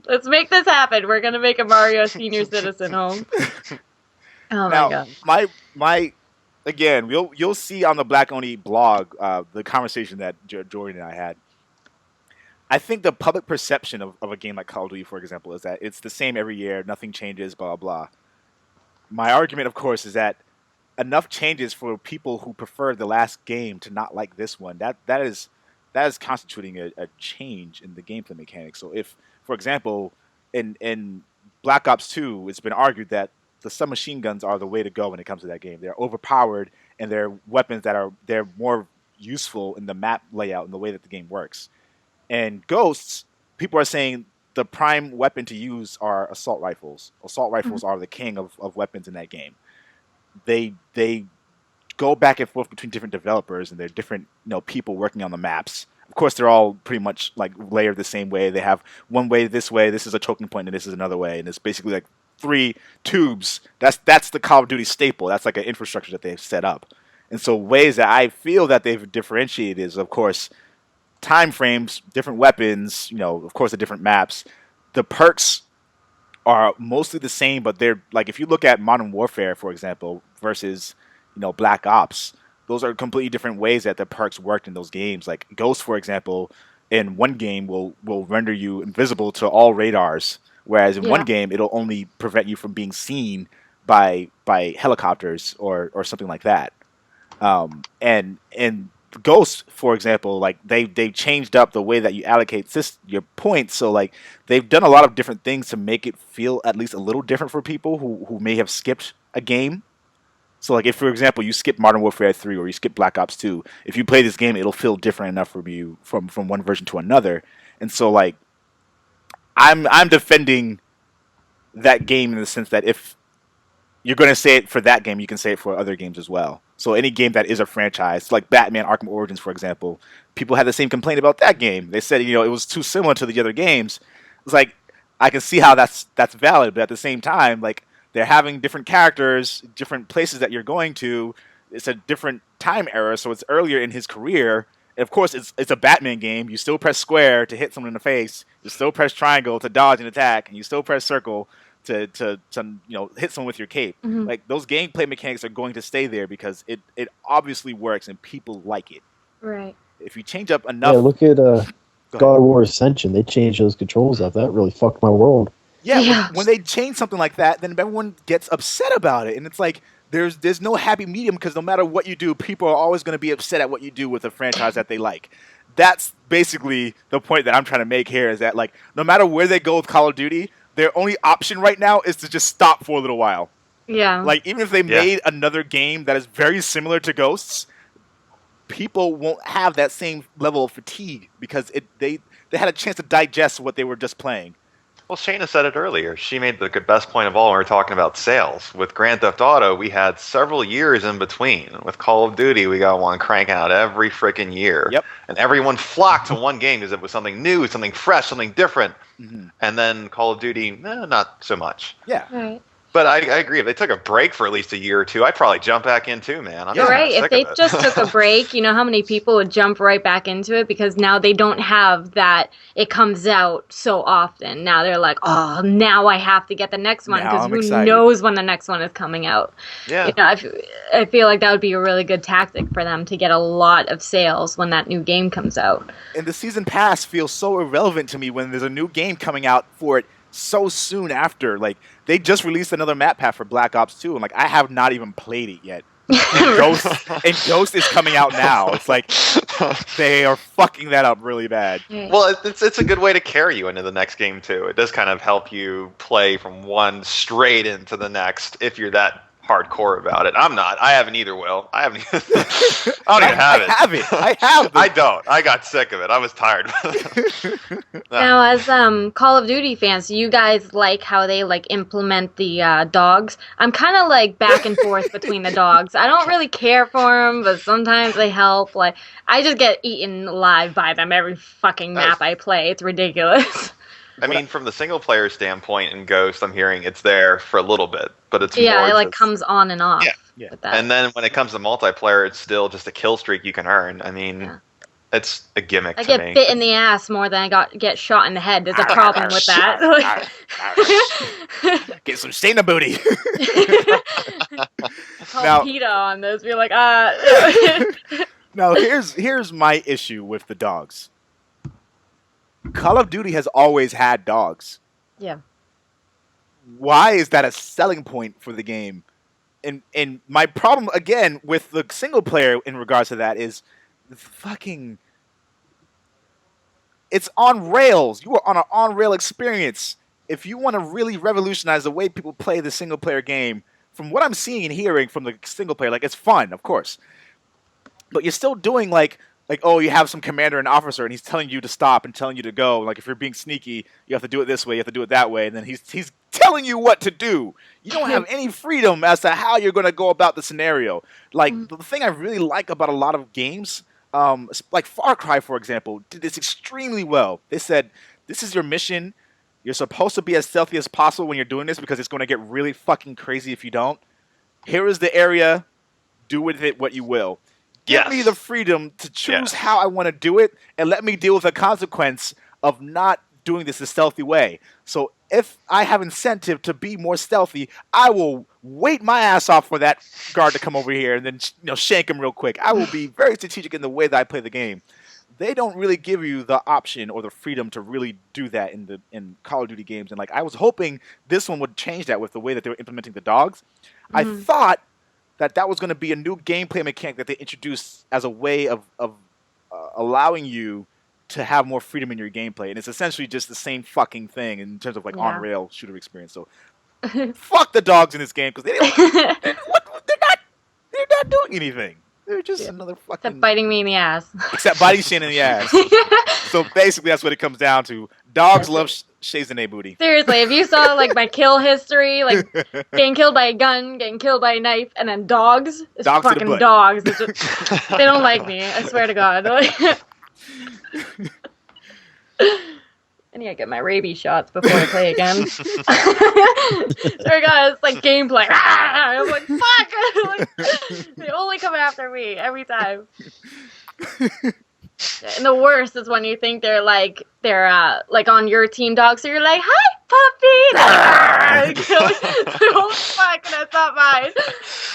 Let's make this happen. We're gonna make a Mario Senior Citizen Home. Oh my god. My again, you'll see on the Black Oni blog the conversation that Jordan and I had. I think the public perception of a game like Call of Duty, for example, is that it's the same every year, nothing changes, blah, blah, blah. My argument, of course, is that enough changes for people who prefer the last game to not like this one. That is constituting a change in the gameplay mechanics. So if, for example, in Black Ops 2, it's been argued that the submachine guns are the way to go when it comes to that game. They're overpowered, and they're weapons they're more useful in the map layout and the way that the game works. And Ghosts, people are saying the prime weapon to use are assault rifles. Assault rifles are the king of weapons in that game. They go back and forth between different developers, and they're different people working on the maps. Of course, they're all pretty much like layered the same way. They have one way this way, this is a choking point, and this is another way, and it's basically like 3 tubes. That's the Call of Duty staple. That's like an infrastructure that they've set up. And so ways that I feel that they've differentiated is, of course, time frames, different weapons, of course, the different maps. The perks are mostly the same, but they're like, if you look at Modern Warfare, for example, versus Black Ops, those are completely different ways that the perks worked in those games. Like Ghost, for example, in one game will render you invisible to all radars, whereas in one game it'll only prevent you from being seen by helicopters or something like that. And Ghost, for example, like they've changed up the way that you allocate your points. So like they've done a lot of different things to make it feel at least a little different for people who may have skipped a game. So like if, for example, you skip Modern Warfare 3 or you skip Black Ops 2, if you play this game, it'll feel different enough for you from one version to another. And so like I'm defending that game in the sense that if you're going to say it for that game, you can say it for other games as well. So any game that is a franchise, like Batman Arkham Origins, for example, people had the same complaint about that game. They said, it was too similar to the other games. It's like, I can see how that's valid, but at the same time, like, they're having different characters, different places that you're going to. It's a different time era, so it's earlier in his career. And of course, it's a Batman game. You still press square to hit someone in the face. You still press triangle to dodge and attack, and you still press circle to hit someone with your cape. Mhm. Like, those gameplay mechanics are going to stay there because it obviously works and people like it. Right. If you change up enough, Yeah, look at Go ahead. God of War Ascension. They changed those controls up. That really fucked my world. Yeah, Yeah. when they change something like that, then everyone gets upset about it, and it's like there's no happy medium because no matter what you do, people are always going to be upset at what you do with a franchise that they like. That's basically the point that I'm trying to make here, is that, like, no matter where they go with Call of Duty, their only option right now is to just stop for a little while. Yeah. Like, even if they made another game that is very similar to Ghosts, people won't have that same level of fatigue because they had a chance to digest what they were just playing. Well, Shayna said it earlier. She made the best point of all when we were talking about sales. With Grand Theft Auto, we had several years in between. With Call of Duty, we got one cranking out every freaking year. Yep. And everyone flocked to one game because it was something new, something fresh, something different. Mm-hmm. And then Call of Duty, not so much. Yeah. Right. But I agree. If they took a break for at least a year or two, I'd probably jump back in too, man. I'm Yeah. just Right. sick If they of it. just took a break, you know how many people would jump right back into it because now they don't have that. It comes out so often. Now they're like, oh, now I have to get the next one Now because I'm who excited. knows when the next one is coming out. Yeah. You know, I feel like that would be a really good tactic for them to get a lot of sales when that new game comes out. And the season pass feels so irrelevant to me when there's a new game coming out for it so soon after. Like, they just released another map pack for Black Ops 2, and like, I have not even played it yet. And Ghost is coming out now. It's like they are fucking that up really bad. Right. Well, it's a good way to carry you into the next game too. It does kind of help you play from one straight into the next if you're that hardcore about it. I'm not. I haven't either, Will. I haven't. I don't even have it. I have it. I have it. I don't. I got sick of it. I was tired. Now, as Call of Duty fans, do you guys like how they like implement the dogs? I'm kind of like back and forth between the dogs. I don't really care for them, but sometimes they help. Like, I just get eaten alive by them every fucking map I play. It's ridiculous. I mean, from the single player standpoint in Ghost, I'm hearing it's there for a little bit, but it's Yeah, more it like just- comes on and off. Yeah. With that. And then when it comes to multiplayer, it's still just a kill streak you can earn. I mean, Yeah. it's a gimmick I to get me. bit in the ass more than I get shot in the head. There's a problem with that. Get some Shayna booty. Call Now- PETA on this. Be like, Now, here's my issue with the dogs. Call of Duty has always had dogs. yeah. Why is that a selling point for the game? And my problem again with the single player in regards to that is fucking, it's on rails. You are on an on-rail experience. If you want to really revolutionize the way people play the single player game, from what I'm seeing and hearing from the single player, like, it's fun, of course. But you're still doing like, oh, you have some commander and officer, and he's telling you to stop and telling you to go. Like, if you're being sneaky, you have to do it this way, you have to do it that way, and then he's telling you what to do. You don't have any freedom as to how you're going to go about the scenario. Like, the thing I really like about a lot of games, like Far Cry, for example, did this extremely well. They said, this is your mission. You're supposed to be as stealthy as possible when you're doing this because it's going to get really fucking crazy if you don't. Here is the area. Do with it what you will. Give me the freedom to choose how I want to do it, and let me deal with the consequence of not doing this a stealthy way. So if I have incentive to be more stealthy, I will wait my ass off for that guard to come over here and then shank him real quick. I will be very strategic in the way that I play the game. They don't really give you the option or the freedom to really do that in Call of Duty games. And like, I was hoping this one would change that with the way that they were implementing the dogs. I thought that was going to be a new gameplay mechanic that they introduced as a way of allowing you to have more freedom in your gameplay. And it's essentially just the same fucking thing in terms of like on-rail shooter experience. So fuck the dogs in this game because they're not doing anything. They're just another fucking... Except biting me in the ass. Except biting Shane in the ass. So basically that's what it comes down to. Dogs love SoILakaSOAD booty. Seriously, if you saw like my kill history, like getting killed by a gun, getting killed by a knife, and then dogs, it's Dogs to the fucking butt. dogs. It's just, they don't like me. I swear to God. I need to get my rabies shots before I play again. There guys, like gameplay. I'm like, fuck! They only come after me every time. And the worst is when you think they're like on your team dog, so you're like, hi puppy! Oh fuck, that's not mine.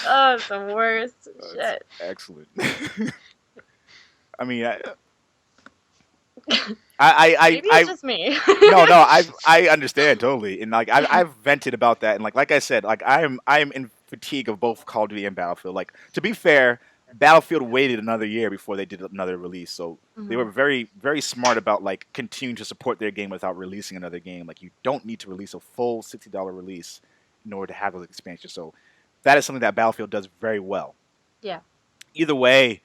Oh, it's the worst. Shit. Excellent. I mean, maybe it's just me. no, I understand totally, and like I've vented about that, and like I said, like I'm in fatigue of both Call of Duty and Battlefield. Like, to be fair, Battlefield waited another year before they did another release, so they were very, very smart about like continuing to support their game without releasing another game. Like, you don't need to release a full $60 release in order to have those expansions. So that is something that Battlefield does very well. Yeah. Either way,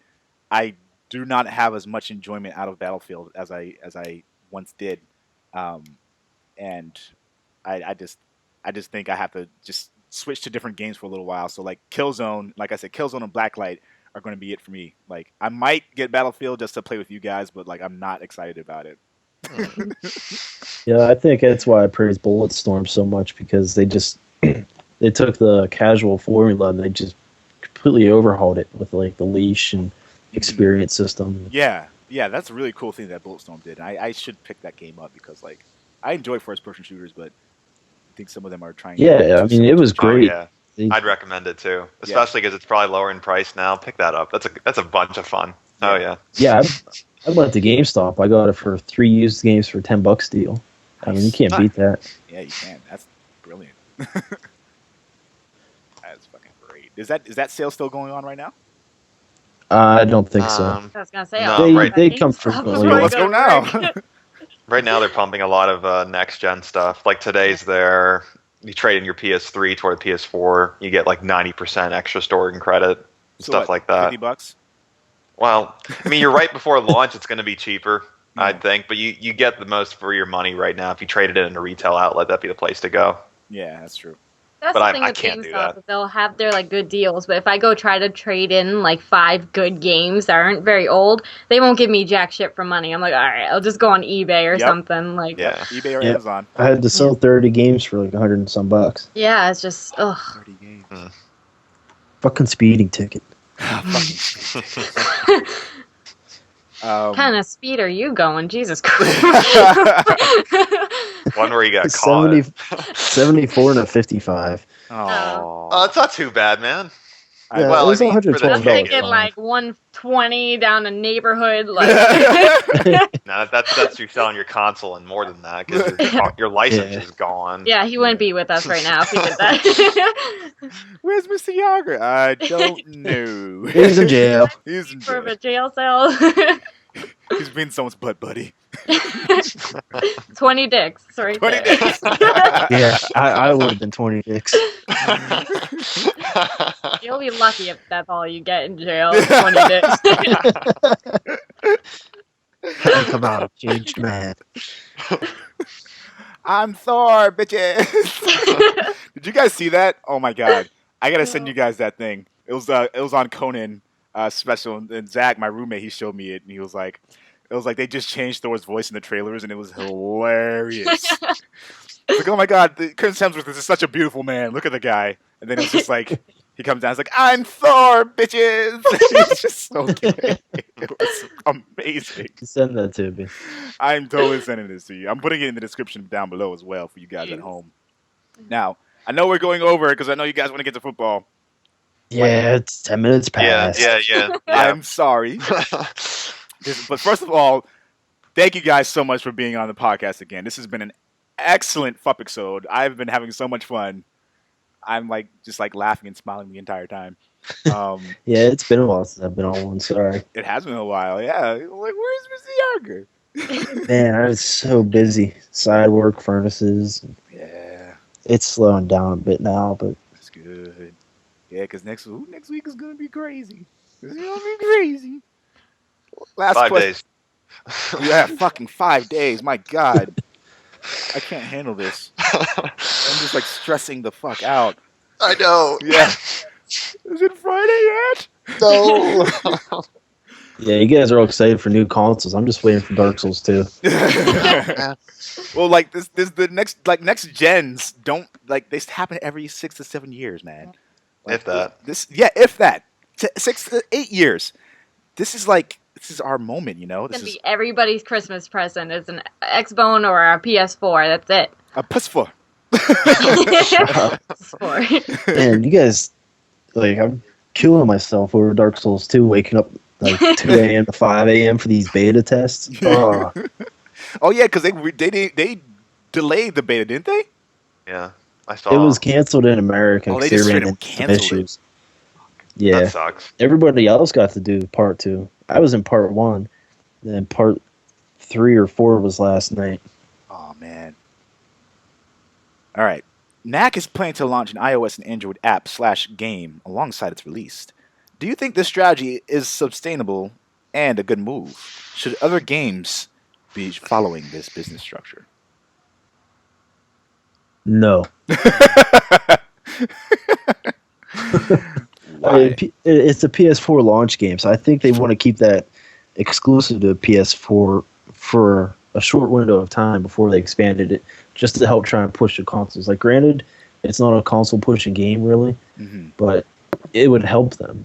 I do not have as much enjoyment out of Battlefield as I once did, and I just think I have to just switch to different games for a little while. So like Killzone, like I said, Killzone and Blacklight are going to be it for me. Like, I might get Battlefield just to play with you guys, but like I'm not excited about it. Yeah, I think that's why I praise Bulletstorm so much, because they just they took the casual formula and they just completely overhauled it with like the leash and experience system. Yeah, that's a really cool thing that Bulletstorm did. I should pick that game up because like I enjoy first-person shooters, but I think some of them are trying. Yeah, I mean it was great. Oh, yeah. I'd recommend it too, especially because it's probably lower in price now. Pick that up. That's a bunch of fun. Oh yeah. Yeah, I went to GameStop. I got it for 3 used games for $10 deal. I mean, you can't beat that. Yeah, you can. That's brilliant. That's fucking great. Is that sale still going on right now? I don't think so. I was gonna say, no, they come frequently. Let's go now. Right now they're pumping a lot of next gen stuff. Like today's you trade in your PS3 toward the PS4, you get like 90% extra storage credit, stuff like that. $50? Well, I mean, you're right before launch. It's going to be cheaper, I think, but you get the most for your money right now. If you trade it in a retail outlet, that'd be the place to go. Yeah, that's true. That's But the thing I with can't do GameStop. that. They'll have their like good deals, but if I go try to trade in like 5 good games that aren't very old, they won't give me jack shit for money. I'm like, all right, I'll just go on eBay or something. Like, Yeah. eBay or Amazon. I had to sell 30 games for like 100 and some bucks. yeah, it's just ugh. 30 games. Fucking speeding ticket. What kind of speed are you going? Jesus Christ. One where you got caught. 74 and a 55. Oh. Oh, it's not too bad, man. Yeah, Well, it was I mean, for the $112. I'm thinking ticket. like 120 down a neighborhood. Like, No, that's you selling your console and more than that because your license is gone. yeah, he wouldn't be with us right now if he did that. Where's Mr. Yarger? I don't know. He's in jail. He's in For jail. a jail cell. He's been someone's butt buddy. 20 dicks. Sorry. 20 days. Yeah, I would have been 20 dicks. You'll be lucky if that's all you get in jail. 20 dicks. I come out a changed man. I'm Thor, bitches. Did you guys see that? Oh my god! I gotta send you guys that thing. It was on Conan special, and Zach, my roommate, he showed me it, and he was like, it was like they just changed Thor's voice in the trailers, and it was hilarious. It's like, oh my god, Chris Hemsworth is such a beautiful man. Look at the guy, and then it's just like he comes down, it's like, I'm Thor, bitches. It's just so good. It was amazing. Send that to me. I'm totally sending this to you. I'm putting it in the description down below as well for you guys at home. Now, I know we're going over because I know you guys want to get to football. Yeah, it's 10 minutes past. Yeah. I'm sorry. But first of all, thank you guys so much for being on the podcast again. This has been an excellent fupicsode. I've been having so much fun. I'm just laughing and smiling the entire time. Yeah, it's been a while since I've been on one. Sorry. It has been a while. Yeah. Like, where's Mr. Yarger? Man, I was so busy. Side work, furnaces. Yeah. It's slowing down a bit now, but That's good. Yeah, because next week is going to be crazy. It's going to be crazy. Last 5 question. days. Yeah, fucking 5 days. My God. I can't handle this. I'm just stressing the fuck out. I know. Yeah. Is it Friday yet? No. Yeah, you guys are all excited for new consoles. I'm just waiting for Dark Souls 2. Well, like this the next gens don't like they happen every 6 to 7 years, man. Like, If that. if that 6 to 8 years. This is our moment, you know. It's This gonna is be everybody's Christmas present. It's an Xbone or a PS4. That's it. a PS4. PS4. Man, you guys, like, I'm killing myself over Dark Souls 2, waking up like 2 a.m. to 5 a.m. for these beta tests. Oh, Oh yeah, because they delayed the beta, didn't they? Yeah, I saw. it was canceled in America Oh, they because just they ran straight up into some canceled it. issues. Yeah, That sucks. everybody else got to do part 2. I was in part 1, then part 3 or 4 was last night. Oh man. All right. Knack is planning to launch an iOS and Android app/game alongside its release. Do you think this strategy is sustainable and a good move? Should other games be following this business structure? No. I Why? mean, it's a PS4 launch game, so I think they want to keep that exclusive to PS4 for a short window of time before they expanded it, just to help try and push the consoles. Like, granted, it's not a console pushing game really, Mhm. but it would help them.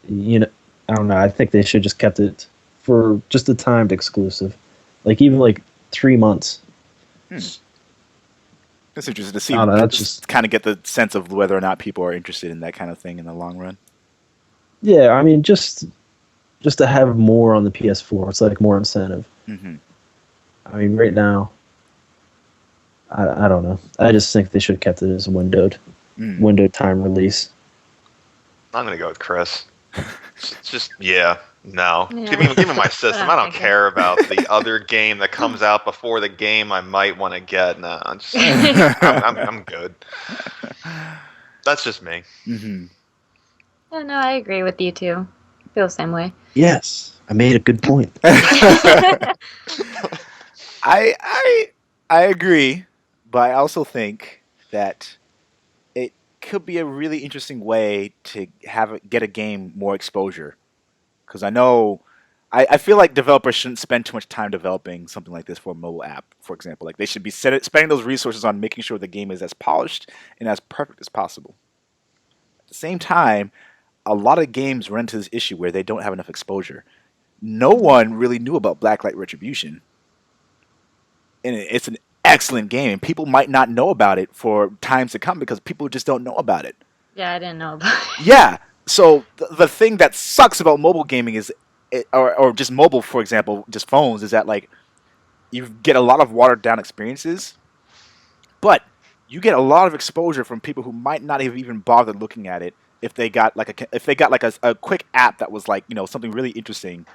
You know, I don't know. I think they should just kept it for just a timed exclusive, like even like 3 months. That's interesting to see. I don't know, that's just just- kind of get the sense of whether or not people are interested in that kind of thing in the long run. Yeah, I mean, just to have more on the PS4, it's like more incentive. Mm-hmm. I mean, right now, I don't know. I just think they should have kept it as a windowed time release. I'm gonna go with Chris. It's just no. Yeah. Give me my system. I don't thinking. care about the other game that comes out before the game I might want to get. No, I'm good. That's just me. Mm-hmm. Yeah, no, I agree with you too. I feel the same way. Yes, I made a good point. I agree, but I also think that it could be a really interesting way to get a game more exposure. Because I feel like developers shouldn't spend too much time developing something like this for a mobile app, for example. Like they should be spending those resources on making sure the game is as polished and as perfect as possible. At the same time, a lot of games run into this issue where they don't have enough exposure. No one really knew about Blacklight Retribution. And it's an excellent game, and people might not know about it for times to come because people just don't know about it. Yeah, I didn't know about it. Yeah, so the thing that sucks about mobile gaming is, or just mobile, for example, just phones, is that like you get a lot of watered down experiences, but you get a lot of exposure from people who might not have even bothered looking at it if they got like a quick app that was like something really interesting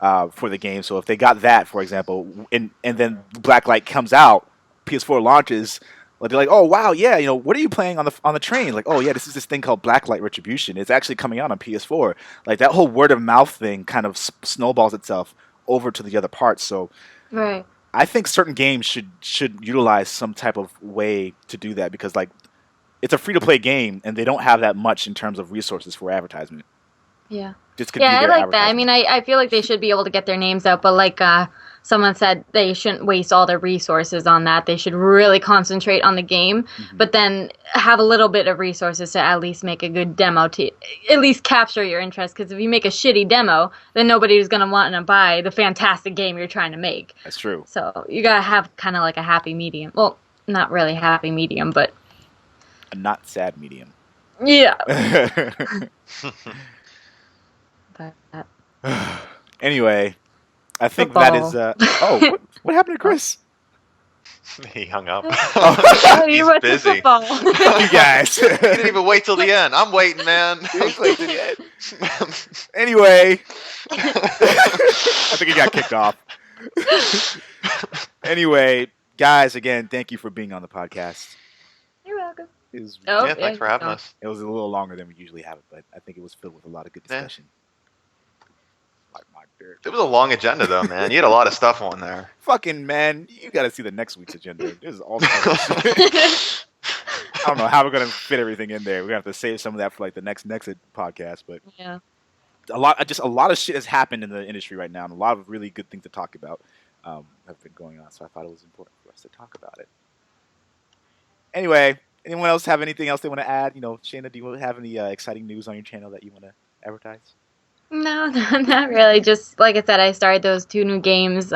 for the game. So if they got that, for example, and then Blacklight comes out, PS4 launches, like they're like, oh wow, yeah, what are you playing on the train? Like, oh yeah, this is this thing called Blacklight Retribution. It's actually coming out on PS4. Like that whole word of mouth thing kind of snowballs itself over to the other parts. So Right. I think certain games should utilize some type of way to do that because like it's a free to play game and they don't have that much in terms of resources for advertisement. Yeah. Just could Yeah, be I their like that. I mean, advertisement. I feel like they should be able to get their names out, but like someone said, they shouldn't waste all their resources on that. They should really concentrate on the game, but then have a little bit of resources to at least make a good demo to at least capture your interest. Because if you make a shitty demo, then nobody's going to want to buy the fantastic game you're trying to make. That's true. So you got to have kind of like a happy medium. Well, not really happy medium, but A not sad medium. yeah. But, Anyway, I think that is. What happened to Chris? He hung up. oh, you He's went to busy. football. You guys. He didn't even wait till the end. I'm waiting, man. Anyway, I think he got kicked off. Anyway, guys, again, thank you for being on the podcast. You're welcome. It was, Oh, Yeah, thanks for having us. it was a little longer than we usually have it, but I think it was filled with a lot of good Yeah. discussion. Like my dirt. It was a long agenda, though, man. You had a lot of stuff on there. Fucking man, you got to see the next week's agenda. This is all kinds of shit. I don't know how we're gonna fit everything in there. We're gonna have to save some of that for like the next podcast, but Yeah. a lot of shit has happened in the industry right now, and a lot of really good things to talk about have been going on. So I thought it was important for us to talk about it. Anyway, anyone else have anything else they want to add? Shayna, do you have any exciting news on your channel that you want to advertise? No, not really. Just like I said, I started those 2 new games.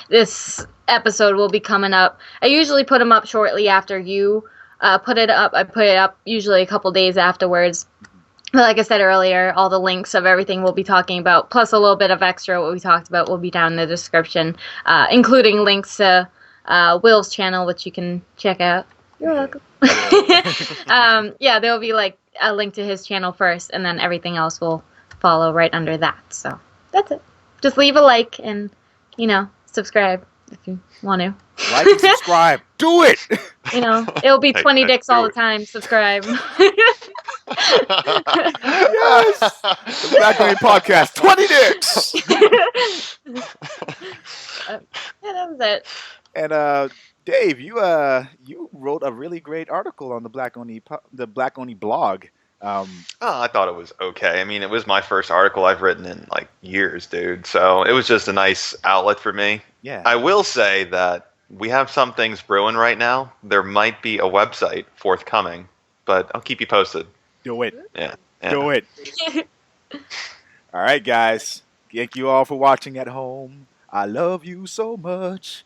This episode will be coming up. I usually put them up shortly after you put it up. I put it up usually a couple days afterwards. But like I said earlier, all the links of everything we'll be talking about, plus a little bit of extra what we talked about, will be down in the description, including links to Will's channel, which you can check out. You're welcome. Yeah, there will be like a link to his channel first, and then everything else will follow right under that. So that's it. Just leave a like and, subscribe if you want to. Like and subscribe. Do it! It'll be 20 dicks all the time. Subscribe. Yes! The Black Oni Podcast, 20 dicks! Yeah, that was it. And Dave, you wrote a really great article on the Black Oni blog. I thought it was okay. I mean, it was my first article I've written in like years, dude. So it was just a nice outlet for me. Yeah. I will say that we have some things brewing right now. There might be a website forthcoming, but I'll keep you posted. Do it. Yeah. Do it. All right, guys. Thank you all for watching at home. I love you so much.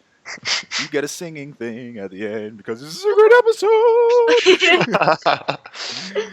You get a singing thing at the end because this is a great episode.